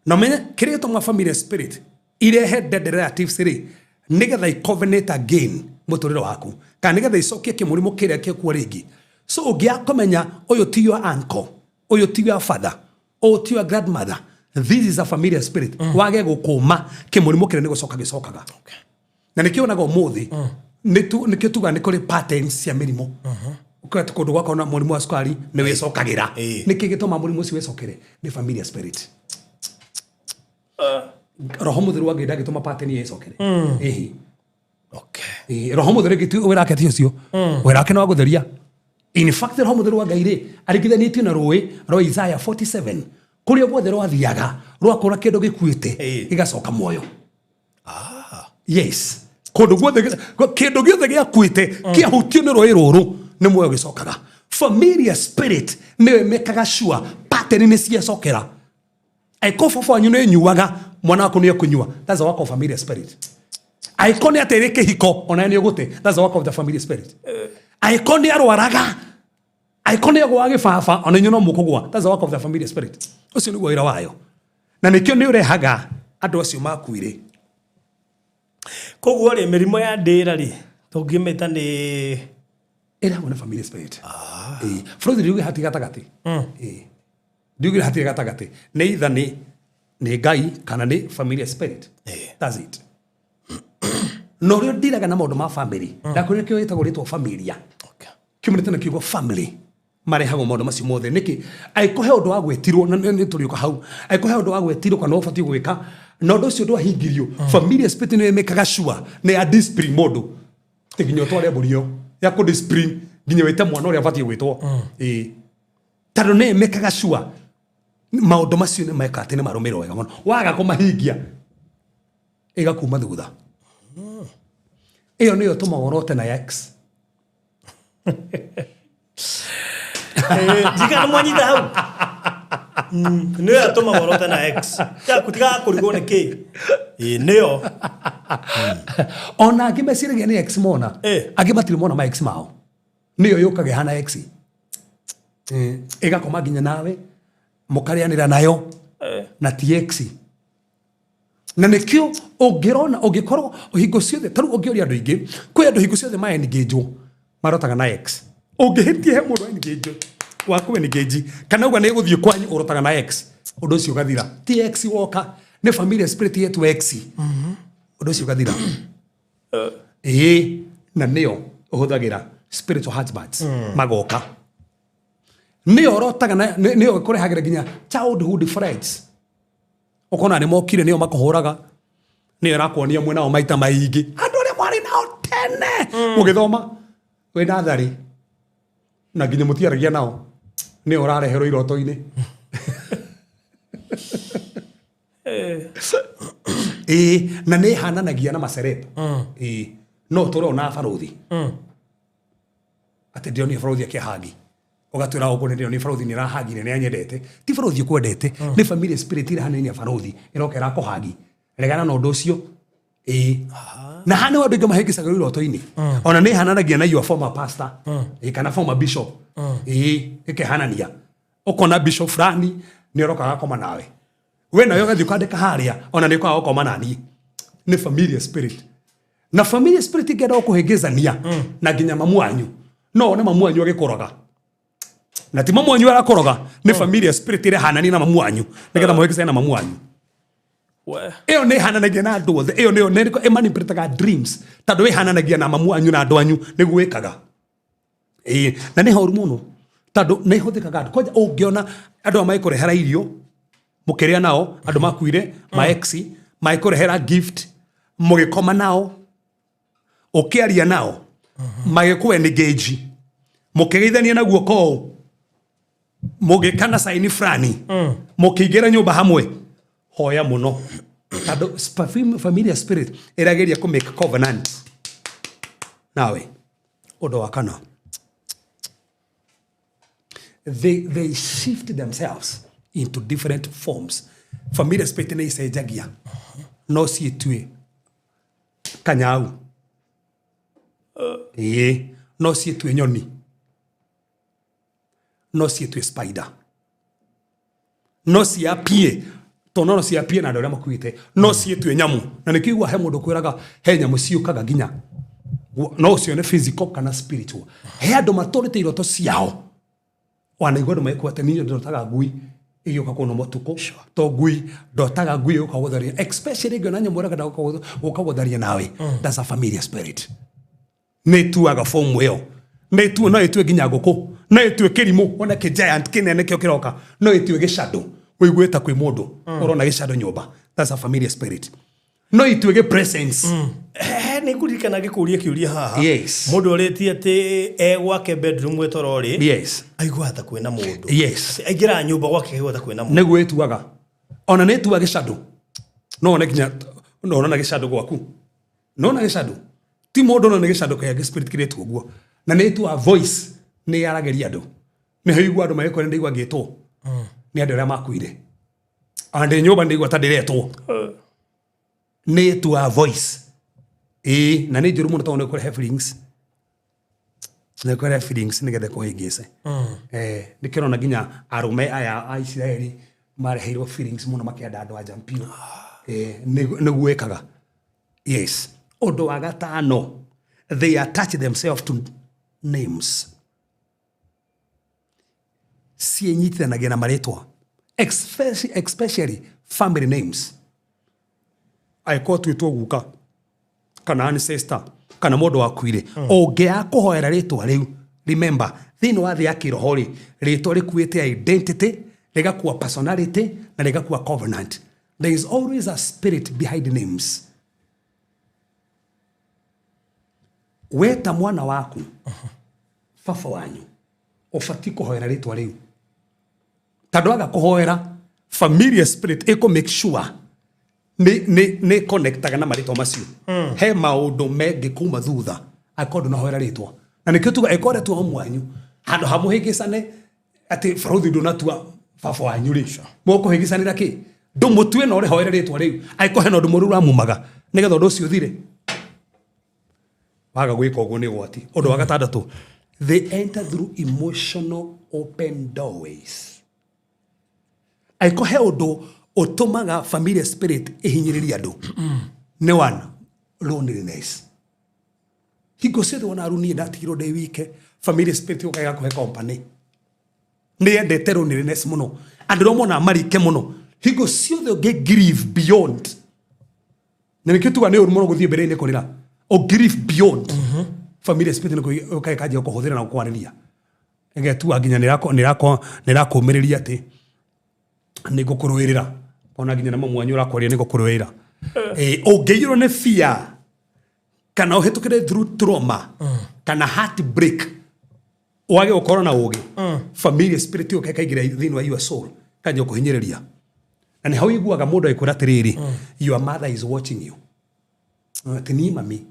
Na menye kĩrĩa gĩtũmaga family spirit irehe dead relatives rĩ nĩgetha i-covenant again mũtũrĩre waku kana nĩgetha icokie kĩmũrimũ kĩrĩa kĩkuo rĩngĩ. So ũngĩakomenya ũyũ ti your uncle, ũyũ ti your father, ũyũ ti your grandmother, this is a familiar spirit. Wage gũkũma kĩmũrimũ kĩrĩa nĩ gũcoka gĩcokaga. Na nĩkĩonaga ũmũthĩ nĩkĩo tuga nĩ kũrĩ patterns cia mĩrimũ. Ũkĩrata kũndũ gwakao na mũrimũ wa sukari nĩ wĩcokagĩra. Nĩkĩ gĩtũma mũrimũ ũcio wĩcokere? Nĩ familiar spirit. Roho mũtheru wage ndagĩtũma pattern yĩcokere. Roho mũtheru gĩtu wĩra wake ti ũcio. Wĩra wake nĩ wa gũtheria. In fact roho mũtheru wa Ngai rĩ aringithanĩtio na rũĩ rwa Isaiah 47 kũrĩa guothe rwathiaga rwakora kĩndũ gĩkuĩte gĩgacoka muoyo. Yes, kũndũ guothe kĩndũ gĩothe gĩakuĩte kĩahutio nĩ rũĩ rũrũ nĩ muoyo gĩcokaga. Familiar spirit nĩwe mekaga sure pattern nĩ ciacokera. Aiko baba wanyu nĩ nyuaga mwana waku nĩ ekũnyua. That's the work of familiar spirit. Aiko nĩ atĩrĩ kĩhiko ona nĩ ũgũte. That's the work of the familiar spirit. Aiko nĩ arwaraga. Aiko nĩ agwa gĩbaba ona inyuĩ no mũkũgwa. That's the work of the familiar spirit. Ũcio nĩguo wĩra wayo. Na nĩkĩo nĩ ũrehaga andũ acio makuire. Koguo rĩ mĩrimũ ya ndĩra rĩ tũngĩmĩta nĩ ĩrehagwo nĩ familiar spirit. Bũrũri riuge hati gatagatĩ. Riuge hati gatagatĩ. Nĩ either nĩ Ngai kana nĩ familiar spirit. That's it. No rĩo ndiraga na maũndũ ma family. Ndakũrĩa kĩo gĩtagwo rĩtwa familia. Kiumĩte na kiugo family. Marehagwo maũndũ macio mothe nĩkĩ aĩkũhe ũndũ wa gwĩtirwo na nĩ tũrĩũka hau. Aĩkũhe ũndũ wa gwĩtirwo kana ũbatiĩ gwĩka na ũndũ ũcio ndwahingirio. Familiar spirit nĩ mekaga sure nĩ ya discipline mũndũ. Nginya ũtware mbũri ya kũ discipline nginya wĩte mwana ũrĩa abatiĩ gwĩtwo. Tondũ nĩ mekaga sure maũndũ macio nĩ meka atĩ nĩ marũmĩrĩrwo wega mũno. Waga kũmahingia ĩgakuma thutha. Ĩyo nĩyo tũmaga ũrote na X. Jika mwanyita hau. Nĩyo tũmaga ũrote na X. Tiga kũrigwo nĩ kĩ. Nĩyo. Ona angĩ meciragia nĩ X mona. Angĩ matirĩ mona ma X mao. Nĩyo yũkaga hana X. Ĩgakoma nginya nawe mũkarĩanĩra nayo na ti X. Na nĩkĩo ũngĩrona ũngĩkorwo hingo ciothe tarĩu ũngĩoria andũ aingĩ kwĩ andũ hingo ciothe ma engage marotaga na X. Ũngĩhĩtie he mũndũ engage waku engage kana uga nĩ gũthiĩ kwanyu ũrotaga na X ũndũ ũcio ũgathira. Ti X woka nĩ familiar spirit yetu X. Ũndũ ũcio ũgathira. Na nĩyo ũhũthagĩra spiritual husbands magoka. Nĩyo ũrotaga na nĩyo kũrehagĩra nginya childhood friends. Ukona ni mokire nio makohoraga. Ni arakuonia mwena o maita maingi. Andu aria mwari nao tene. Mugithoma we nathari. Na nginya mutiaragia nao. Ni urareherwo iroto-ini. Na nĩ hananagia na macereba. No tũrona barothi. Atĩ ndio barothi akĩhagi. Ũgatwĩra ũguo nĩ barothi nĩ rahagire nĩ anyendete. Ti barothi ũkwendete. Nĩ family spirit ĩrĩa hanene ya barothi. Ĩroka ĩrakũhagi. Regana na ũndũ ũcio. Na hana andũ aingĩ mahengicaga iroto-inĩ. Ona nĩ hananagia na your former pastor. Kana former bishop. Ĩkĩhanania. Ũkona bishop fulani nĩ ũrokaga koma nawe. We na yoga thikandika haria ona nĩ kwa gũkoma nani. Nĩ familiar spirit. Na familiar spirit ingĩenda gũkũhĩngĩcania na nginya mamu wanyu. No one mamu wanyu agĩkũroga. Na ti mamu wanyu arakũroga. Nĩ familiar spirit ĩrĩa hanani na mamu wanyu. Nĩgetha mũhĩngĩcane na mamu wanyu. Ĩyo nĩ hananagia na andũ othe. Ĩyo nĩ ĩmanipulataga dreams. Tondũ ĩhananagia na mamu wanyu na andũ anyu nĩguo ĩkaga. Na nĩ horu mũno. Tondũ nĩ hũthĩkaga andũ. Koja ũngĩona andũ magĩkũrehera irio mukeria nao andu makuire ma ex maikũrehera gift mugikoma nao ukiaria nao magikuwe engage mukigeithania na guoko mugikana saini fulani mukiingira nyumba hamwe hoya muno tado familiar spirit irageria ku make covenant nawe odo wakana they shift themselves into different forms. Familia spirit na isejagia. No sietue. Kanyau. No sietue nyoni. No sietue spider. No siapie. Tono no siapie na ndore makuite. No sietue nyamu. Na nikiigua he mundu kwiraga he nyamu ciukaga ginya. No sione physical kana spiritual. He andu matorite iroto ciao. Wanaigua ndu maikwate ninyo ndotaga ngui. Iyo kakono motuko to gui dotaga gui ukawotharia especially gona nyamura kada ukawotharia nawe. That's a familiar spirit. Netuaga form weo netu no etue ginya ngoko no etue kirimo ona ke giant kinene kyo kiroka no etue gishadow wigueta kwi mundu urona gishadow nyumba. That's a familiar spirit. No etue ge presence. Nĩ kuririkana gĩkũria kĩũria haha. Yes. Mũndũ ũrĩtie atĩ gwake bedroom wetorori. Yes. Aigua ta kwĩna mũndũ. Yes. Aingĩra nyũmba gwake aigua ta kwĩna mũndũ. Nĩguo etuaga. Ona nĩ etuaga gĩcandũ. No one ginya no ona gĩcandũ gwaku. No ona gĩcandũ. Ti mũndũ no nĩ gĩcandũ kĩa spirit kĩrĩtwo guo. Na nĩ etua voice nĩ yarageria andũ. Nĩ haigua andũ magĩkora ndaigua ngĩtwo. Nĩ andũ arĩa makuire. Ande nyũmba ndaigua ta ndĩretwo. Nĩ etua voice. Na nĩ njũru mũno tondũ nĩ kũrehe feelings. Nĩ kũrehe feelings nĩgetha kũhĩngĩce. Nĩkĩrona nginya arũme aya a Isiraeli mareheirwo feelings mũno makĩenda andũ anja mpio. Nĩguo ĩkaga. Yes. Ũndũ wa gatano, they attach themselves to names. Ciĩnyitithanagia na marĩtwa. Especially family names. Aĩkorwo twĩtwo guka kana ancestor kana mundu wakuire ongia kuhoera ritwa riu. Remember thini wa thi ya kiroho ri ritwa rikuite identity rigakuwa personality na rigakuwa covenant. There is always a spirit behind the names. Weta mwana waku baba wanyu ubati kuhoera ritwa riu tondu aga kuhoera familiar spirit iko make sure ne connectaga na marĩtwa macio. He maũndũ mengĩ kuma thutha akorwo na hoera rĩtwa na nĩkĩo tuga ĩkoretwo ho mwanyu handũ hamũhĩngĩcane atĩ barothi ndũnatua baba wanyu rĩ mũkũhĩngĩcanĩra kĩ ndũmũtue na ũrĩ hoera rĩtwa rĩu aĩkorwo hena ũndũ mũru ũramumaga nĩgetha ũndũ ũcio ũthire. Waga gwĩka ũguo nĩ ũgwati. Ũndũ wa gatandatũ, they enter through emotional open doorways. Aĩkorwo he ũndũ otomaga familiar spirit ihinyiriria andu. Ne one loneliness. Hingo ciothe wona aruni ndatigirwo ndĩ wike familiar spirit ukaiga kuhe company. Nĩ endete loneliness muno. Andũ mona marike muno. Hingo ciothe ũngĩ grieve beyond. Na nĩkĩo tuga nĩ ũru mũno gũthiĩ mbere-inĩ kũrĩra. O grieve beyond. Familiar spirit nĩ ũkaĩkanjia kũhũthĩra na kwarĩria. Ngetua nginya nĩrakũmĩrĩria atĩ nĩngũkũrũĩrĩra ona nginya na mamwanyu rakwaria niko kurwira ungeirwo ne fear kana uhetukire through trauma kana heartbreak wage ukorwo na ugi familiar spirit yo kaigira thini wa your soul kanje kuhinyiriria na ni hau iguaga mundu aikwira tiriri your mother is watching you ati ni mami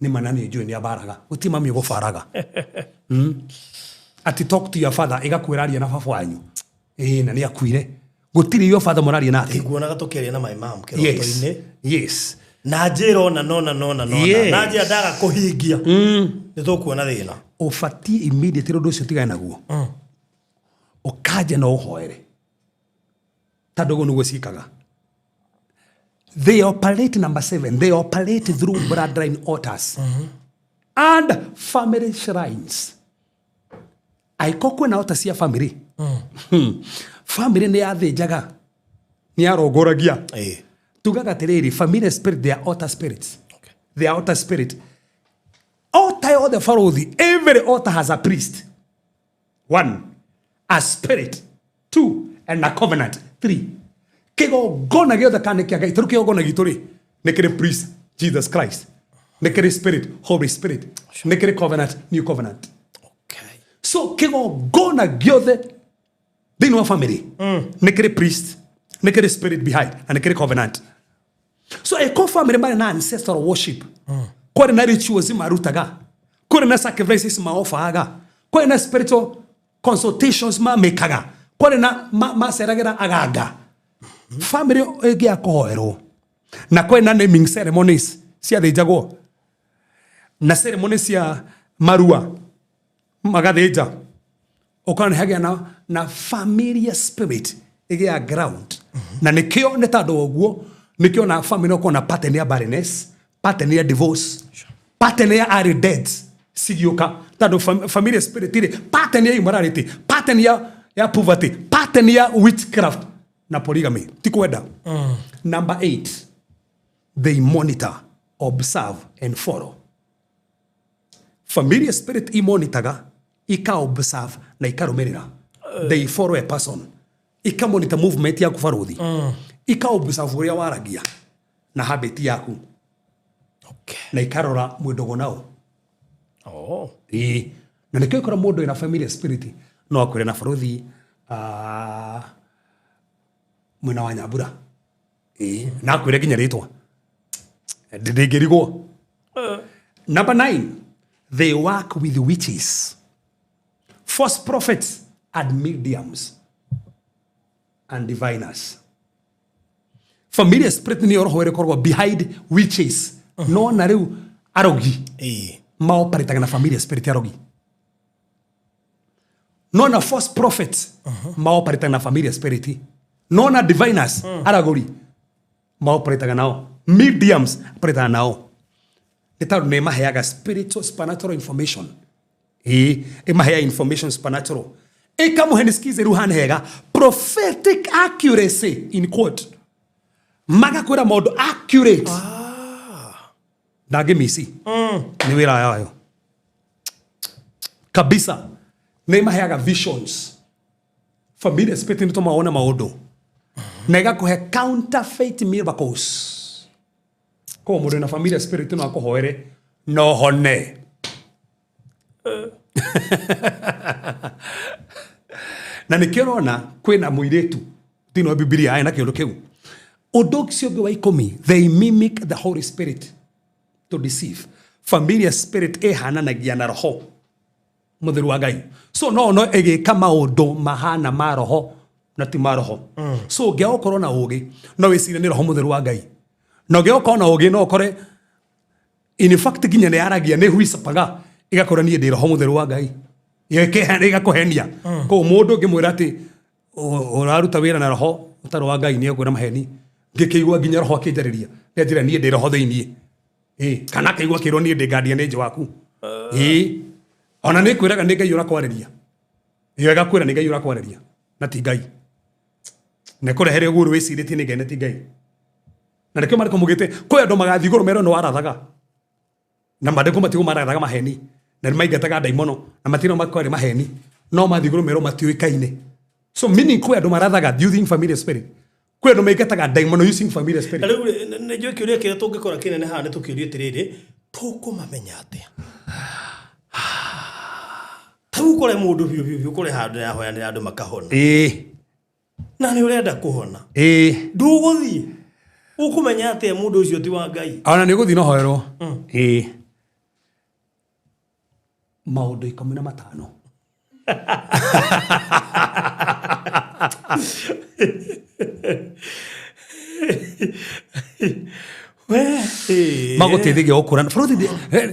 ni manani njue ni abaraga uti mami gufaraga ati talk to your father igakwiraria na baba wanyu na ni akuire gutiri your father moraria nake iguonaga tukiaria na my mom kiroto-ini yes na njira na na njira ndaga kuhingia ni tukuona thina ufati immediately ndo ucio tigana naguo ukaje na uhoere tadogo nugo cikaga. They operate, number 7, they operate through bloodline altars and family shrines. Aikokwe na altar cia family. Family ni athĩnjaga ni arongoragia. Tugaga tiriri family spirit, they are altar spirits. Okay. They are altar spirit. Altar of the Pharaoh, every altar has a priest. 1, a spirit. 2, and a covenant. 3. Kego gona giothe kane kia Ngai turuke gona gituri nekere priest Jesus Christ nekere spirit Holy Spirit nekere covenant new covenant. Okay. So kego gona giothe they know family nekere priest nekere spirit behind and nekere covenant. So a family man na ancestral worship kore na rituals marutaga kore na sacrifices ma offer kore na spiritual consultations ma mekaga kore na ma seragera agaga. Family ege akohoerwo na kwena naming ceremonies cia thĩnjagwo na ceremonies cia marua magathĩnja ukona hagia na familiar spirit ege a ground na nikio nĩ tondũ ũguo nikio na family ukona pattern ya barrenness, pattern ya divorce, pattern ya early deaths sigioka tondũ familiar spirit ile pattern ya immorality, pattern ya poverty, pattern ya witchcraft na polygamy tikwenda. Number 8, they monitor, observe and follow. Familiar spirit imonitaga ika observe na ikarumirira. They follow a person. Ika monitor movement yaku faruthi. Ika observe uria waragia na habit yaku. Okay. Na ikarora mwidogo nao. Na nikio ikora mundu ina familiar spirit no akwire na faruthi mwena wa Nyambura na kwire ginya ritwa ndingirigwo. Number 9, they work with witches, false prophets and mediums and diviners. Familiar spirit ni orohoere korwa behind witches no na riu arogi ma operate na familiar spirit arogi no na false prophets ma operate na familiar spirit no na diviners aragori ma operate nao mediums operate nao itaru ne maheaga spiritual supernatural information mahea information supernatural kama henisikize ruhani hega prophetic accuracy in quote maga kwira modo accurate ndage misi ni wira yayo kabisa ne maheaga visions familiar spirit nito maona maodo nega kuhe counterfeit miracles ko mudo na familiar spirit no akohoere no hone na nikirona kwina muiretu tino Biblia aina kiundu kiu odoxio gwa ikomi they mimic the Holy Spirit to deceive. Familiar spirit ehananagia na roho mutheru wa Ngai so no egeka maundu mahana ma roho na ti maroho. So gea okorwo na ugi no wicire ni roho mutheru wa Ngai no gea okorwo na ugi no okore in fact ginya ne aragia ne huisapaga igakora ni ndi roho mutheru wa Ngai yeke igakuhenia ko mundu ngimwira ati uraruta wira na roho utaro wa Ngai ni ogura maheni ngikigwa ginya roho akinjariria ne njira ni ndi roho thiini kana kaigwa kirwo ni ndi gadia ni njawaku ona ni kwiraga ni Ngai urakwariria iyo igakwira ni Ngai urakwariria na ti Ngai ne kurehere guru wiciriti ni Ngai na ti Ngai na nikio mariko mugite ko ando magathi iguru mero no arathaga na madeko matigo marathaga maheni na maigataga daimono na matino makwari maheni no mathi iguru mero matioikaine So meaning kwe andu marathaga using familiar spirit. Kwe andu maigataga daimono using familiar spirit. Riu ne jo kiuria kire tungikora kinene ha ne tukiuria tiriri tukumamenya atia. Tau kore mundu biu kore handu ya hoya ni andu makahona. Na ni urenda kuhona. Nduguthie. Ukumenya atia mundu ucio ti wa Ngai. Ona ni guthie no hoerwo. Maundu 15. Maguteithigia gukurana bũrũri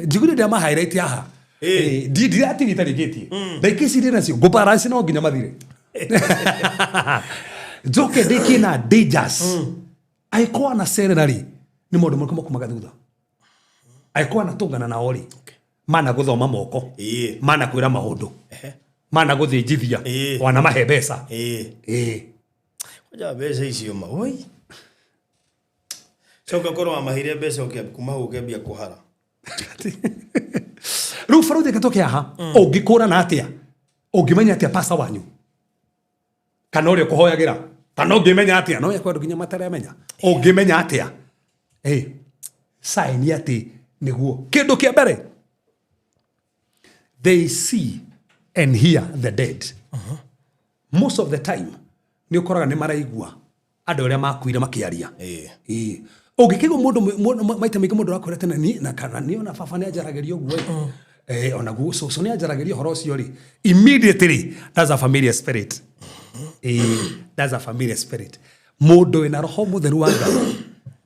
njiguire ndia ma highlight haha ndiratigita rigitie ndaikisi ndina cio ngũbarasi no nginya mathire njoke ndikina dangers aikuwa na serenary ni mũndũ mũrũkũ kumaga thutha aikuwa na tũngana na ori mana guthoma moko mana kwira maundu mana guthinjithia wana mahe mbeca Koja mbeca icio ma oi coka korwa mahire mbeca oke kuma ukembia kuhara Riu bũrũri gatoke haha ũngĩkũrana atia ũngĩmenya atia pasta wanyu kana ũrĩa kũhoyagira kana ũngĩmenya atia no yakwa nginya mataramenya ũngĩmenya atia sign ati niguo kindu kĩa mbere they see and hear the dead. Most of the time ni ukoraga ni maraigua andu aria makuire makiaria ungikigwo mundu maita mingi mundu akorete na kana ni ona baba ni ajarageria uguo ona guo so ni ajarageria horo cio ri immediately that's a familiar spirit. That's a familiar spirit. Mundu ina roho mutheru wa Ngai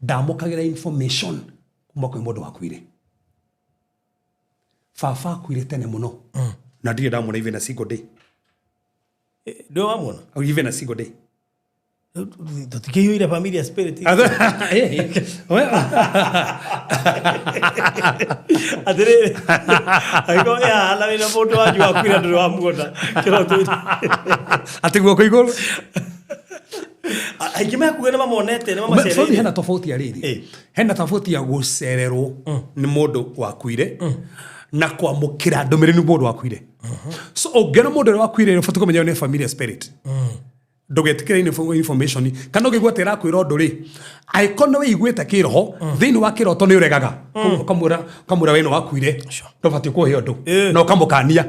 ndamukagira information kuma kwi mundu wakuire baba akuire tene muno na ndiye ndamwona even a single day. Do amona or even a single day. Tutikio ile familia spirit. Adere. Aiko ya ala bila foto waju akwira ndo wamuona. Kero tu. Atigwo ko igoro. Aikime kugena mamonete na mama sereri. Hena tofauti ya riri. Hena tofauti ya gucererwo ni mundu wakuire. Na kwa mukira ndomere ni mundu wakuire. So ogena mundu wakuire no fatuko menya ni familiar spirit. Ndogetikira information kana ugigwatira kwira undu ri aikona we igweta kiroho thini wa kiroto ni uregaga kamura weno wakuire ndobati kuhe undu no kamukania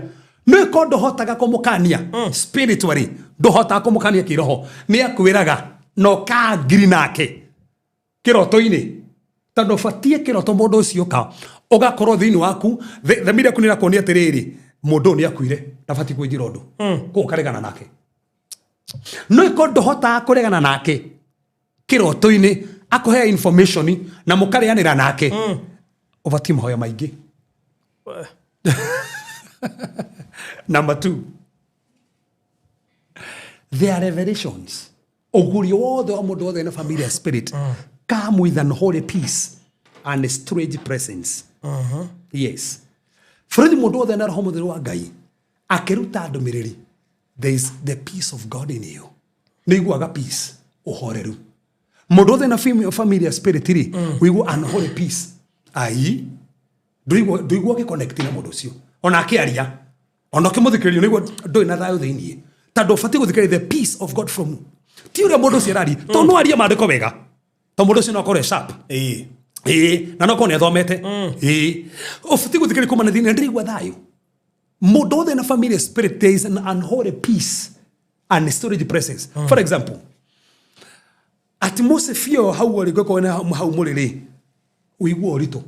no kondo hotaga kumukania spiritually ndohota kumukania kiroho ni akwiraga no ka ngiri nake kiroto-ini tando fatie kiroto mundu ucio ka ugakorwo thini waku the miracle ni rakonia atiriri mundu ni akwire ndabati kwijira undu ko karegana nake no ikondo hota kuregana nake kiroto-ini akohe information na mukareanira nake ubati mahoya maingi. Number 2, there are revelations oguri wothe wa mundu wothe na familiar spirit come with an holy peace and a strange presence. Yes, Fred mundu wothe na roho mutheru wa Ngai akiruta ndumiriri, there is the peace of God in you. Niguaga peace uhoreru mundu wothe na familiar spirit ri wigu an holy peace ai nduigua ke connect na mundu ucio ona akiaria ona kimuthikiririo niguo ndoi na thayo thiini tando fati guthikiriria the peace of God from ti uri mundu ucio arari to no aria mandiko wega to mundu ucio no akore sharp na no kone thomete ofati guthikiriria kuma na thiini ndirigua thayo mundu wothe na familiar spirit there is an unholy peace and storage presence. For example, atmosphere how wali go kona hau mulele uigua orito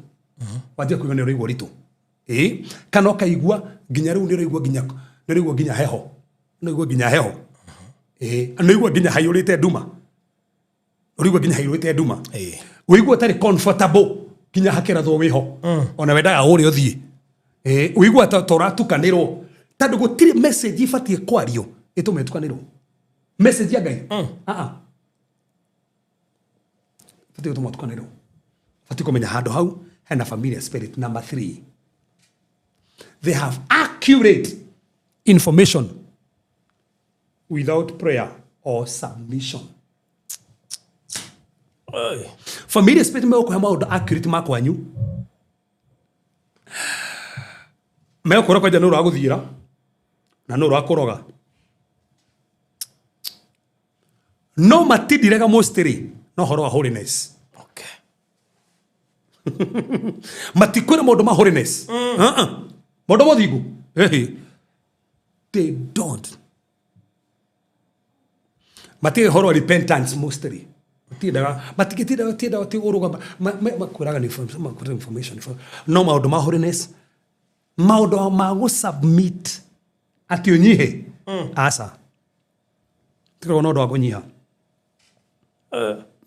wadia kuiga ne uigua orito kana kaigua ginya riu ne uigua ginya heho no uigua ginya heho no uigua ginya hayurite nduma uigua ginya hayurite nduma uigua tari comfortable ginya hakera tho wiho ona wendaga uri uthie uigua toratukanirwo tando gutire message ifatie kwario itumetukanirwo message ya Ngai fati utumetukanirwo fati kumenya hando hau hena familiar spirit. Number 3, they have accurate information without prayer or submission. Familiar spirit me okuha maundu accurate makwanyu me okora kwa jano raguthira na no rakuroga no matidirega mostly no horo wa holiness. Okay. Matikwira maundu ma holiness. Maundu mothingu. They don't. Mati horo wa repentance mostly. Matitida ti uruga makwiraga ni information. No maundu ma holiness. Maundu ma go submit ati unyihe. Asa. Tiko no ndo agonyiha.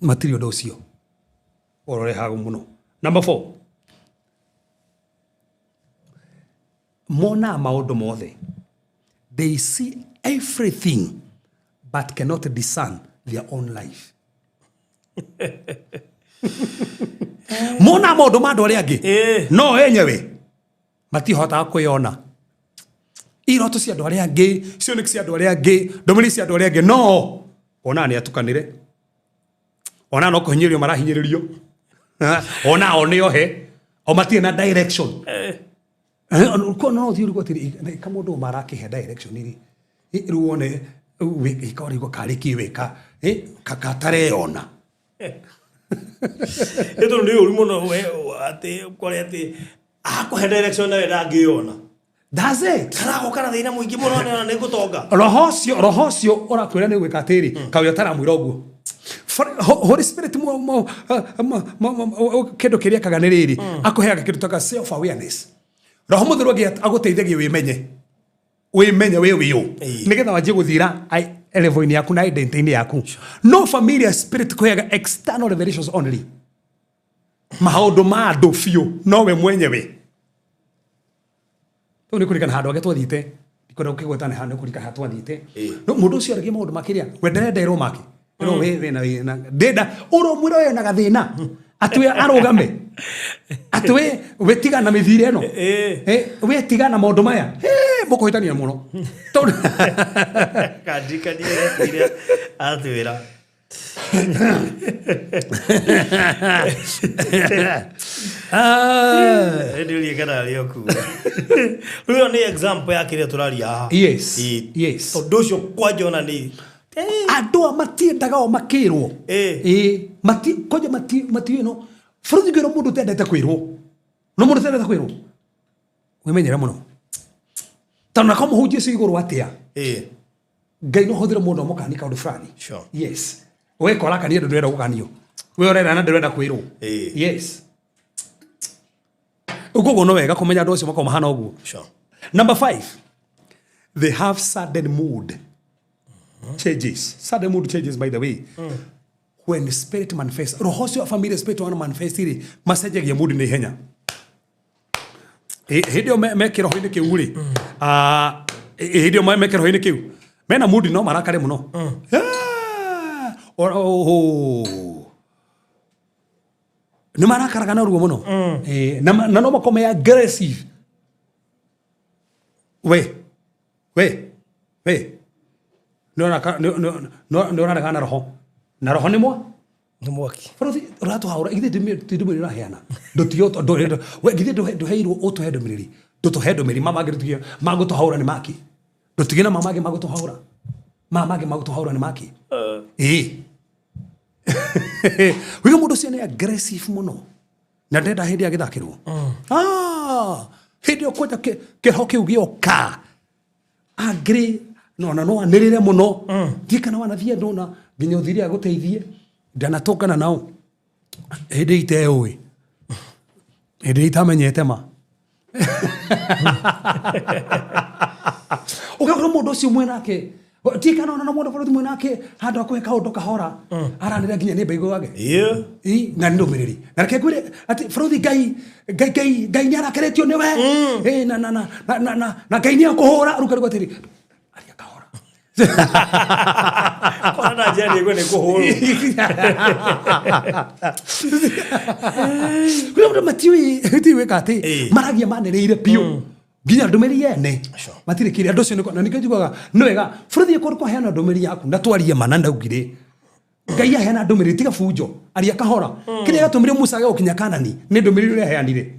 Material docio. Orore hagu muno. Number 4. Mona maundu mothe. They see everything but cannot discern their own life. Mona maundu ma andu aria angi. No enyewe. Matihota kwiyona. Iroto cia andu aria angi, cioneki cia andu aria angi, ndomiri cia andu aria angi. No. Ona ni atukanire. Ona no kuhinyirio marahinyiririo. Ona onio he. O matie na direction. Ko no thiuri ko tiri kamundu marakihe direction iri. Ruone ikori ko kariki weka. Kakatare ona. Eto ndio uri muno we ati kore ati akuhe direction na ndangiona. That's it. Karago kana thina muingi muno na nigutonga. Rohocio orakwira ni gwika tiri kawia tara mwira oguo. Holy Spirit kendo kiria kaganiriri akuheaga kindu taka self awareness. Roho mutheru aguteithagia wimenye we nigetha wanjie guthira level yaku na identity yaku. No familiar spirit kuheaga external revelations only. Maundu ma andu fiu no we mwenyewe. To ni kurikana handu agetwa thite ikora ukigweta ni handu kurikana hatwa thite. No mundu ucio aragia maundu makiria we nderenda maki. No we na deda uro mwira we na gathina atwe arugame atwe we tiga na mithire no we tiga na maundu maya mukuhitania muno to kadika dire atwira ndio kana alioku huyo ni example yake ile turaria. Yes to docio kwajona ni ado matiendaga o makirwo mati koje mati no fruit gero mundu tendete kwirwo no mundu tendete kwirwo wimenyera muno tana kama hujie siguru atia ngai no hothira mundu mukani kaundu fulani. Yes we kola kani ndu ndenda gukanio we orera na ndenda kwirwo. Yes ugogo no wega kumenya ndu ucio makoma hana uguo. Number 5, they have sudden mood changes. Sudden mood changes, by the way. When the spirit manifests, rohocio wa familia spirit wana manifest ili masaje ya mood ni henya. Hidio meke rohini kiuri. Hidio meke rohini kiu. Mena mood no marakare muno. Ni marakara kana ruo muno. Na no makome aggressive. We. No na roho. Na roho ni mwa? Ni mwaki. Frothi ratu haura igithe ndimiri na heana. Ndotioto ndo we githe ndo heirwo oto hedo miriri. Doto hedo miriri mama ngiritugia mago to haura ni maki. Dotigina mama ge mago to haura. Mama ge mago to haura ni maki. Wigo mundu cio ni aggressive muno. Na ndenda hindi agithakirwo. Hindi okwenda kihoke ugioka. Agree no anirire muno dikana wanathia ndona nginya uthiri aguteithie ndanatokana nao hede itewe hede itamenyete ma ukakora mundu ucio mwenake dikana na mundu borothi mwenake handu akweka undu kahora aranira nginya ni mbeigo wake na ndomiriri na rekegwire ati borothi ngai ni arakeretio niwe na ngai ni akuhura rukarigwa tiri Kwana jani kwene kuhoro. Kuna matiwe kate maragia manereire pio. Ginya ndomeri yene. Matire kiri andu cio na nikajugaga nwega borothi ko heana ndomeri yaku na twarie mananda ugire. Ngai aheana ndomeri tiga fujo. Aria kahora. Kire gatumire Musa ge ukinya Kanani ni ndomeri ule aheanire.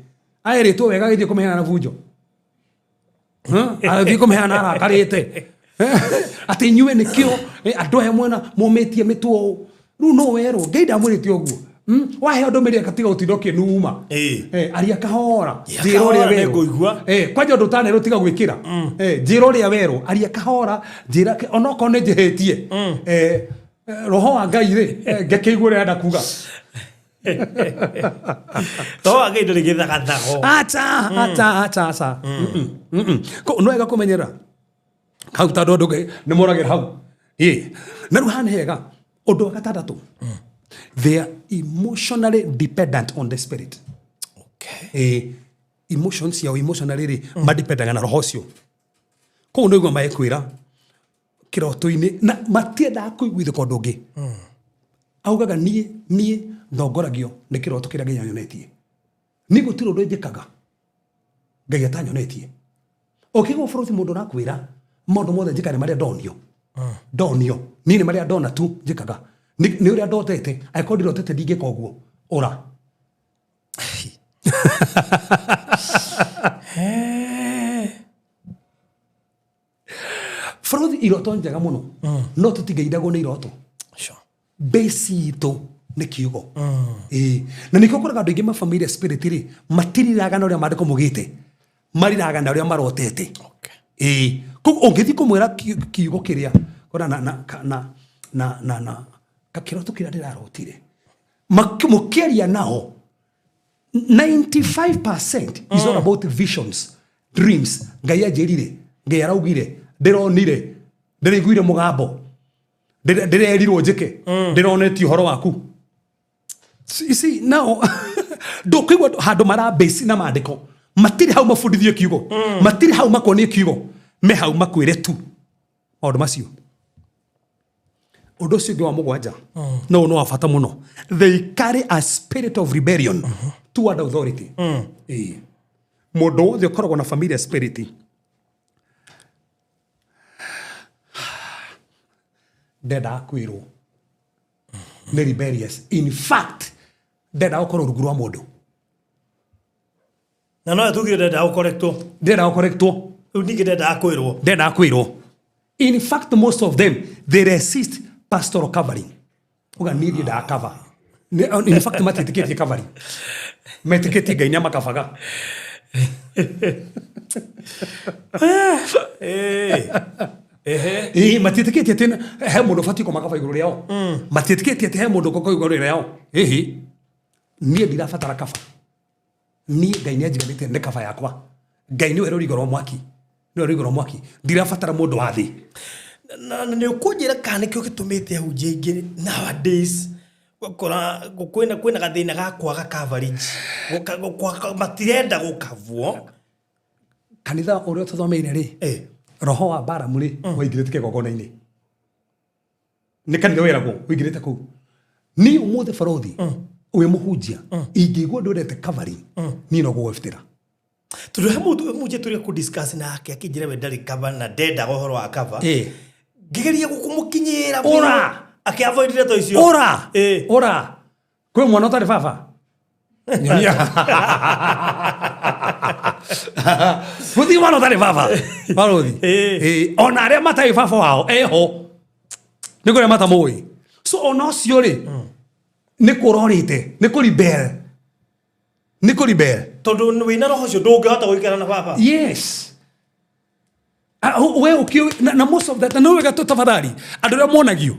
Aeretwo wega githie kumeheana na fujo. Athi kumeheana arakarite. ati nyue nikio andu aya mwena mometie mitwo ru no wero ngeida mwirite oguo wahe andu meri akatiga utidokie numa aria kahora njiro ria wero kwanja andu tane rutiga gwikira njiro ria wero aria kahora njira onoko ne jehetie roho wa ngai ri ngekigwo ria ndakuga to age ndo githaga thago acha ko no ega kumenyera hau ta ndu ni moragira hau na ru hana hega undu wa gatandatu they are emotionally dependent on the spirit. Okay. Emotions ya emotionally madependanga na roho cio ko ndo igwa maekwira kiroto-ini na matienda kuiguitha ko ndungi augaga nie ndongoragio ni kiroto kiria nginya nyonetie ni gutiro ndo njikaga ngai atanyonetie okigwo buruthi mundu nakwira maundu mothe njikane maria ndonio ni maria ndona tu njikaga ni uria ndotete aikodi ndotete ndingika uguo ora buruthi iroto njega muno no tutigeithagwo ni iroto base itu ni kiugo na nikio koraga andu ingi mafamilia spirit ri matiriraga na uria mandiko mugite mariraga na uria marotete ko ongethi kumwira kiugo kiria kora na kakiroto kiria ndirarotire mukiaria nao 95% is all about visions, dreams. Ngai anjirire, ngai araugire, ndironire, ndiriguire mugambo, ndirerirwo njike, ndironeti uhoro waku. See now ndukigwa handu mara base na mandiko matiri hau mafundithio kiugo matiri hau makonie kiugo me hau makwire tu maundu macio undu ucio wa mugwanja no wafata muno. They carry a spirit of rebellion toward authority. Mundu wothe ukoragwo na familiar spirit ndenda akwirwo ni rebellious. In fact ndenda ukorwo rungu rwa mundu na no atugire ndenda ukorektwo uningi ndenda akwirwo. In fact most of them they resist pastoral covering. Uga niri da cover. In fact matitiketie covering. Metiketie gainya makafaga. Matitiketie tena he mundu fati ko makafa iguru riao. Matitiketie he mundu ko iguru riao. Nie ndirafatara kafa. Nie gainya jiganite ne kafa yakwa. Gaini wero rigoro mwaki. No rigoro mwaki. Ndirafatara mundu wa thi. Na ni ukujira kana kyo gitumite huje ingi nowadays gukora kwina gathina ga kwaga coverage gukwa matirenda gukavwo kanitha uria tuthomeire ri roho wa bara muri waingirite kigogona-ini ni kanitha weragwo wingirite ku ni umuthe farothi we muhunjia ingigwo ndurete covering ni no gwefitira turu he mundu muje turi ku discuss nake akijira we ndari cover na denda gohoro wa cover gigeria gukumukinyira ora akiavoidire to icio ora kwe mwana utari baba nyonia futhi mwana utari baba barothi ona aria matai baba wao eho nikuria matamui so ona cio ri nikurorite nikuribel tondu wina roho cio ndungihota guikara na baba. Yes. We ukio na most of that no wega tutafadhali andu ria monagio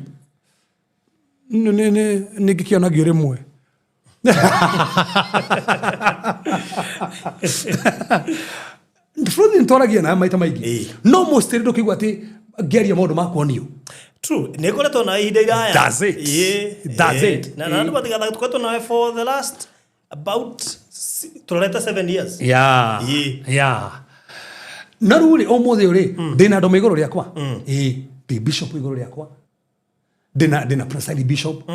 ni gikionagio rimwe Fruit ntoragia na maita maigi no most ndo kigwa ati geria maundu makwonio true ne kore to na ihinda iraya does it na ndo batiga tukoto na for the last about 7 years na ruri omothe uri ndina ndo iguru riakwa the bishop iguru riakwa ndina presiding bishop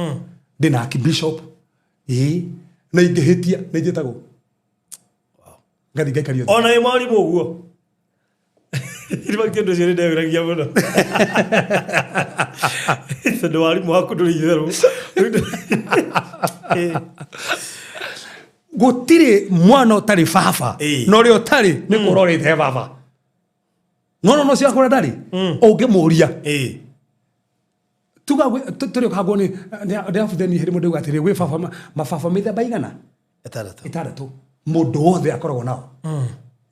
ndina archbishop na ingehitia na njetago ngadi gaikario ona we mwari muguo iriba kendo cire ndewiragia muno ndo wari mwaku nduri itherũ gutire mwana utari baba no ri utari ni kurorite baba no cia kura ndari ungimuria tuga turi kagwo ni afudeni hiri mundu atiri gwi mababa mithemba igana itaratu mundu wothe akoragwo nao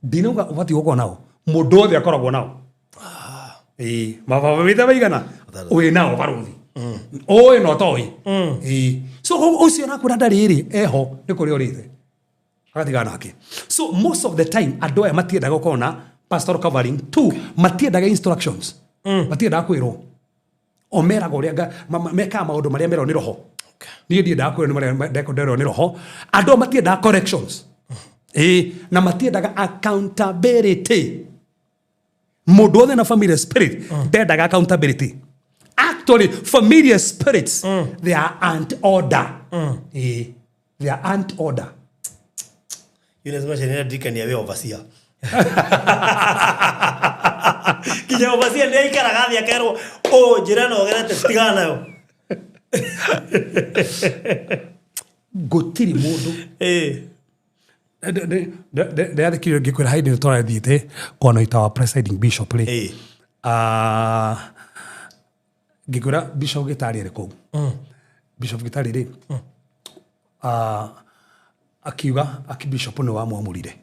ndinauga ubati gukorwo nao mundu wothe akoragwo nao mababa mithemba igana wi nao baruthi oe no toi so ucio nakura ndari ri eho ni kuri orite agatigana nake so most of the time andu aya matiendaga gukorwo na pastoral covering two matiendaga instructions matiendaga kwirwo omeragwo uria meka maundu maria merwo ni roho ni ndiendaga kwirwo ni maria ndekonderwo ni roho andu matiendaga corrections na matiendaga accountability mundu wothe na familiar spirit ndendaga accountability. Actually, familiar spirits, they are anti-order. They are anti-order. You know, so dika ni awe overseer. Kija overseer ni ikaraga ya kero jirani ogerete tigana yo. Gotiri mundu. De adikiro gikwira haidi tora diete kono itawa presiding bishop le. Gikura bishop gitari reko bishop gitari ri akiuga akibishop no wa mwamurire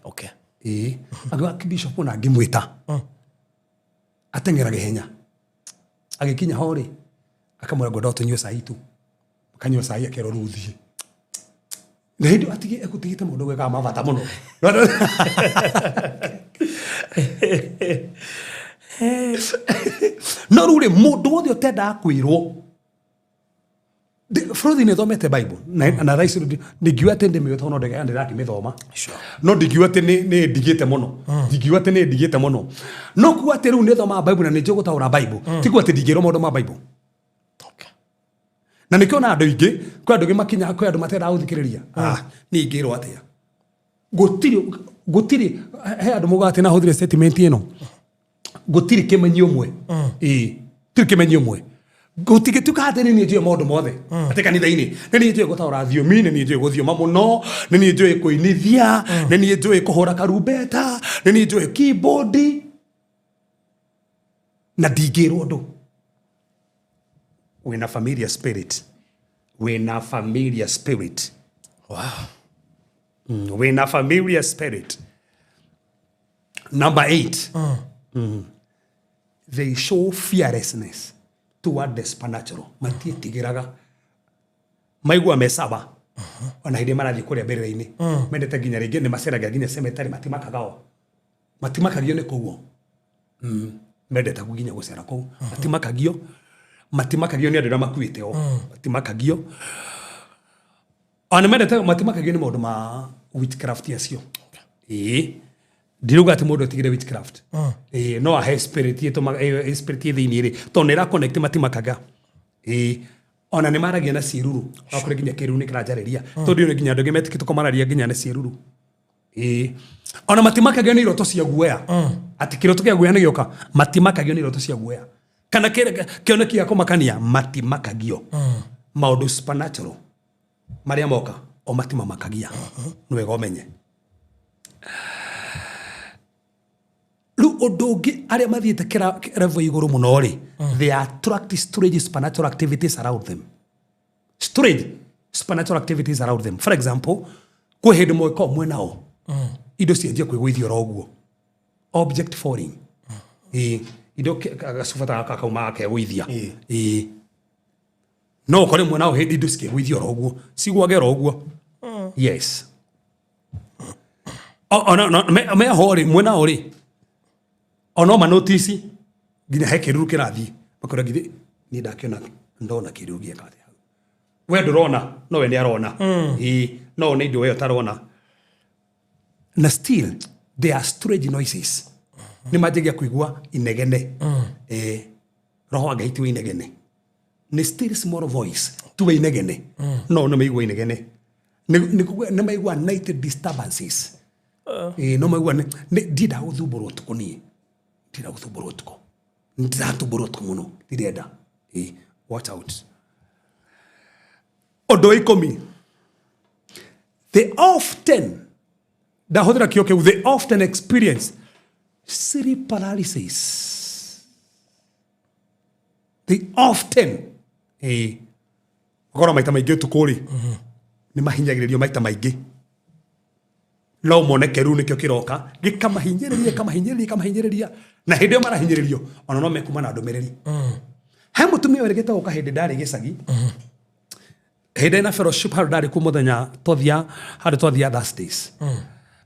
agwa akibishop na ngimwita atengera gihenya agikinya hori akamura godo tunywe saitu akanywa sai akero ruthi na hindi atige ekutigite mundu gweka mavata muno no rure mundu wothe utenda kwirwo Fruthi ni thomete Bible na raisi ndigiwa tende me thono ndega ndira kimithoma no ndigiwa te ni ndigite muno ndigiwa te ni ndigite muno no kuwa te ru ni thoma Bible na ni njogo taura Bible ti kuwa te ndigiro maundu ma Bible na nikiona andu ingi kwa andu makinya kwa andu matera uthikiriria ni ngiro atia gutiri he andu mugati na huthire statement ino gutiri kimenyi umwe tiri kimenyi umwe gutige tukatene ni ndio maundu mothe ate kanitha-ini ni ndio gutaura thiomi ni ndio guthioma muno ni ndio kuinithia ni ndio kuhura karumbeta ni ndio keyboard na digiro ndo wina familiar spirit wina familiar spirit wina familiar spirit. Number 8 they show fearlessness toward the supernatural. Matitigiraga maigua mesaba ona hinde marathi kuria mbere-ini mendete nginya ringi ni maceraga nginya cemetery matimakagao matimakagio ni kuguo mendete nginya gucera kuu matimakagio ni andu aria makuite o matimakagio ona mendete matimakagio ni maundu ma witchcraft yacio ndiruga ati mundu atigire witchcraft no a spirit yeto spirit yethini ri to nera connect matimakaga ona ni maragia na ciruru akore nginya kiruru ni kiranjariria to ndio nginya andu gemetikito komararia nginya na ciruru ona matimakagio ni iroto cia guoya ati kiroto kia guoya ni gioka matimakagio ni iroto cia guoya kana kione kia kumakania matimakagio maundu supernatural maria moka o matimamakagia no wega umenye lu odogi aria mathiete kira revo iguru muno ri they attract strange supernatural activities around them. Strange supernatural activities around them. For example, ko hede mo ko mwenao ido cienje kwigwithio roguo object falling ido gasufata kakauma akegwithia no kore mwenao hede ido cikegwithio roguo cigwage roguo yes no me hori mwenao ri ono manotisi nginya he kiruru kirathi bakora githi ni ndakiona ndona kiruru gieka atia we ndurona no we ni arona no ni ndio we utarona na still there are strange noises ni majigia kuigua inegene roho agaiti we inegene ni still small voice tu we inegene no meigua inegene ni meigua night disturbances no meigua ni dida uthumburo tukuni tira uthuburotko ndatuburotko muno direda watch out odo ikomi they often experience sleep paralysis. They often gora maita maingĩ tukuri nĩ mahinyagĩrĩrio maita maingĩ no moneke rĩu nĩkĩo kĩroka gĩkamahinyĩrĩria na hĩndĩ ĩyo marahinyĩrĩrio ona no mekuma na ndũmĩrĩri he mũtumia werĩgĩte gũka hĩndĩ ndarĩ gĩcagi hĩndĩ na fellowship harĩ ndarĩ kuo mũthenya twathia Thursdays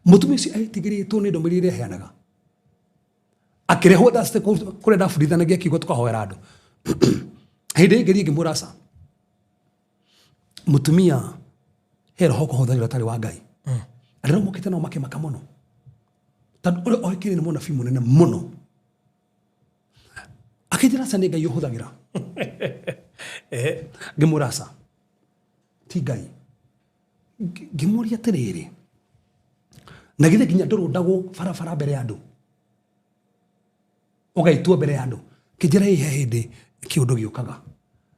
mũtumia ũcio aitigĩrĩtwo nĩ ndũmĩrĩri ĩrĩa aheanaga akĩrehwo Thursday kũrĩa ndabundithanagia kiugo tũkahoera andũ hĩndĩ ĩngĩ ngĩmũraca mũtumia he roho kũhũthagĩra tarĩ wa Ngai andũ mokĩte nao makĩmaka mũno tondũ ũrĩa oĩkaine nĩ mũnabii mũnene mũno akĩnjĩra aca nĩ Ngai ũhũthagĩra ngĩmũraca ti Ngai ngĩmũria atĩrĩrĩ na githĩ nginya ndũrũndagwo barabara mbere ya andũ ũgaitwo mbere ya andũ kĩnjĩra he hĩndĩ kĩũndũ gĩũkaga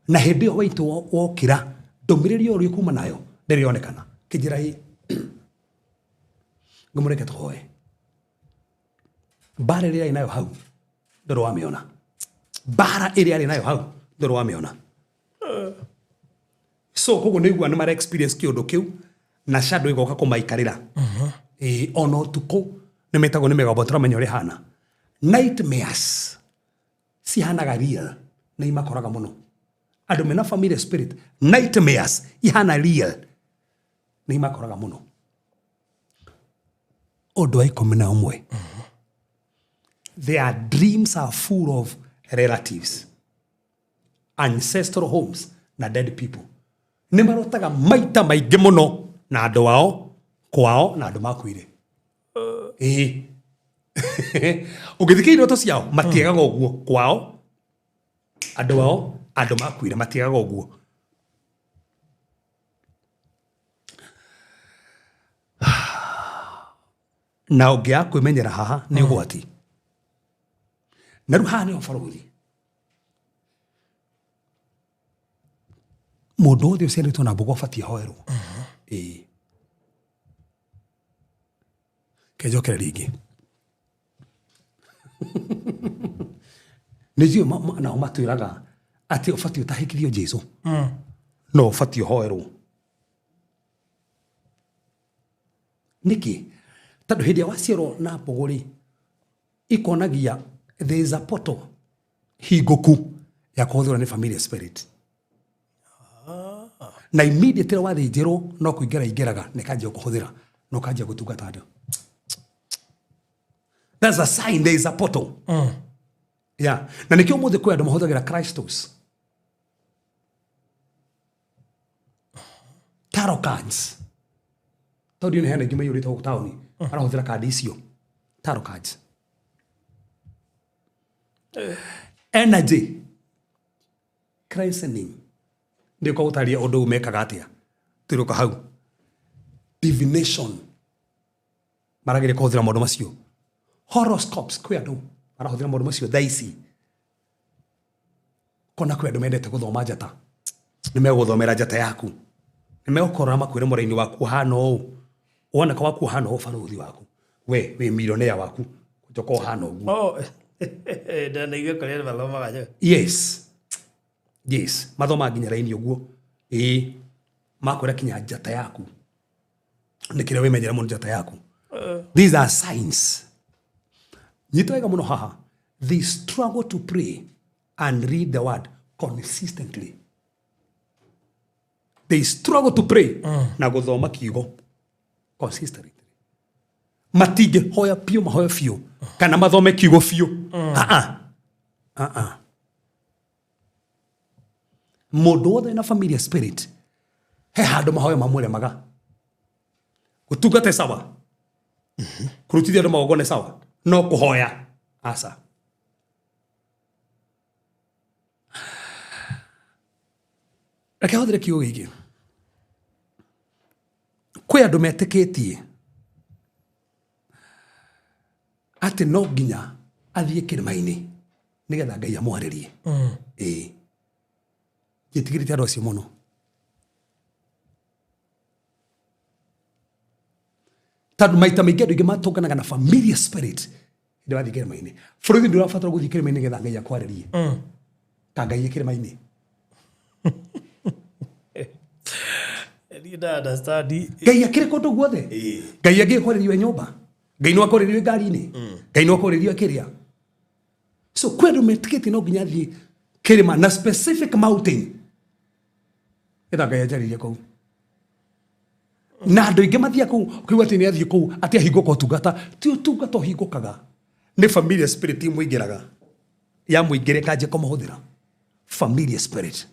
na hĩndĩ ĩyo waitwo wokĩra ndũmĩrĩri ũrĩa kuma nayo ndĩrĩonekana kĩnjĩra ngĩmũreke tũhoe mbara ĩrĩa arĩ nayo hau ndũrĩ wamĩona mbara ĩrĩa arĩ nayo hau ndũrĩ wamĩona so koguo nĩigua nĩ mara experience kĩũndũ kĩu na shadow ĩgoka kũmaikarĩra ona ũtukũ nĩ metagwo nĩ mĩgambo tũramenya ũrĩa hana nightmares cihanaga real na imakoraga mũno andũ mena familiar spirit nightmares ihana real na imakoraga mũno ũndũ wa ikũmi na ũmwe their dreams are full of relatives ancestral homes na dead people nĩ marotaga maita maingĩ mũno na andũ wao kwao na andũ makuire ũngĩthikĩrĩria iroto ciao matiagaga ũguo kwao andũ wao andũ makuire matiagaga ũguo na ũngĩaga kwĩmenyera haha nĩ ũgwati na rĩu haha nĩho bũrũri mũndũ wothe ũciarĩtwo na mbogo abatiĩ ahoerwo kejokera rĩngĩ nĩnjũĩ nao matwĩraga atĩ ũbatiĩ ũtahĩkithio Jesũ no ũbatiĩ ũhoerwo nĩkĩ tondũ hĩndĩ ĩrĩa waciarwo na mbogo-rĩ ikonagia there is a portal hingũku ya kũhũthĩrwo nĩ familiar spirit na immediately wathĩnjĩrwo no kũingĩra ingĩraga nĩkanjia kũhũthĩra no kanjia gũtungata andũ that's a sign there is a portal yeah na nĩkĩo mũthĩ kwĩ andũ mahũthagĩra Christos tarot cards tondũ nĩ hena ingĩ maiyũrĩte gũkũ taũni arahũthĩra kandi icio tarot cards energy christening nĩ ũkagũtarĩria ũndũ umekaga atĩa tũrũka hau divination maragĩrĩka kũhũthĩra maũndũ macio horoscopes kwĩ andũ marahũthĩra maũndũ macio thaa ici kona kwĩ andũ mendete gũthoma njata nĩ megũthomera njata yaku nĩ megũkorora makwĩre mũraini waku ũhana ũũ woneka waku ũhana ũũ barũthi waku we wĩ milionea waku njoka ũhana ũguo yes mathoma nginya raini ũguo makwĩra kinya njata yaku nĩ kĩrĩa wĩmenyera mũno njata yaku these are signs nyita wega mũno haha they struggle to pray and read the word consistently they struggle to pray na gũthoma kiugo consistently matingĩ hoya piũ mahoya fiũ kana mathome kiugo fiũ mũndũ wothe na familiar spirit he handũ mahoya mamũremaga gũtungata sawa kũrutithia andũ magongona sawa no kũhoya aca reke hũthĩre kiugo gĩkĩ kwĩ andũ metĩkĩtie atĩ no nginya athiĩ kĩrĩma-inĩ nĩgetha Ngai amwarĩrie gĩtigĩrĩte andũ acio mũno tondũ maita maingĩ andũ aingĩ matũnganaga na familiar spirit Inde wathi kirima-ini. Bũrũri ndũrabatara gũthiĩ kirima-ini getha Ngai akwarĩrie. Ta Ngai kirima-ini. Ngai akĩrĩ kũndũ guothe. Ngai angĩkwarĩrio nyũmba. Ngai no akwarĩrio ngari-inĩ. Ngai no akwarĩrio kĩrĩa. So kwenda metiketi no nginya thiĩ kirima na specific mountain. Getha Ngai anjarĩrie kũu. Na andũ aingĩ mathiĩ kũu kũigua atĩ nĩ athiĩ kũu atĩ ahingũka ũtungata. Ti ũtungata ũhingũkaga. Nĩ familiar spirit ĩmũingĩraga. Ya mũingĩre kanjĩ kũmũhũthĩra. Familiar spirit.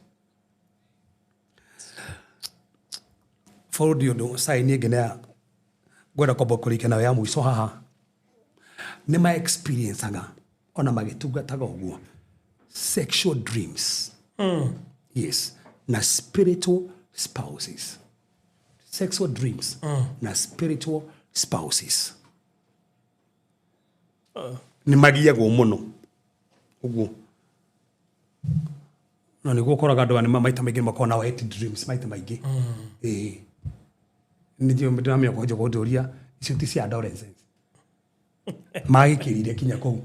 Forward yondo sai ni ngene gwenda kwamba kũrikana ya mũico haha. Nĩ ma experience aga ona magĩtungataga ũguo. Sexual dreams. Yes. Na spiritual spouses. Sexual dreams. Na spiritual spouses. Nĩ magiagwo mũno. Ũguo. Na nĩguo ũkoraga andũ anĩ maita maingĩ makona wet dreams maita maingĩ. Nĩdio ndĩramenya kũnja kũndoria icio ti cia adolescence. Magĩkĩrire kinya kũu.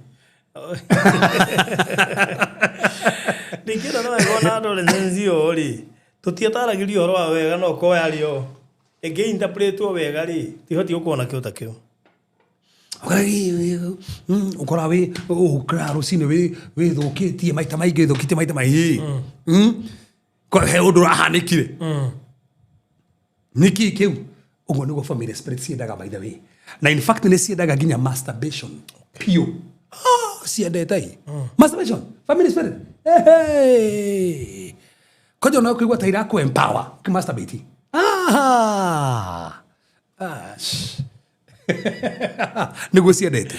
Ndikĩra no ngona adolescence yo ri. Tũtiataragĩrio ũhoro wa wega no ko yario. Ĩngĩ interpretwo wega ri. Tihoti gũkorwo na kĩo ta kĩo. Ukora we ukra rũcinĩ we thũkĩtie maita maingĩ thũkĩtie maita maingĩ. He ũndũ ũrahanĩkire. Niki kĩu ũguo nĩguo family spirit ciendaga by the way. Na in fact nĩ ciendaga nginya masturbation. Pio. Ciendete. Masturbation. Family spirit. Kojo no kũigua ta iraku empower. Masturbate. Nĩguo ciendete.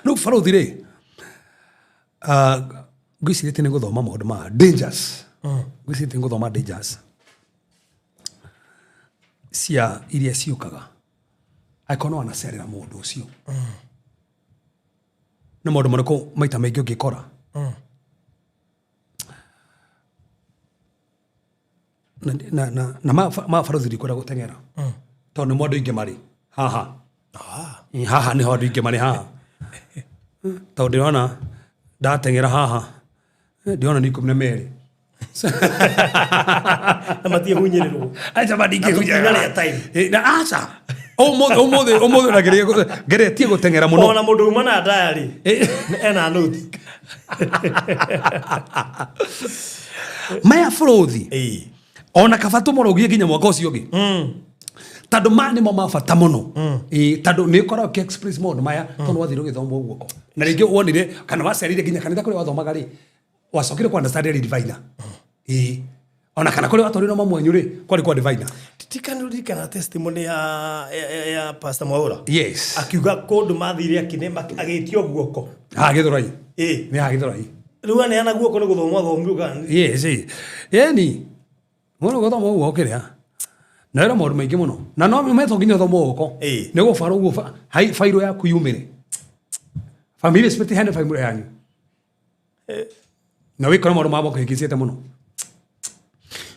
No Farothi rĩ. Ngwĩciria nĩ gũthoma maũndũ ma dangers. Ngwĩciria nĩ gũthoma dangers. Cia iria ciũkaga. Aikona wanacerera mũndũ ũcio. Nĩ maũndũ marĩkũ maita maingĩ ũngĩkora. Na ma Farothi ndikwenda gũteng'era. Tondũ nĩ mũndũ ingĩ marĩ. Haha. Haha nĩ handũ ingĩ marĩ haha. Tondũ ndĩrona ndateng'era haha. Ndĩrona nĩ 12. Na matiĩhunyĩrĩrwo. Acha madingĩhunyĩrĩrwo. Na acha. Ũmũthĩ na geretie gũteng'era mũno. Ona mũndũ uma na diary. Ena note. Maya Farothi. Ona kaba tũmũrogie nginya mwaka ũcio ũngĩ. Tandũ nĩ mo mabata mũno. Tandũ nĩ ũkoragwo ũkĩ-express maũndũ maya tondũ wathire ũgĩthoma ũguo. Na rĩngĩ wonire kana wacerire nginya kanitha kũrĩa wathomaga rĩ wacokire kwa understand rĩ diviner. Ona kana kũrĩa watwarĩrwo mami wanyu rĩ kwarĩ kwa diviner. Tikanũririkana testimony ya Pastor Mwaũra. Yes. Akiuga kũndũ mathire agĩtio guoko. Gĩthũrai. Nĩ Gĩthũrai. Rĩu aneana guoko nĩ gũthoma thomio. Yes. Yani mũno gũthoma ũguo kĩrĩa. Na era maũndũ maingĩ mũno. Na no metho nginya thoma guoko. Nĩ gũbara ũguo fairo yaku yumĩre. Family spirit hande fairo yanyu. Na wĩkora maũndũ ma boko hĩngĩcĩte mũno.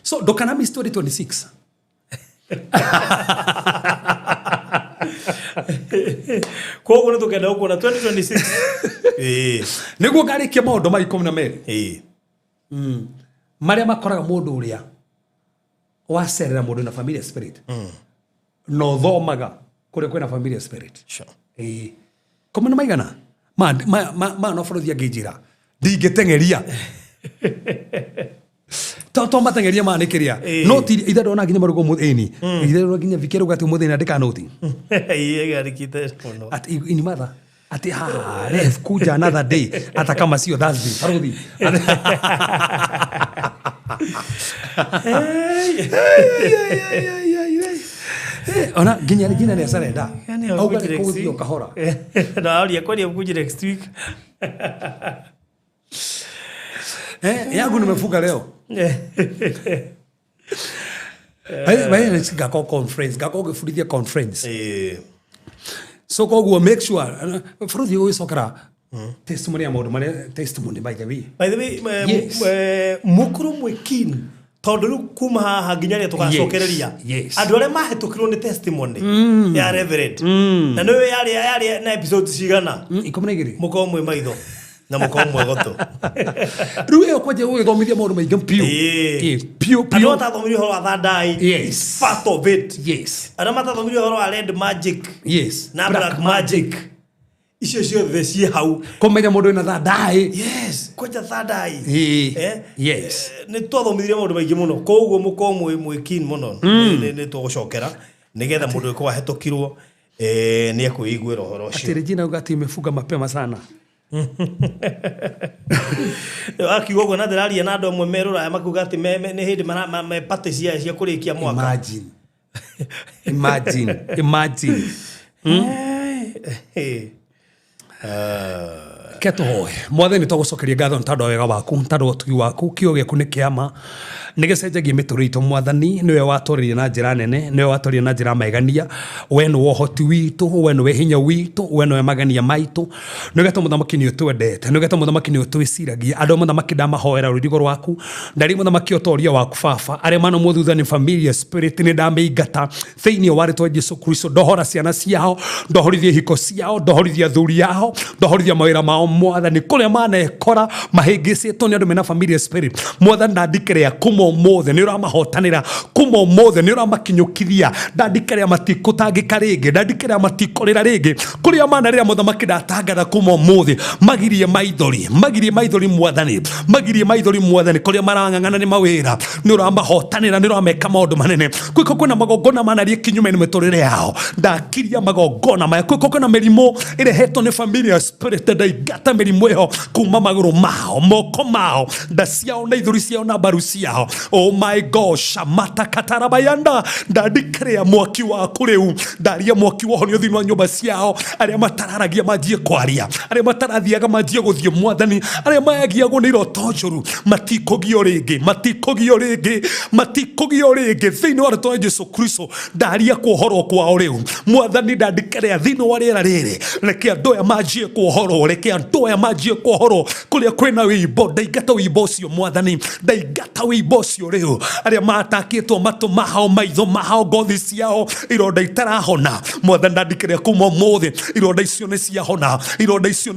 So ndũkana miss 2026. Koguo nĩ tũkenda gũkuona 2026. Nĩguo ngarĩkia maũndũ ma 12. Marĩa makoraga mũndũ ũrĩa wacerera mũndũ na familiar spirit. No thomaga kũrĩa kwĩna familiar spirit. Kũmana maigana? Ma no Farothi angĩnjĩra. Ndingĩteng'eria. To mateng'eria ma nĩkĩrĩa. No ti ithe ndona nginya marugo mũthĩni. Ithe ndona nginya vikero gati mũthĩni andĩka noti. Garikite mũno. At in mother. Ati let's kuja another day. Hata kama sio Thursday. Farothi. Ona nginya nĩ acerenda. Auga nĩ kũgũthiĩ kahora. Na aria kwani ukuje next week. Yangu nimefunga leo. Wewe ngako conference, ngako gĩbundithia conference. So koguo make sure Farothi ũgĩcokera testimony ya maũndũ marĩa testimony by the way. By the way, mũkũrũ mwĩkin tondu kuma haha nginya ria tugacokereria andu aria mahetukirwo ni testimony ya reverend na niwe yari na episode cigana 12 mukomwe maitho na mukomwe goto riu yo kwaje ugithomithia maundu maingi pio andu atathomirie horo wa thadai part of it andu matathomirie horo wa red magic na black magic icio ciothe ciĩ hau kumenya mundu ina thadai kwaja thadai ni twathomithirie maundu maingi muno koguo mukomwe mwikin muno ni tugucokera nigetha mundu ko ahetukirwo ni ekuiguira horo ucio atire jina ugati imefuga mapema sana akiuga uguo na ndiraria na andu amwe merura ya makuga ati ni hindi me party cia kurikia mwaka imagine Keto hoye mwathani twagucokeria ngatho ntandu wega waku ntandu utugi waku kio giaku ni kiama nigecenjagia mituri itu mwathani niwe waturirie na njira nene niwe waturirie na njira maigania we ni wohoti witu we ni we hinya witu we ni we magania maitu nigeto muthamaki ni utwendete nigeto muthamaki ni utwiciragia andu muthamaki ndamahoera rurigo rwaku ndari muthamaki utoria waku baba aria mana muthutha ni familia spirit ni ndameingata thiini wa ritwa Jesu Kristo ndohora ciana ciao ndohorithie hiko ciao ndohorithia thuri yao ndohorithia mawira mao mwathani kuria manekora mahingicitwo ni andu mena familia spirit mwathani ndandikire kumo mothe ni uramahotanira kumo mothe ni uramakinyukithia ndandikire matikutangika ringi ndandikire matikorera ringi kuria manarira muthamaki ndatangatha kumo mothe magirie maithori mwathani magirie maithori mwathani kuria marang'ang'ana ni mawira ni uramahotanira ni urameka maundu manene kwiko kwina magongona manarie kinyume ni miturire yao ndakiria magongona maya kwiko kwina mirimo irehetwo ni familia spirit ndaigata mirimo iyo kuma maguru mao moko mao nda ciao na ithuri ciao na mbaru ciao oh my gosh mata katarabayanda ndandikrea mwaki waku riu ndaria mwaki wohonio thini wa nyumba ciao aria matararagia manjie kwaria aria matarathiaga manjie guthie mwathani aria mayagiagwo ni iroto njuru matikugio ringi thini wa ritwa Jesu Kristo ndaria kuhorwo kwao riu mwathani ndandikrea thini wa riera riri reke andu aya manjie kuhorwo kuria kwina wimbo ndaigata wimbo ucio mwathani ndaigata wimbo ucio riu aria matakitwo matu mahao maitho mahao ngothi ciao ironda itarahona mwathani ndandikire kuma mothe ironda icio ni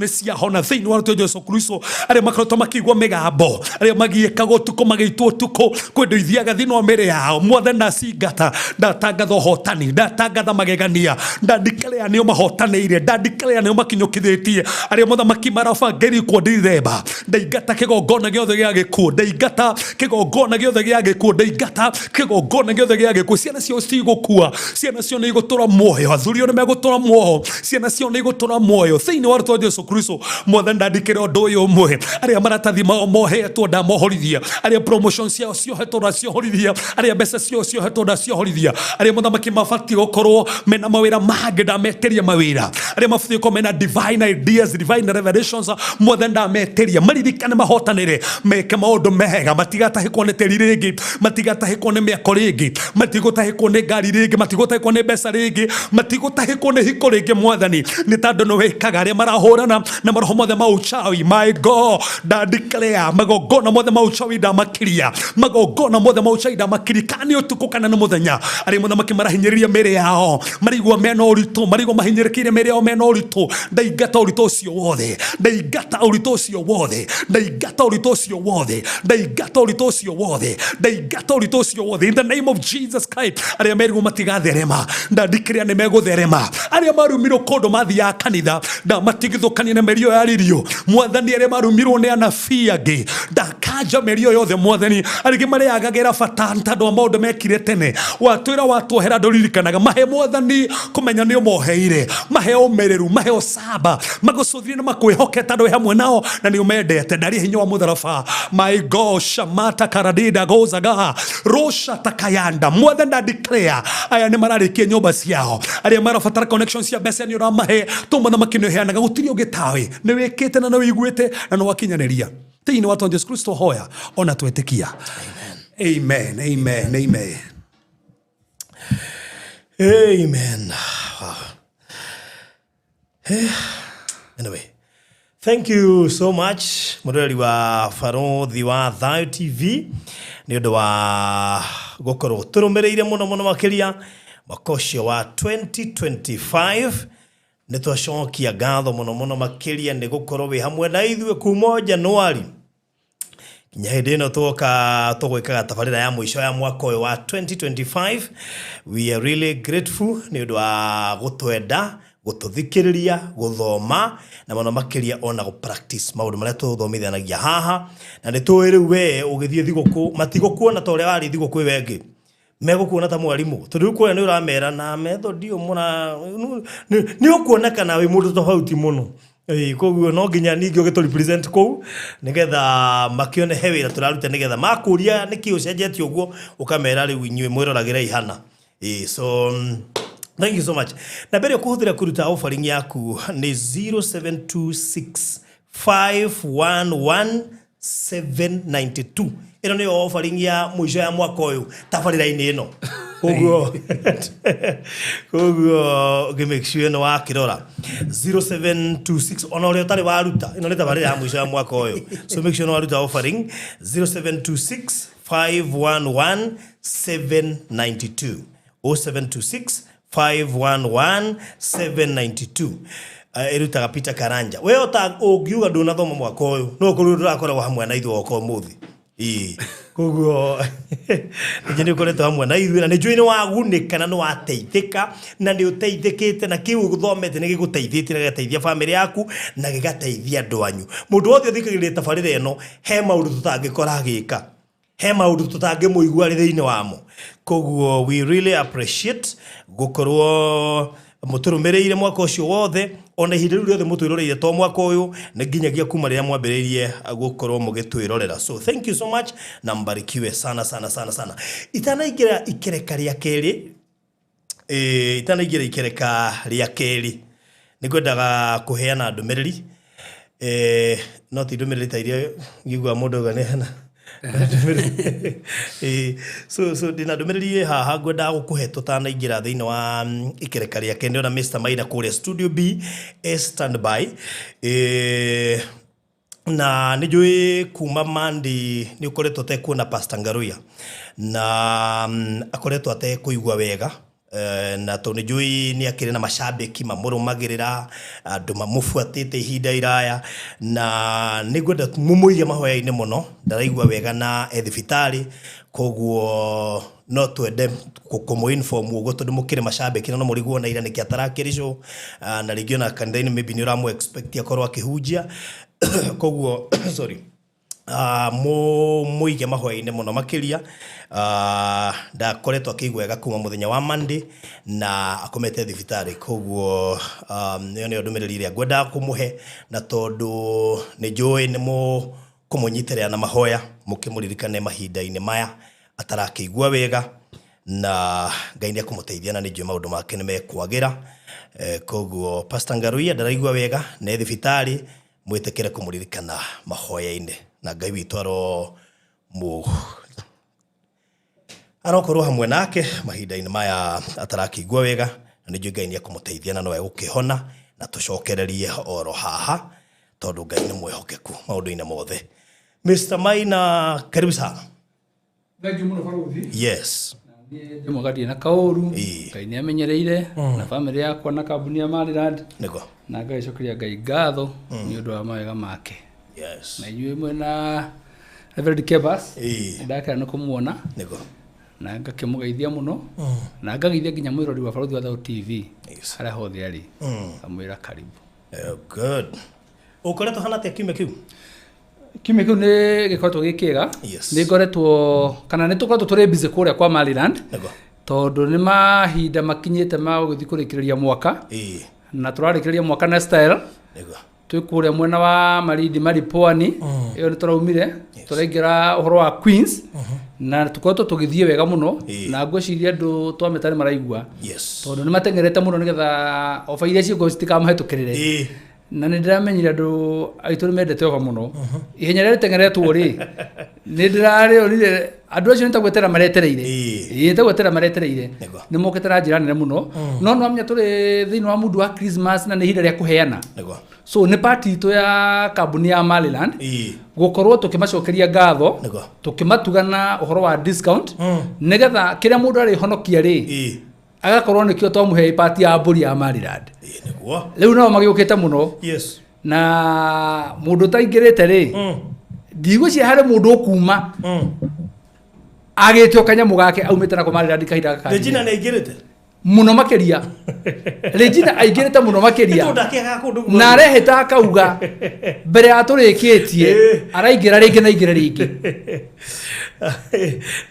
ciahona thiini wa ritwa Jesu Kristo aria makoretwo makigwa migambo aria magiekaga utuko magaitwo utuko kwendu ithiaga thiini wa mere yao mwathani ndacingata ndatangatha hotani ndatangatha magegania ndandikire nio mahotanire ndandikire nio makinyukithitie aria muthamaki marabangiri kwa ndithemba ndaigata kigongona giothe gia gikuo ndaigata kigongona giothe gia gikuo ndaigata kigongona giothe gia gikuo ciana cio cigukua ciana cio ni igutura muoyo athurio ni megutura muoyo ciana cio ni igutura muoyo thiini wa ritwa Jesu Kristo mwathani ndandikire undu uyu umwe aria maratathi mao mohetwo ndamohorithia aria promotion ciao ciohetwo ndaciohorithia aria mbeca cio ciohetwo ndaciohorithia aria muthamaki mabati gukorwo mena mawira mangi ndameteria mawira aria mabati gukorwo mena divine ideas divine revelations mwathani ndameteria maririkane mahotanire meke maundu mega matigatahikwo ni teri ringi matigatahikwo ni miako ringi matigutahikwo ni ngari ringi matigutahikwo ni mbeca ringi matigutahikwo ni hiko ringi mwathani ni tandu no wikaga aria marahurana na maroho mothe ma uchawi my God ndandikarea magongona mothe ma uchawi ndamakiria magongona mothe ma uchawi ndamakiria kani utuko kana ni muthenya aria muthamaki marahinyiriria mere yao marigwa mena uritu marigwa mahinyirikire mere yao mena uritu ndaigata uritu ucio wothe ndaigata uritu ucio wothe ndaigata uritu ucio wothe ndaigata uritu ucio wothe ndaigata uritu ucio wothe in the name of Jesus Christ aria merigwo matigatherema ndandikire ni megutherema aria marumirwo kundu mathia kanitha matigithukania na merio yaririo mwathani aria marumirwo ni anabii angi ndakanja merio yothe mwathani arigi mariagagira bata ntandu maundu mekire tene watwira watwohera nduririkanaga mahe mwathani kumenya ni umoheire mahe umereru mahe usaba magucuthire na makwihoke tandu hamwe nao na ni umendete ndari hinya wa mutharaba my God shamata karadida gozaga rosha takayanda mwathani ndandikrea aya ni mararikie nyumba ciao aria marabatara connections cia mbeca ni uramahe tumana makino heanaga gutiri ugitawe ni wikite na wiguite na no wakinyaniria thiini wa Yesu Kristo hoya ona twetikia amen amen amen amen wow. Anyway, Thank you so much murori wa Farothi wa Thayo TV ni undu wa gukorwo turumireire muno makiria makocio wa 2025 ni twacokia ngatho muno makiria ni gukorwo wi hamwe na ithue kuma Januari kinya hindi no tugwikaga tabarira ya mwisho ya mwaka uyu wa 2025. We are really grateful ni undu wa gutwenda gututhikiriria guthoma na muno makiria ona go practice maundu maria tuthomithanagia haha na ni twiri we ugithie thiguku matigukuona ta uria wari thiguku wengi megukuona ta mwarimu tondu kuona ni uramera na method iyo muna ni ukuonekana wi mundu tofauti muno koguo no nginya ningi ugitu represent kou nigetha makione hewira turaruta nigetha makuria niki ucenjetie uguo ukamera ri winywe mwiroragire ihana so thank you so much. Na bere kuhuthira kuruta offering yaku ni 0726 511 792. Ino ni offering ya mwisho ya mwaka uyu tabarira-ini ino. Koguo make sure no wakirora 0726 ona uri utari waruta ino ni tabarira ya mwisho ya mwaka uyu. So make sure no waruta offering 0726 511 792 0726 511 792. Erutaga Peter Karanja. We ugiuga ndunathoma mwaka uyu no kuru ndurakorwo hamwe na ithuo oko muthi. Koguo nije ni koretwo hamwe na ithuo na ni njui ni waguneka na ni wateithika na ni uteithikite na kiu guthomete ni giguteithite na giteithia family yaku na gigateithia andu anyu. Mundu wothe thikagirire tabarira eno he maundu tutangikora gika. He maundu tutangimuigua ri thiini wamo. Koguo we really appreciate gukorwo muturumireire mwaka ucio wothe ona ihinda riu riothe mutwiroreire to mwaka uyu na nginyagia kuma riria mwambiriirie gukorwo mugitwirorera. So thank you so much na mbarikiwe sana. Itanaingira ikereka ria keri nigwendaga kuheana ndumiriri no ti ndumiriri ta iria ngigua mundu ganehana so dina ndumiriri haha ngwenda gukuhe tutanaingira thiini wa ikereka ria keri na Mr. Maina kure Studio B standby na nijui kuma Mandi ni ukoretwo te kuona Pastor Ngaruya na akoretwo ate kuigwa wega na to nijui ni akire na mashabiki mamurumagirira andu mamufuatite ihinda iraya na nigwenda mumuige mahoya-ini muno ndaraigwa wega na thibitari koguo no twende kumu-inform uguo tondu mukire mashabiki no murigwo na ira niki atarakirisho na ringio na kanitha-ini maybe ni uramu expect akorwo akihunjia koguo sorry muige mahoya-ini muno makiria ndakoretwo akigwega kuma muthenya wa Monday na akomete thibitari koguo niyo ni ndumiriri ria ngwenda kumuhe na tondu ni njui ni mu kumunyiterera na mahoya mukimuririkane mahinda-ini maya atarakigwa wega na Ngai ni akumuteithia na ni njui maundu make ni mekwagira koguo Pastor Ngaruya ndaraigwa wega ne thibitari mwitekere kumuririkana mahoya-ini na Ngai witu arokorwo hamwe nake mahinda-ini maya atarakigwa wega na ni njui Ngai ni akumuteithia na no egukihona na tucokererie oro haha tondu Ngai ni mwehokeku maundu-ini mothe. Mr. Maina, karibu sana. Thank you muno Farothi. Yes. Ndi mugathie na kauru Ngai ni amenyereire na family yakwa na kambuni ya Maryland Nego. na ngacokeria Ngai ngatho ni undu wa mawega make. Yes. Na inyuĩ mwena Reverend Cephas ndakira no kumuona Nego. na ngakimugeithia muno na ngageithia nginya mwirori wa Farothi wa Thayo TV haria hothe ari amwira karibu. Good. Ukoretwo hana te kiume kiu kiu ni gikoretwo gikiga ni ngoretwo kana ni tukoretwo turi busy kuria kwa Maryland tondu ni mahinda makinyite ma guthi kurikiriria mwaka na turarikiriria mwaka na style twikuria mwena wa Marindi Maripwani iyo ni turaumire turaingira uhoro wa Queens na tukoretwo tugithie wega muno na ngwiciria andu twametari maraigua tondu ni matengerete muno nigetha ofa iria ciugo citikamahetukirire na nä ndä ramenyire andå aitå nä mendete ova må no ihenya rä tengeretwo rä nä ndä rarä onire andå acio nä tagwetera maretereire ä tagwetera maretereire nä mokä te na njä ra nene må no no no amenya tå rä thä inä wa mundu wa Christmas na nä ihinda rä a kå heana so nä party itå ya kambuni ya Maryland gå korwo tå kä macokeria ngatho tå kä matugana å horo wa discount nä getha kä rä a må ndå arä honokia rä agakorwo nä kä o twamå he party ya mbå ri ya Maryland rä u nao magä å kä te må no na må ndå taingä rä te rä ndigå cia harä må ndå å kuma agä te o kanyamå gake aumä te nako Maryland kahinda muno makeria Regina aingä rä te må no makeria na arehä ta akauga mbere ya tå rä kä tie araingä ra rä ngä na ingä ra rä ngä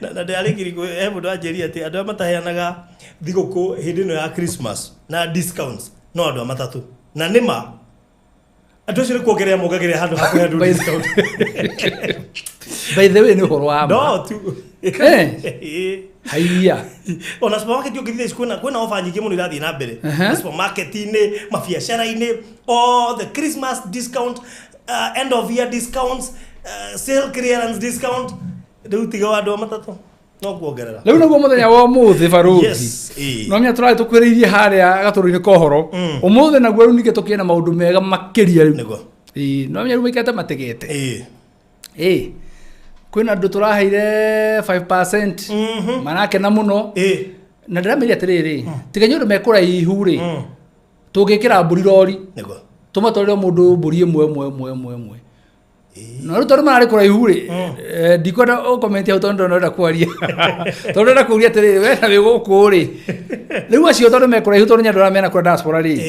na ndä arä ngiri he må ndå anjä ria atä andå a mataheanaga thigå kå hä ndä ä no ya Christmas na discounts no andå a matatå na nä ma andå acio nä kuongerera mongagä rä handå hakuhä andå discount by the way nä å horo wa no tu haiya ona supermarket yo githĩ kwĩna offer nyingĩ mũno irathiĩ na mbere supermarket-inĩ mabiacara-inĩ all the Christmas discount end of year discounts sale clearance discount rĩu tiga wa andũ matatũ no kuongerera rĩu naguo mũthenya wa ũmũthĩ baruthi no menya tũrarĩ tũkwĩrĩirie harĩa gatũrũ-inĩ ka ũhoro ũmũthĩ naguo rĩu ningĩ tũkĩna maũndũ mega makĩria rĩu no menya rĩu maikate mategete kwĩna andũ tũraheire 5% manakena mũno na ndĩramenya atĩrĩrĩ tiga nĩ ũndũ me kũraihu rĩ tũngĩkĩra mbũri rori tũmatwarĩre mũndũ mbũri ĩmwe no rĩu tondũ mararĩ kũraihu rĩ ndikwenda ũkomenti hau tondũ ndĩrenda kwaria tondũ ndĩrenda kũria atĩrĩrĩ we na wĩ gũkũ rĩ rĩu acio tondũ me kũraihu tondũ nyandũ aramena kũrĩa diaspora rĩ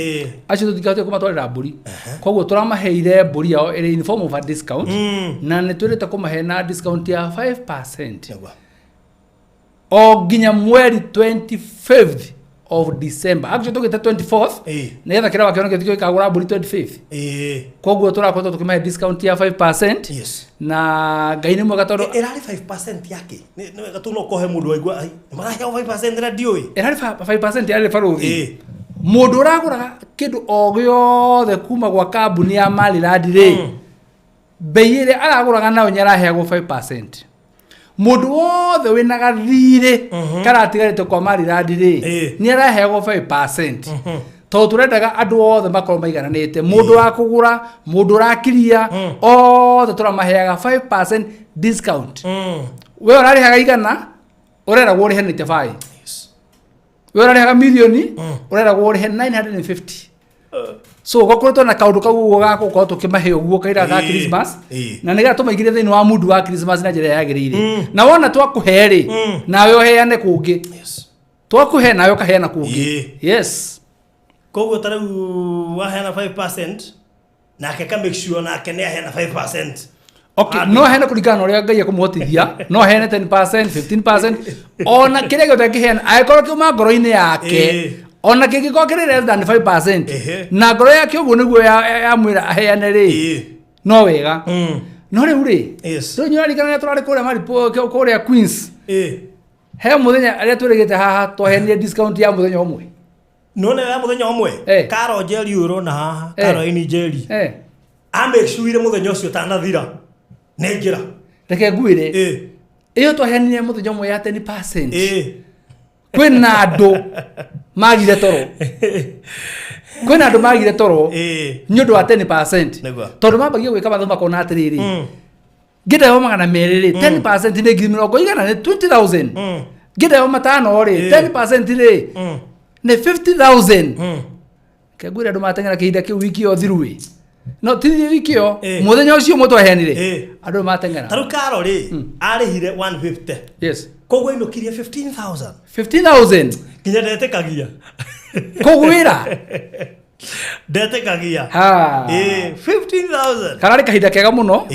acio tũtikahotire kũmatwarĩra mbũri koguo tũramaheire mbũri yao ĩrĩ in form of a discount na nĩ twĩrĩte kũmahe na discount ya 5% o nginya mweri 25th of December actually tũgĩte 24th nĩgetha kĩrĩa wakĩona gĩthikio gĩkagũra mbũri 25th koguo tũrakoretwo tũkĩmahe discount ya 5% na Ngai nĩ mwega tondũ ĩrarĩ 5% yake nĩ wega tu no kohe mũndũ waigua maraheo 5% na ndiũĩ ĩrarĩ 5% yarĩ baruthi mũndũ ũragũraga kĩndũ o gĩothe kuma gwa kambuni ya Maryland rĩ bei ĩrĩa aragũraga nayo nĩaraheagwo 5%. Mũndũ wothe wĩna gathirĩ karatigarĩte kwa Maryland rĩ nĩaraheagwo 5%. Tondũ tũrendaga andũ othe makorwo maigananĩte mũndũ wa kũgũra mũndũ ũrakiria othe tũramaheaga 5% discount. We ũrarĩhaga igana ũreragwo ũrĩhe 95. We ũrarĩhaga mirioni ũreragwo ũrĩhe 950. So gokoretwo na kaundu kau guo gako ko tukimahe uguo kaira ga Christmas na niga tumaigire thini wa mundu wa Christmas na njira yagirire na wona twakuhe ri nawe uheane kungi twakuhe nawe ukaheana kungi koguo tariu waheana 5% nake ka make sure nake ni aheana 5%. Okay, no hena kuringana na uria Ngai akumuhotithia no hena 10% 15% ona kiria gothe kiheana aikorwo kiuma ngoro-ini yake ona kĩngĩkorwo kĩrĩ less than 5% na ngoro yake ũguo nĩguo yamwĩra aheane rĩ no wega no rĩu rĩ rĩu nĩũraririkana rĩrĩa tũrarĩ kũrĩa Queens he mũthenya arĩa twĩrĩgĩte haha twaheanire discount ya mũthenya ũmwe no nĩ ya mũthenya ũmwe Karo Njeri ũrona haha Karo-ini Njeri make sure mũthenya ũcio ũtanathira nĩ njĩra reke ngwĩre ĩyo twaheanire mũthenya ũmwe ya 10%. Kwĩna andũ magire toro kwĩna andũ magire toro nĩ ũndũ wa 10% tondũ mambagia gwĩka mathomo makona atĩrĩrĩ ngĩndaheo magana merĩ rĩ 10% nĩ ngiri mĩrongo igana nĩ 20,000 ngĩndaheo matano rĩ 10% rĩ nĩ 50,000 kĩngwĩra andũ mateng'era kĩhinda kĩu wiki ĩyo thiru ĩ no ti wiki ĩyo mũthenya ũcio ũmwe twaheanire andũ mateng'era tarĩu Karo rĩ arĩhire 150 koguo ĩnũkirie 15,000 nginya ndetĩkagia kũgwĩra ndetĩkagia 15,000 kararĩ kahinda kega mũno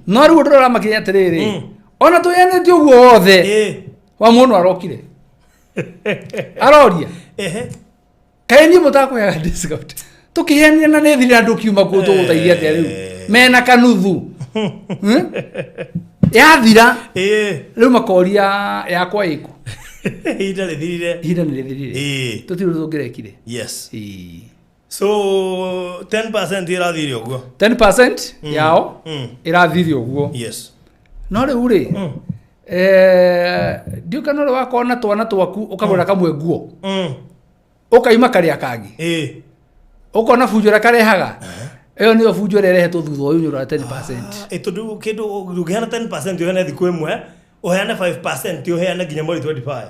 no rĩu ũndũ ũrĩa ũramakinya atĩrĩrĩ ona tũheanĩte ũguo wothe wa mũndũ arokire aroria kaĩ niĩ mũtakũheaga discount tũkĩheanire na nĩ thire andũ kiuma kũu tũgũteithia atĩa rĩu mena kanuthu yathira rĩu makoria yakwa ĩkũ ihinda nĩ rĩthirire tũtirĩ tũngĩrekire So 10% irathire uguo 10% yao irathire uguo yes no riu ri ndiuka no wakona twana twaku ukagura kamwe nguo ukaima karia kangi ukona funjura karehaga eyo niyo funjura irehetwo thutha uyu nyura 10% eto kindu ugiana 10% uheana thiku imwe uheana 5% uheana nginya mweri 25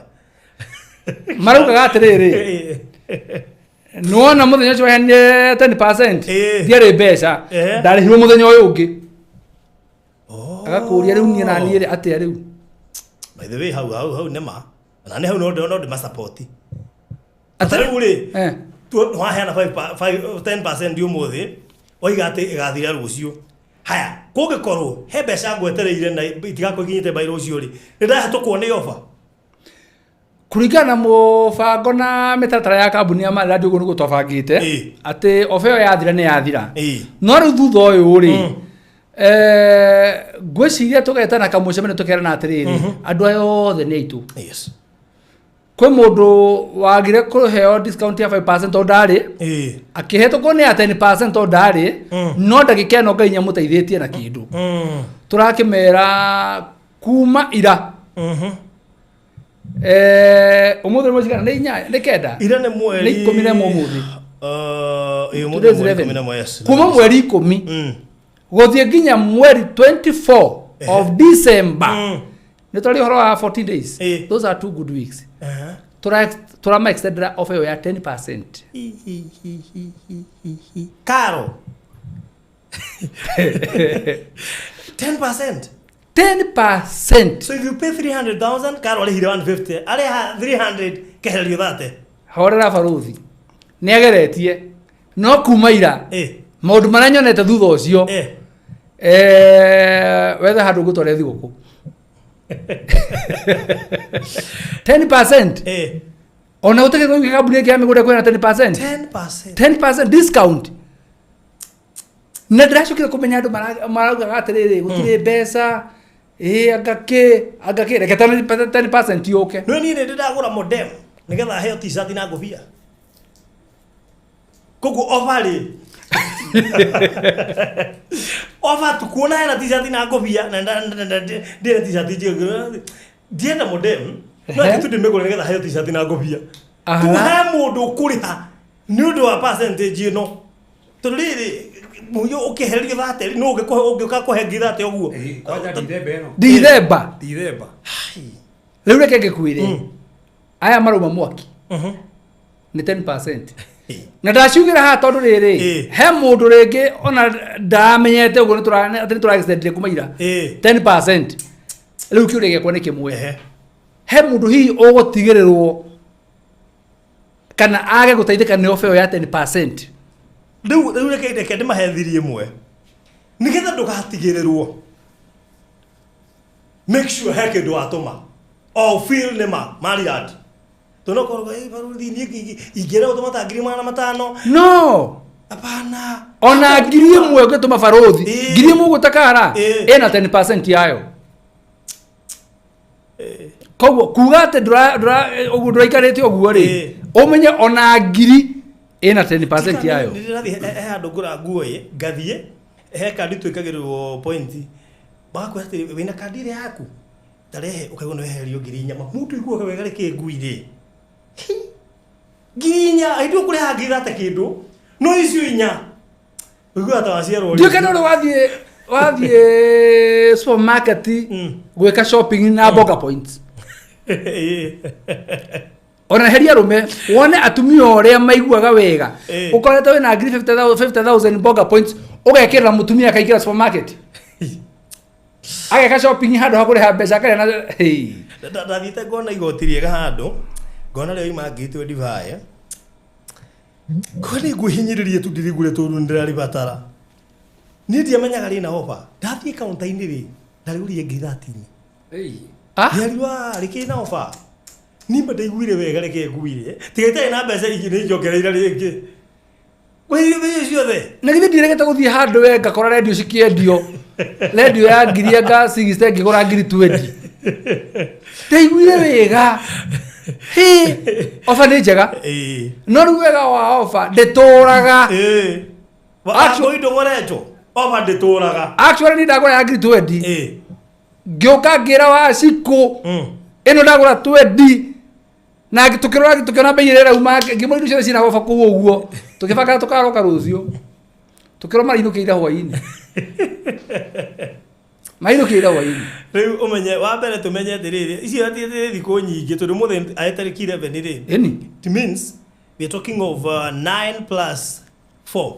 marugaga atiriri nuona muthenya ucio uheanie 10% ndiari mbeca ndarihirwo muthenya uyu ungi agakuria riu nie nani ri atia riu by the way how nema na ne hau no de support atari uri tu waheana 10% umuthi oiga ati igathira rucio haya kungikorwo he mbeca ngwetereire na itigakuginyite bairo ucio ri ndahetwo kuone offer kuringana mubango na mitaratara ya kambuni ya radio guo nugo twabangite ati ofeo yathira ni yathira no riu thutha uyu ri gwiciria tugetana kamucemene tukerana atiriri andu ayo othe ni aitu yes kwe mundu wagire kuheo discount ya 5% ondari akihetwo ko ni ya 10% ondari no ndagika no ngai nyamuteithietie na kindu turakimera kuma ira umuthi mwicikana ni inya ni kenda ira ni mweri ni 10 umuthi yes kuma mweri 10 guthie nginya mweri 24 of December ni tuli horo wa 14 days those are 2 good weeks turama extendera offer ya 10% caro 10%. So if you pay 300,000, caro ali hire 150. Ali 300 keherio thate. Horera baruthi. Ni ageretie. No kumaira. Maundu maranyonete thutha ucio. Wethe handu gutware thiguku. 10%. Ona utake kwa kambuni kia migure kwena 10%. 10% discount. Na ndiracokia kumenya andu marauga atiriri gutire mbeca agake reke 10% yoke no ni ndagura modem nigetha heo t-shirt na ngobia kogu ovali ova tukuona hena t-shirt na ngobia na ndire t-shirt ndienda modem no kitu ndimegura nigetha heo t-shirt na ngobia tuhe mundu kuriha ni undu wa percentage ino turiri muyo ukiheria thate no ungika kuhengi thate oguo kwaja Dithemba riu reke ngikuire aya maruma mwaki ni 10% na ndaciugira ha tondu riri he mundu ringi ona ndamenyete uguo ni tura extend kumaira 10% riu kiurege kwa ni kimwe he mundu hihi ugutigirirwo kana age guteithika ni offer ya 10% riu reke ndimahethiri imwe nigetha ndugatigirirwo make sure he kindu atuma o feel nema mariad tono korwa baruthi ni igera utuma ta ngiri mana matano no apana ona ngiri imwe gutuma baruthi ngiri imwe gutakara ena 10% yayo koguo kuga ati ndura ikarite oguo ri umenye ona ngiri ena 10% yayo ndirathi handu ngura nguo ye ngathie he kandi twikagirwo point bakwa ati wina kandi ile yaku tarehe ukagona weherio ngirinya mutu iguo wega reke nguire ngirinya aidu kure hagira ta kindu no icio inya ugu atawacierwo ndio kana wathie supermarket gweka shopping na boga points ona heria rume wone atumia oria maiguaga wega ukorete wina ngiri 50,000 boga points ugekira mutumia akaikira supermarket ageka shopping handu hakuriha mbeca kare na ndathite ngona igotirie handu ngona leo ima ngitwe divaya kone guhinyiririe tu ndirigure tu ndirari batara ni ndiamenyaga rina offer ndathie counter-ini ri ndariurie ngiri 30 yariwa rikina offer ni ndaiguire wega reke nguire tigaite na mbeca ingi ni njongereira ringi wewe ciothe na githĩ ndiregete gũthiĩ handũ we ngakora radio cikiendio radio ya ngiri anga 60 ngigũra ngiri 20 ndaiguire wega Ofa nĩ njega. No rĩu wega wa ofa ndĩtũraga. Wa indo ngoretwo. Ofa ndĩtũraga. Actually nĩ ndagũra ya ngiri 20. Ngĩũka ngĩra wa Ciku. Ĩno ndagũra 20. Na tukĩrora bei ĩrĩa ĩrauma ngĩmũria indo ciothe ciĩna ofa kũu ũguo. Tũkĩbanga tũkaroka rũciũ. Tukĩrora marinũkĩire hwaĩ-inĩ. Marinũkĩire hwaĩ-inĩ. Rĩu ũmenye wa mbere tũmenye atĩrĩrĩ icio atĩ thikũ nyingĩ tondũ mũthĩ tarĩki 11 rĩ. It means we are talking of 9 plus 4.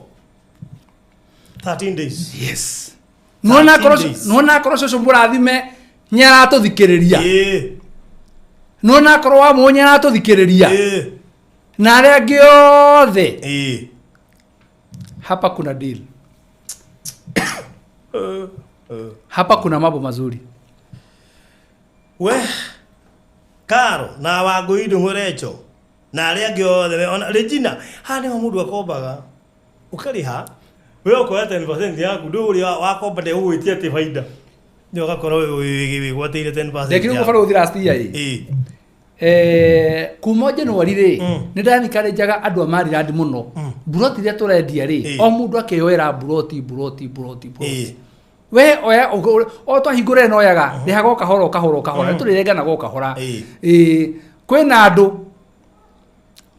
13 days. Yes. Nuona korwo cũcũ mũrathime nĩaratũthikĩrĩria. Nuona korwo wa mũnye aratũthikĩrĩria. Na arĩa angĩ othe. Hapa kuna deal. Hapa kuna mambo mazuri. We Karo na Wangũi Ndũng'ũrecho na arĩa angĩ othe ona Regina nĩ mũndũ akombaga ũkarĩha we ũkoya 10% yaku ndũ ũrĩa wakomba ndegũgwĩtia atĩ baida nĩ ũgakorwo wĩgwatĩire 10%. Ndekire gũbara gũthira last year ĩ. Kuma Januari rĩ nĩ ndanikarenjaga andũ a Maryland mũno. Buroti iria tũrendia rĩ o mũndũ akĩyoera buroti. We oya o twahingũra ĩno oyaga rĩhaga kahora tũrĩrenganaga o kahora. Kwĩna andũ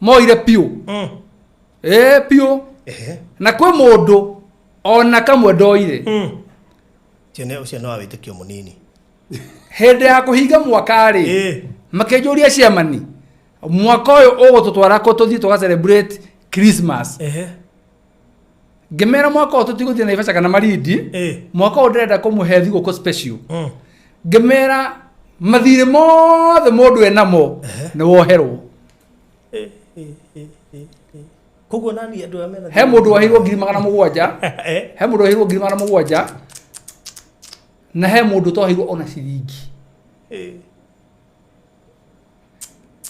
moire piũ. Piũ. Na kwĩ mũndũ ona kamwe ndoire. Ũcio no awĩtĩkio mũnini. Hĩndĩ ya kũhinga mwaka rĩ makĩnjũria ciamani mwaka ũyũ ũgũtũtwara kũ tũthiĩ tũga celebrate Christmas. Ngĩmera mwaka ũyũ tũtigũthiĩ Naivasha kana Malindi. Mwaka ũyũ ndĩrenda kũmũhe thigũkũ special. Ngĩmera mathirĩ mothe mũndũ enamo nĩ woherwo. Koguo nani andũ amena. He mũndũ wahirwo 700,000. He mũndũ wahirwo 700,000. Na he mũndũ twahirwo ona ciringi.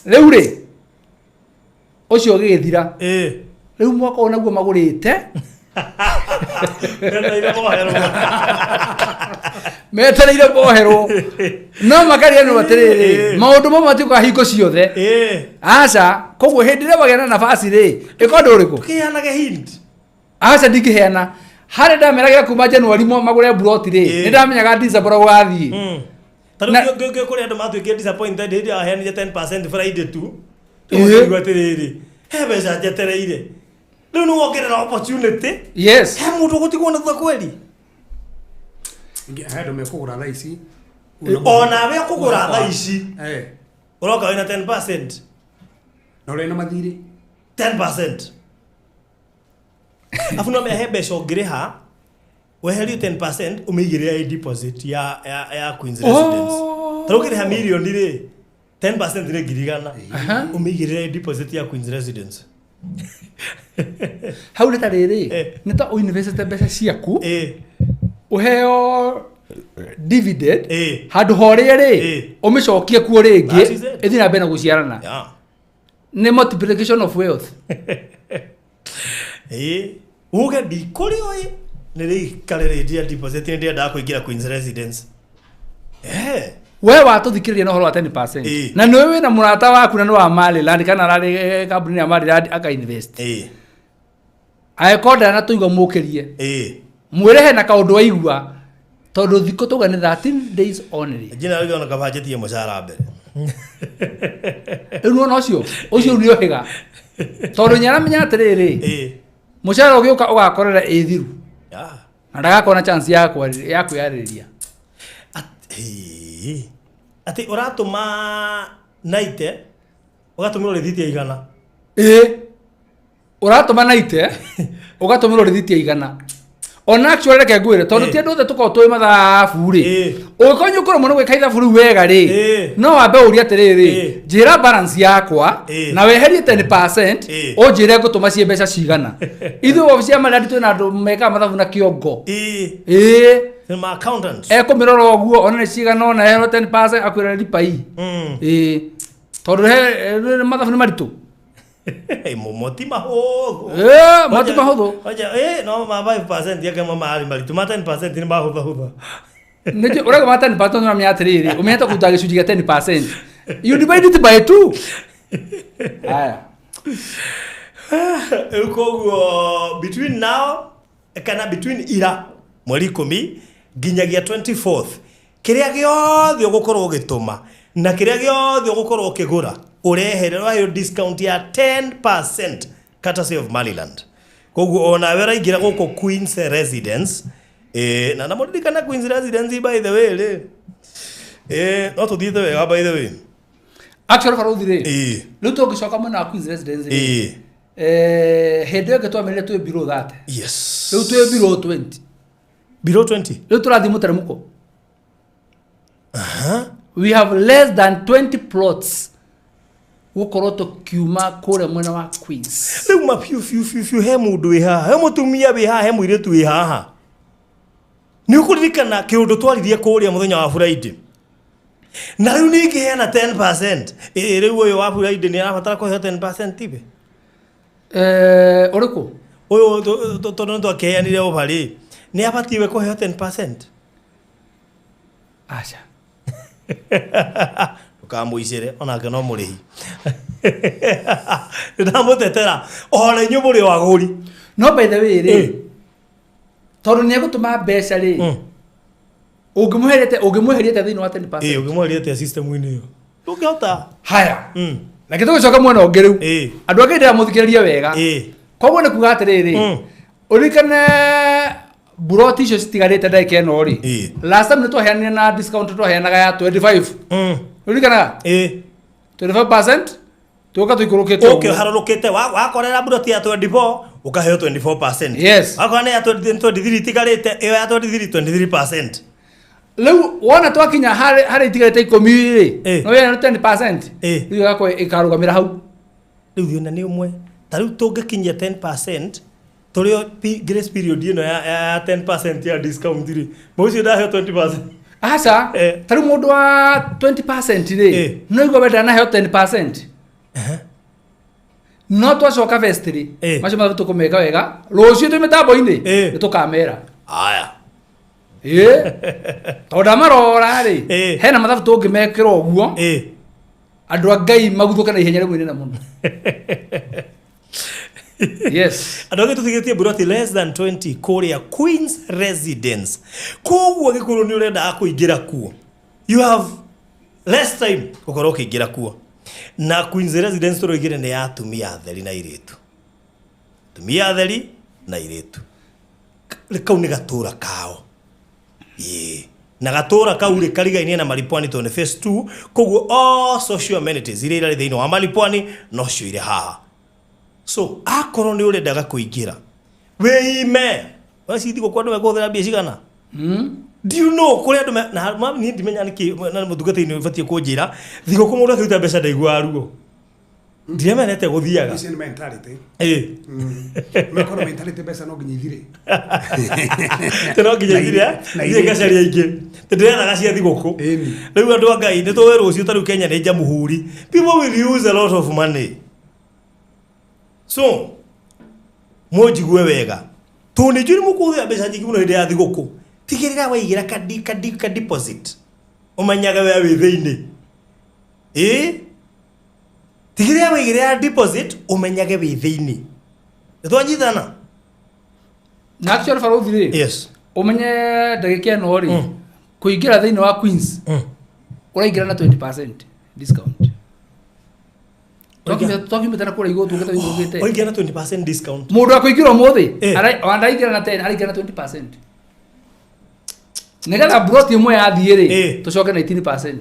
Rĩu rĩ ũcio ũgĩthira. Rĩu mwaka ũyũ naguo magũrĩte. Metereire boherwo. No makarĩa no atĩrĩrĩ maũndũ mamwe matiũkaga hingo ciothe. Aca koguo hĩndĩ ĩrĩa wagĩa na nafasi rĩ ĩko ũndũ ũrĩkũ? Kĩheanaga hint. Aca ndingĩheana. Harĩ ndameragĩra kuma Januari magũre buroti rĩ nĩ ndamenyaga December gũgathiĩ. Tarĩu kũrĩ andũ matuĩkire disappointed hĩndĩ ya heanire 10% Friday tu. Ũguo atĩrĩrĩ he mbeca njetereire. Rĩu nĩ wongerera opportunity. Yes. He mũndũ gũtigwo na thutha kweli. Andũ mekũgũra thaa ici. Onawe ũkũgũra thaa ici. Ũroka wĩna 10%. Na ũrĩ na mathirĩ 10%. Afu no mehe mbeca ũngĩrĩha weherio 10% ũmĩigĩrĩre deposit ya Queen's Residence. Tarĩu ũkĩrĩha mirioni rĩ 10% nĩ ngiri igana. Ũmĩigĩrĩre deposit ya Queen's Residence. Hau nĩ ta rĩrĩ nĩ ta ũinvestete mbeca ciaku ũheo dividend handũ horĩa rĩ ũmĩcokie kuo rĩngĩ ĩthiĩ na mbere na gũciarana. Nĩ multiplication of wealth. Uge ndikũrĩ oĩ nĩ rĩikarĩrĩria deposit nĩ ndĩendaga kũingĩra Queen's Residence. We watũthikĩrĩria na ũhoro wa 10%. Na nĩ wĩ na mũrata waku na nĩ wa Maryland kana ararĩ kambuni ya Maryland aka-invest. Angĩkorwo ndanatũigua mũkĩrie. Mwĩre hena kaũndũ waigua tondũ thikũ tũga nĩ 13 days only. Njĩra rĩu ona kabanjetie mũcara mbere. Rĩu ona ũcio nĩ ũhĩga. Tondũ nĩaramenya atĩrĩrĩ mũcara ũgĩũka ũgakorera ĩthiru. Na ndagakona chance ya kwĩyarĩrĩria. Ati ũratũma naite ũgatũmĩrwo rĩthiti ya igana. Ũratũma naite ũgatũmĩrwo rĩthiti ya igana. Ona actually reke ngwĩre tondũ ti andũ othe tũkoragwo tũĩ mathabu rĩ ũngĩkorwo nĩũkorwo mũno gwĩka ithabu rĩu wega rĩ no wambe ũrie atĩrĩrĩ njĩra balance yakwa na weherie 10% ũnjĩre ngũtũma cie mbeca cigana. Ithuĩ obici ya Maryland twĩna andũ mekaga mathabu na kĩongo. Ma accountants. Ekũmĩrora ũguo ona nĩ cigana ona ehero 10% akwĩra lipa hii. Tondũ mathabu nĩ maritũ. Moti mahũthũ. Moti mahũthũ. No ma 5% yake mama ari maritũ ma 10% nĩ mahũthahũtha. Nĩ ũrega ma 10% no menya atĩrĩrĩ ũmenya ta kũruta gĩcunjĩ gĩa 10%. You divide it by 2. Aya. Between now, between ira, mweri 10, nginyagia 24th, kiria giothe ugukorwo gituma na kiria giothe ugukorwo ukigura urehererwa yo discount ya 10% courtesy of Maryland. Koguo ona wera ingira guko Queen's Residence na namuririkana Queen's Residence by the way no to thithe wega by the way. Actually for uthire luto gicoka mwana Queen's Residence hende ngetwa merire tu below that. Yes. Lu tu below 20. Below 20. Lu turathi mutaramuko. We have less than 20 plots. Ukoroto kiuma kore mwena wa Queens. Leu ma fiu he mundu wi haha, he mutumia wi haha, he muiretu wi haha. Ni ukuririkana kiundu twaririe kuria muthenya wa Friday. Na riu ni ngiheana 10%. Riu uyu wa Friday ni arabatara kuheo 10% tibe. Uriku? Uyu tondu twakeanire obari. Ni abatiwe kuheo 10%. Acha. Ukamuicire onake no murihi. Ndamutetera ora inyu muri waguri. No by the way tondu ni egutuma mbeca ri ungimuherete thini wa 10%. Ungimuherete system ini yo. Ndungihota. Haya. Na kitu gicoka mwena ungi riu andu angi ndira muthikiriria wega koguo ni kuga atiriri urikane buroti icio citigarite ndagika ino ri last time nitwaheanire na discount twaheanaga ya 25 urikana 25% tuka tuikurukite okay harulukite wakorera buroti ya 24 ukaheo 24%. Yes. Wakona ya 23 tigarite iyo ya 23%. Leu wona twakinya hari tigarite 10 ri no ya 10% iyo gako ikarugamira hau riu thiona ni umwe tariu tungikinyia 10% torio grace period ino ya 10% ya discount ri mucio ndaheo 20%. Asa tariu mundu wa 20% ri no igo benda na heo 10%. No twacoka vestry macio mathu tukumeka wega rucio twi mitambo ini nitukamera aya tonda marora ri hena mathabu tungimekira uguo andu a Ngai maguthuka na ihenya rimwe na muno. Yes. Adoge tuthigetie buroti less than 20 Korea Queen's Residence. Koguo gikuru ni urenda akuingira kuo. You have less time gukorwo ukiingira kuo. Na Queen's Residence turoigire ni ya atumia atheri na iritu. Atumia atheri na iritu. Kau ni gatura kao. Na gatura kau ri karigainie na Malipwani tone phase 2 koguo all social amenities iria irari thiini wa Malipwani no cio ire haha. So akorwo ni urendaga kuingira weime wacithiko kwa ndu guthera mbia cigana do you know kuri andu na ni ndimenya niki na muthugati-ini ubatie kunjira thiko ku mundu akiruta mbeca ndaigua ruo ndiamenete guthiaga this is mentality mekora mentality mbeca no nginya ithire teno nginya ithire ithire gacaria ingi ndĩrenda gacia thigũkũ rĩu andũ a Ngai nĩ tũĩ rũciũ tarĩu Kenya nĩ njamuhuri people will use a lot of money. So mũnjigue wega tũnĩnjũĩ mũkũhũthĩra mbeca nyingĩ mũno hĩndĩ ya thigũkũ tigĩrĩra waigĩra ka deposit ũmenyaga we wĩ thĩinĩ tigĩrĩra waigĩra deposit ũmenyage wĩ thĩinĩ nĩtwanyitana na actually for uthire yes umenye ndagĩka ĩno ri kuingira thĩinĩ wa Queens ũraingira na 20% discount. Tokimeta na kura igũrũ tungĩta igũrũgĩte ũraingira na 20% discount mũndũ akũingira ũmũthĩ araingira na 10 araingira na 20%. Nĩgetha broti ĩmwe yathiĩ rĩ tũcoke na 18%.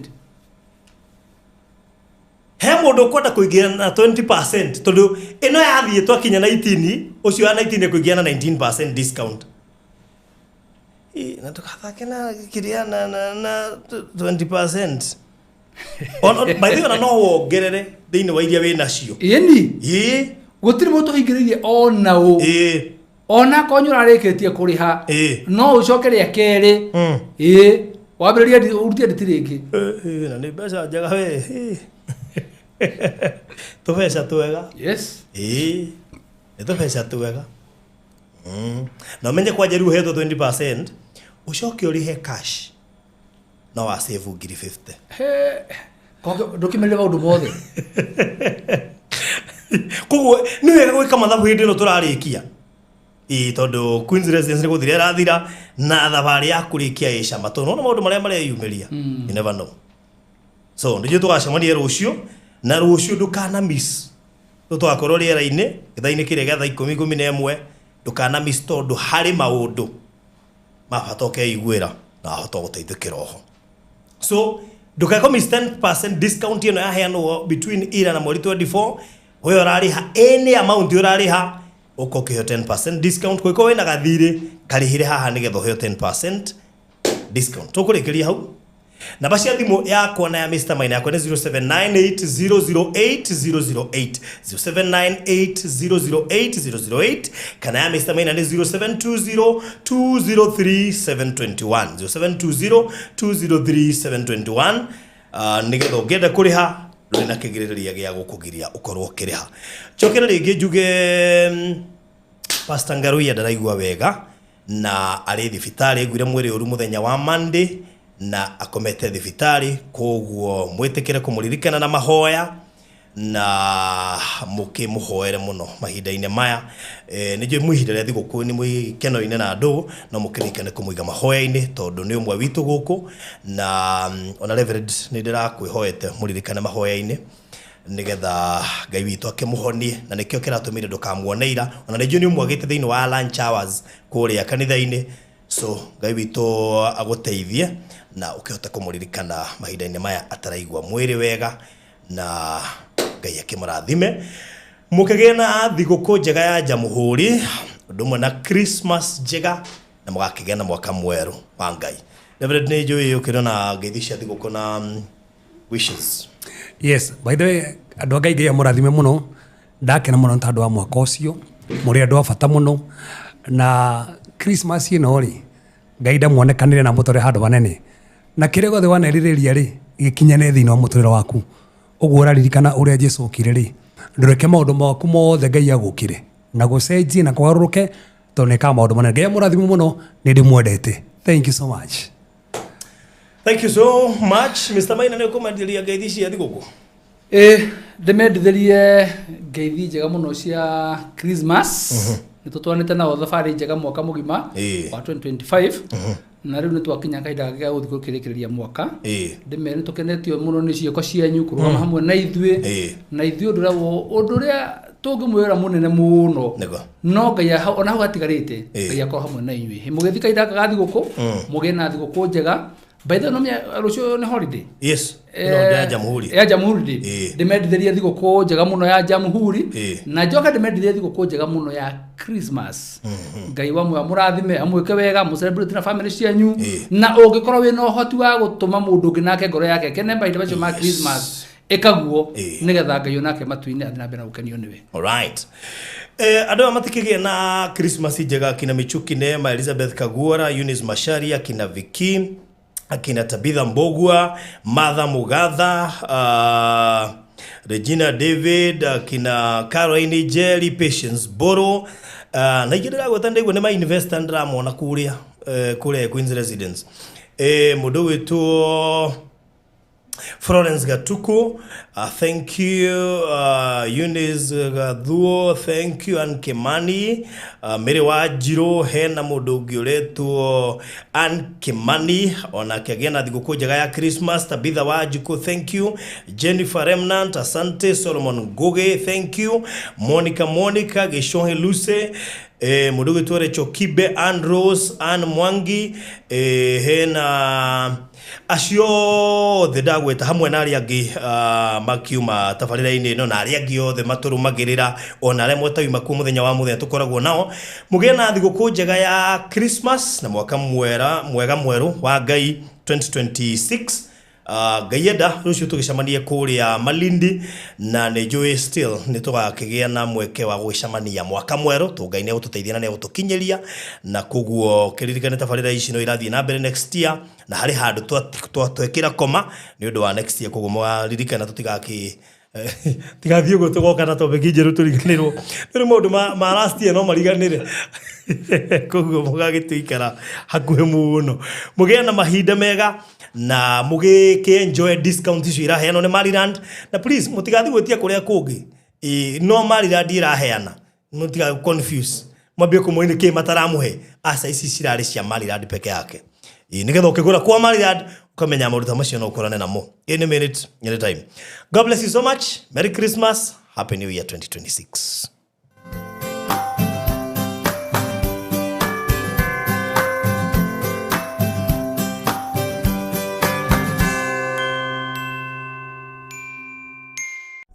He mũndũ ũkwenda kũingira na 20% tondũ ĩno yathiĩ twakinya na 18 ũcio wa 19 kũingira na 19% discount. Na tukathake na kiria na 20%. By the way no wongerere thĩinĩ wa iria wĩ nacio. Ĩni gũtirĩ mũndũ ũhingĩrĩirie ona ũ ona konyo ũrarĩkĩtie kũrĩha no ũcoke rĩa kerĩ wambĩrĩria ũrutie nditi rĩngĩ na nĩ mbeca njega we tũbeca twega. Yes nĩ tũbeca twega na ũmenye kwanja rĩu ũhetwo 20% ũcoke ũrĩhe cash no wa save ngiri 50. Document maundu mothe. Koguo ni wega gwika mathabu hindi no turarikia. Tondu Queen's Residence ni guthira rathira na thabari ya kurikia icama tondu no maundu maria mareyumiria. You never know. So ndio tugacemania rucio na rucio ndukana miss. Twakorwo riera-ini githaini kire gatha 10:11 ndukana miss tondu hari maundu mabatoke igwira na hoto guteithikira oho. So ndukako miss 10% discount ino yaheanwo between ira na mweri 24 wewe urariha any amount urariha ukoke 10% discount kwiko wena gathire karihire haha nigetho heo 10% discount tukurikiria hau. Namba cia thimu yakwa na ya Mr. Maina yakwa ni 0798008008 0798008008 kana ya Mr. Maina ni 0720203721 0720203721 nigetho ngenda kuriha na kigiriria gya gukugiria ukorwo kiriha. Chokera ringi njuge Pastor Ngaruya ndaraigua wega na ari thibitari gwire mwiri uru muthenya wa Monday na akomete thibitari koguo mwitikire kumuririkana na mahoya na mukimuhoere muno mahinda-ine maya nije muhinda ria thiguku ni mwikeno-ine na andu no mukirikane kumuiga mahoya-ine tondu ni umwe witu guku na ona Reverend ni ndirakwihoete muririkane mahoya-ine nigetha Ngai witu akimuhonie na nikio kiratumire ndukamuoneira ona nije ni umwe agite thiini wa lunch hours kuria kanitha-ine. So Ngai witu aguteithie na ukihota kumuririkana mahinda-ine maya ataraigwa mwiri wega na Ngai akimurathime mukigea na thiguku njega ya Jamuhuri ndumwe na Christmas njega na mugakigea na mwaka mweru wa Ngai. David ni njui ukira na ngeithi cia thiguku na wishes. Yes, by the way andu Ngai Ngai amurathime muno ndakena muno tondu wa mwaka ucio muri andu a bata muno na Christmas ino ri Ngai ndamuonekanire na mutore handu hanene na kire gothe wanerireria ri gikinyane thiini wa muturire waku uguo uraririkana uria Jesu okire ri ndureke maundu maku mothe Ngai agukire na gucenjie na kwaruruke toneka maundu manene. Ngai amurathime muno ni ndimwendete. Thank you so much. Thank you so much Mr. Maina ni kumandiria ngeithi cia thiguku. Ndimendithirie ngeithi njega muno cia Christmas. Nitutwanite na thabari njega mwaka mugima wa 2025 na riu nitwakinya kahinda ga guthikiriria mwaka. Ndimere tukenetio muno ni cioko cianyu kurugama hamwe na ithuĩ na ithuĩ undu ria tungimwira munene muno no Ngai ona hau atigarite Ngai akorwo hamwe na inyuĩ mugithika kahinda ga thiguku mugie na thiguku njega. By the way, rucio ni holiday. Yes. Ya Jamhuri. Ya Jamhuri. Ndimendithirie thiguku njega muno ya Jamhuri na njoka ndimendithirie thiguku njega muno ya Christmas. Ngai wamwe amurathime amwike wega mu celebrate na family cianyu na ungikorwo wina uhoti wa gutuma mundu ngi nake ngoro yake kene mahinda macio ma Christmas ekaguo nigetha Ngai onake matu-ini athina mbere gukenio niwe. All right. Andu amatikigie na Christmas njega kina Michuki Neema, Elizabeth Kagura, Eunice Masharia, kina Viki, akina Tabitha Mbogua, Martha Mugatha, Regina David, akina Caroline Jerry, Patience Boro, na igirira gwetande gwe ma investor ndramona kuria kule Queen's Residence. Mudo wetu Florence Gatuku, thank you. Eunice Gadhuo, thank you. Ann Kimani, Mary Wajiro, hena mudogi uletu Ann Kimani, onake agena thiguku njega ya Christmas. Tabitha Wajiko, thank you. Jennifer Remnant, asante. Solomon Goge, thank you. Monica Geshonhe Luce, mudogi tuore Chokibe, Ann Rose, Ann Mwangi, hena acio the dagweta hamwe na ari angi makiuma tabarira-ini ino na ari angi othe maturumagirira ona re mwetauma ku muthenya wa muthenya tukoragwo nao mugie na thiguku njega ya Christmas na mwaka mwega mweru wa Ngai 2026. Ngai enda rucio tugicamanie kuria Malindi na ni njui still ni tugakigia na mweke wa gucamania mwaka mweru tu Ngai ne gututeithia na ne gutukinyeria na kuguo kiririkane tabarira ici no irathie na mbere next year na hari handu twekira koma ni undu wa next year kuguo mwaririkana tutigaki tigathie gutugoka na topic njeru turiganirwo ni maundu ma last year no mariganire koguo mugagituikara hakuhe muno mugea na mahinda mega na mugike enjoy discount icio iraheanwo ni Maryland na please mutigathi gwetia kuria kungi no Maryland iraheana mutiga confuse mwambie kumwini ki mataramuhe asa ici cirari cia Maryland peke yake nigetha ukigura kwa Maryland ukamenya maruta macio no ukorane namo in a minute in a time. God bless you so much. Merry Christmas, Happy New Year 2026.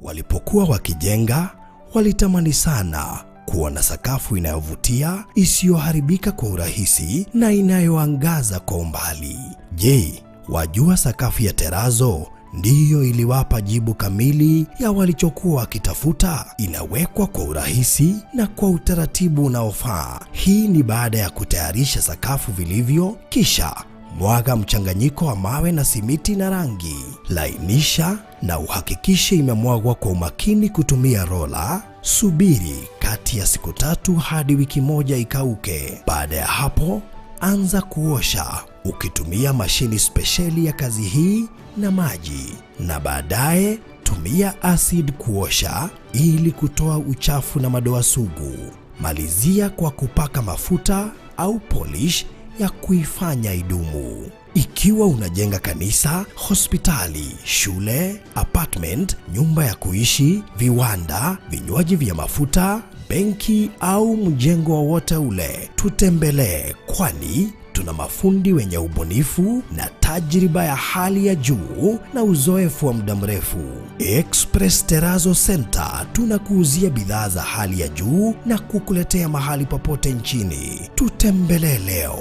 Walipokuwa wakijenga, walitamani sana kuona sakafu inayovutia, isiyoharibika kwa urahisi na inayoangaza kwa umbali. Je, wajua sakafu ya terazo ndiyo iliwapa jibu kamili ya walichokuwa wakitafuta? Inawekwa kwa urahisi na kwa utaratibu unaofaa. Hii ni baada ya kutayarisha sakafu vilivyo, kisha mwaga mchanganyiko wa mawe na simiti na rangi. Lainisha na uhakikishe imemwagwa kwa umakini kutumia rola. Subiri kati ya siku 3 hadi wiki 1 ikauke. Baada ya hapo, anza kuosha ukitumia mashini spesheli ya kazi hii na maji, na baadaye tumia acid kuosha ili kutoa uchafu na madoa sugu. Malizia kwa kupaka mafuta au polish ya kuifanya idumu. Ikiwa unajenga kanisa, hospitali, shule, apartment, nyumba ya kuishi, viwanda, vinywaji vya mafuta, benki au mjengo wowote ule, tutembelee, kwani tuna mafundi wenye ubunifu na tajriba ya hali ya juu na uzoefu wa muda mrefu. Express Terrazzo Center tunakuuzia bidhaa za hali ya juu na kukuletea mahali popote nchini. Tutembelee leo,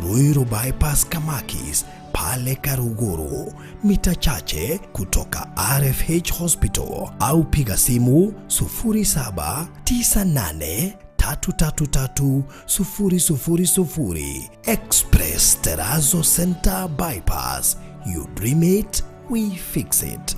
Ruiru Bypass Kamakis, pale Karuguru, mita chache kutoka RFH Hospital, au piga simu 0798 333 000. Express Terrazzo Center Bypass. You dream it, we fix it.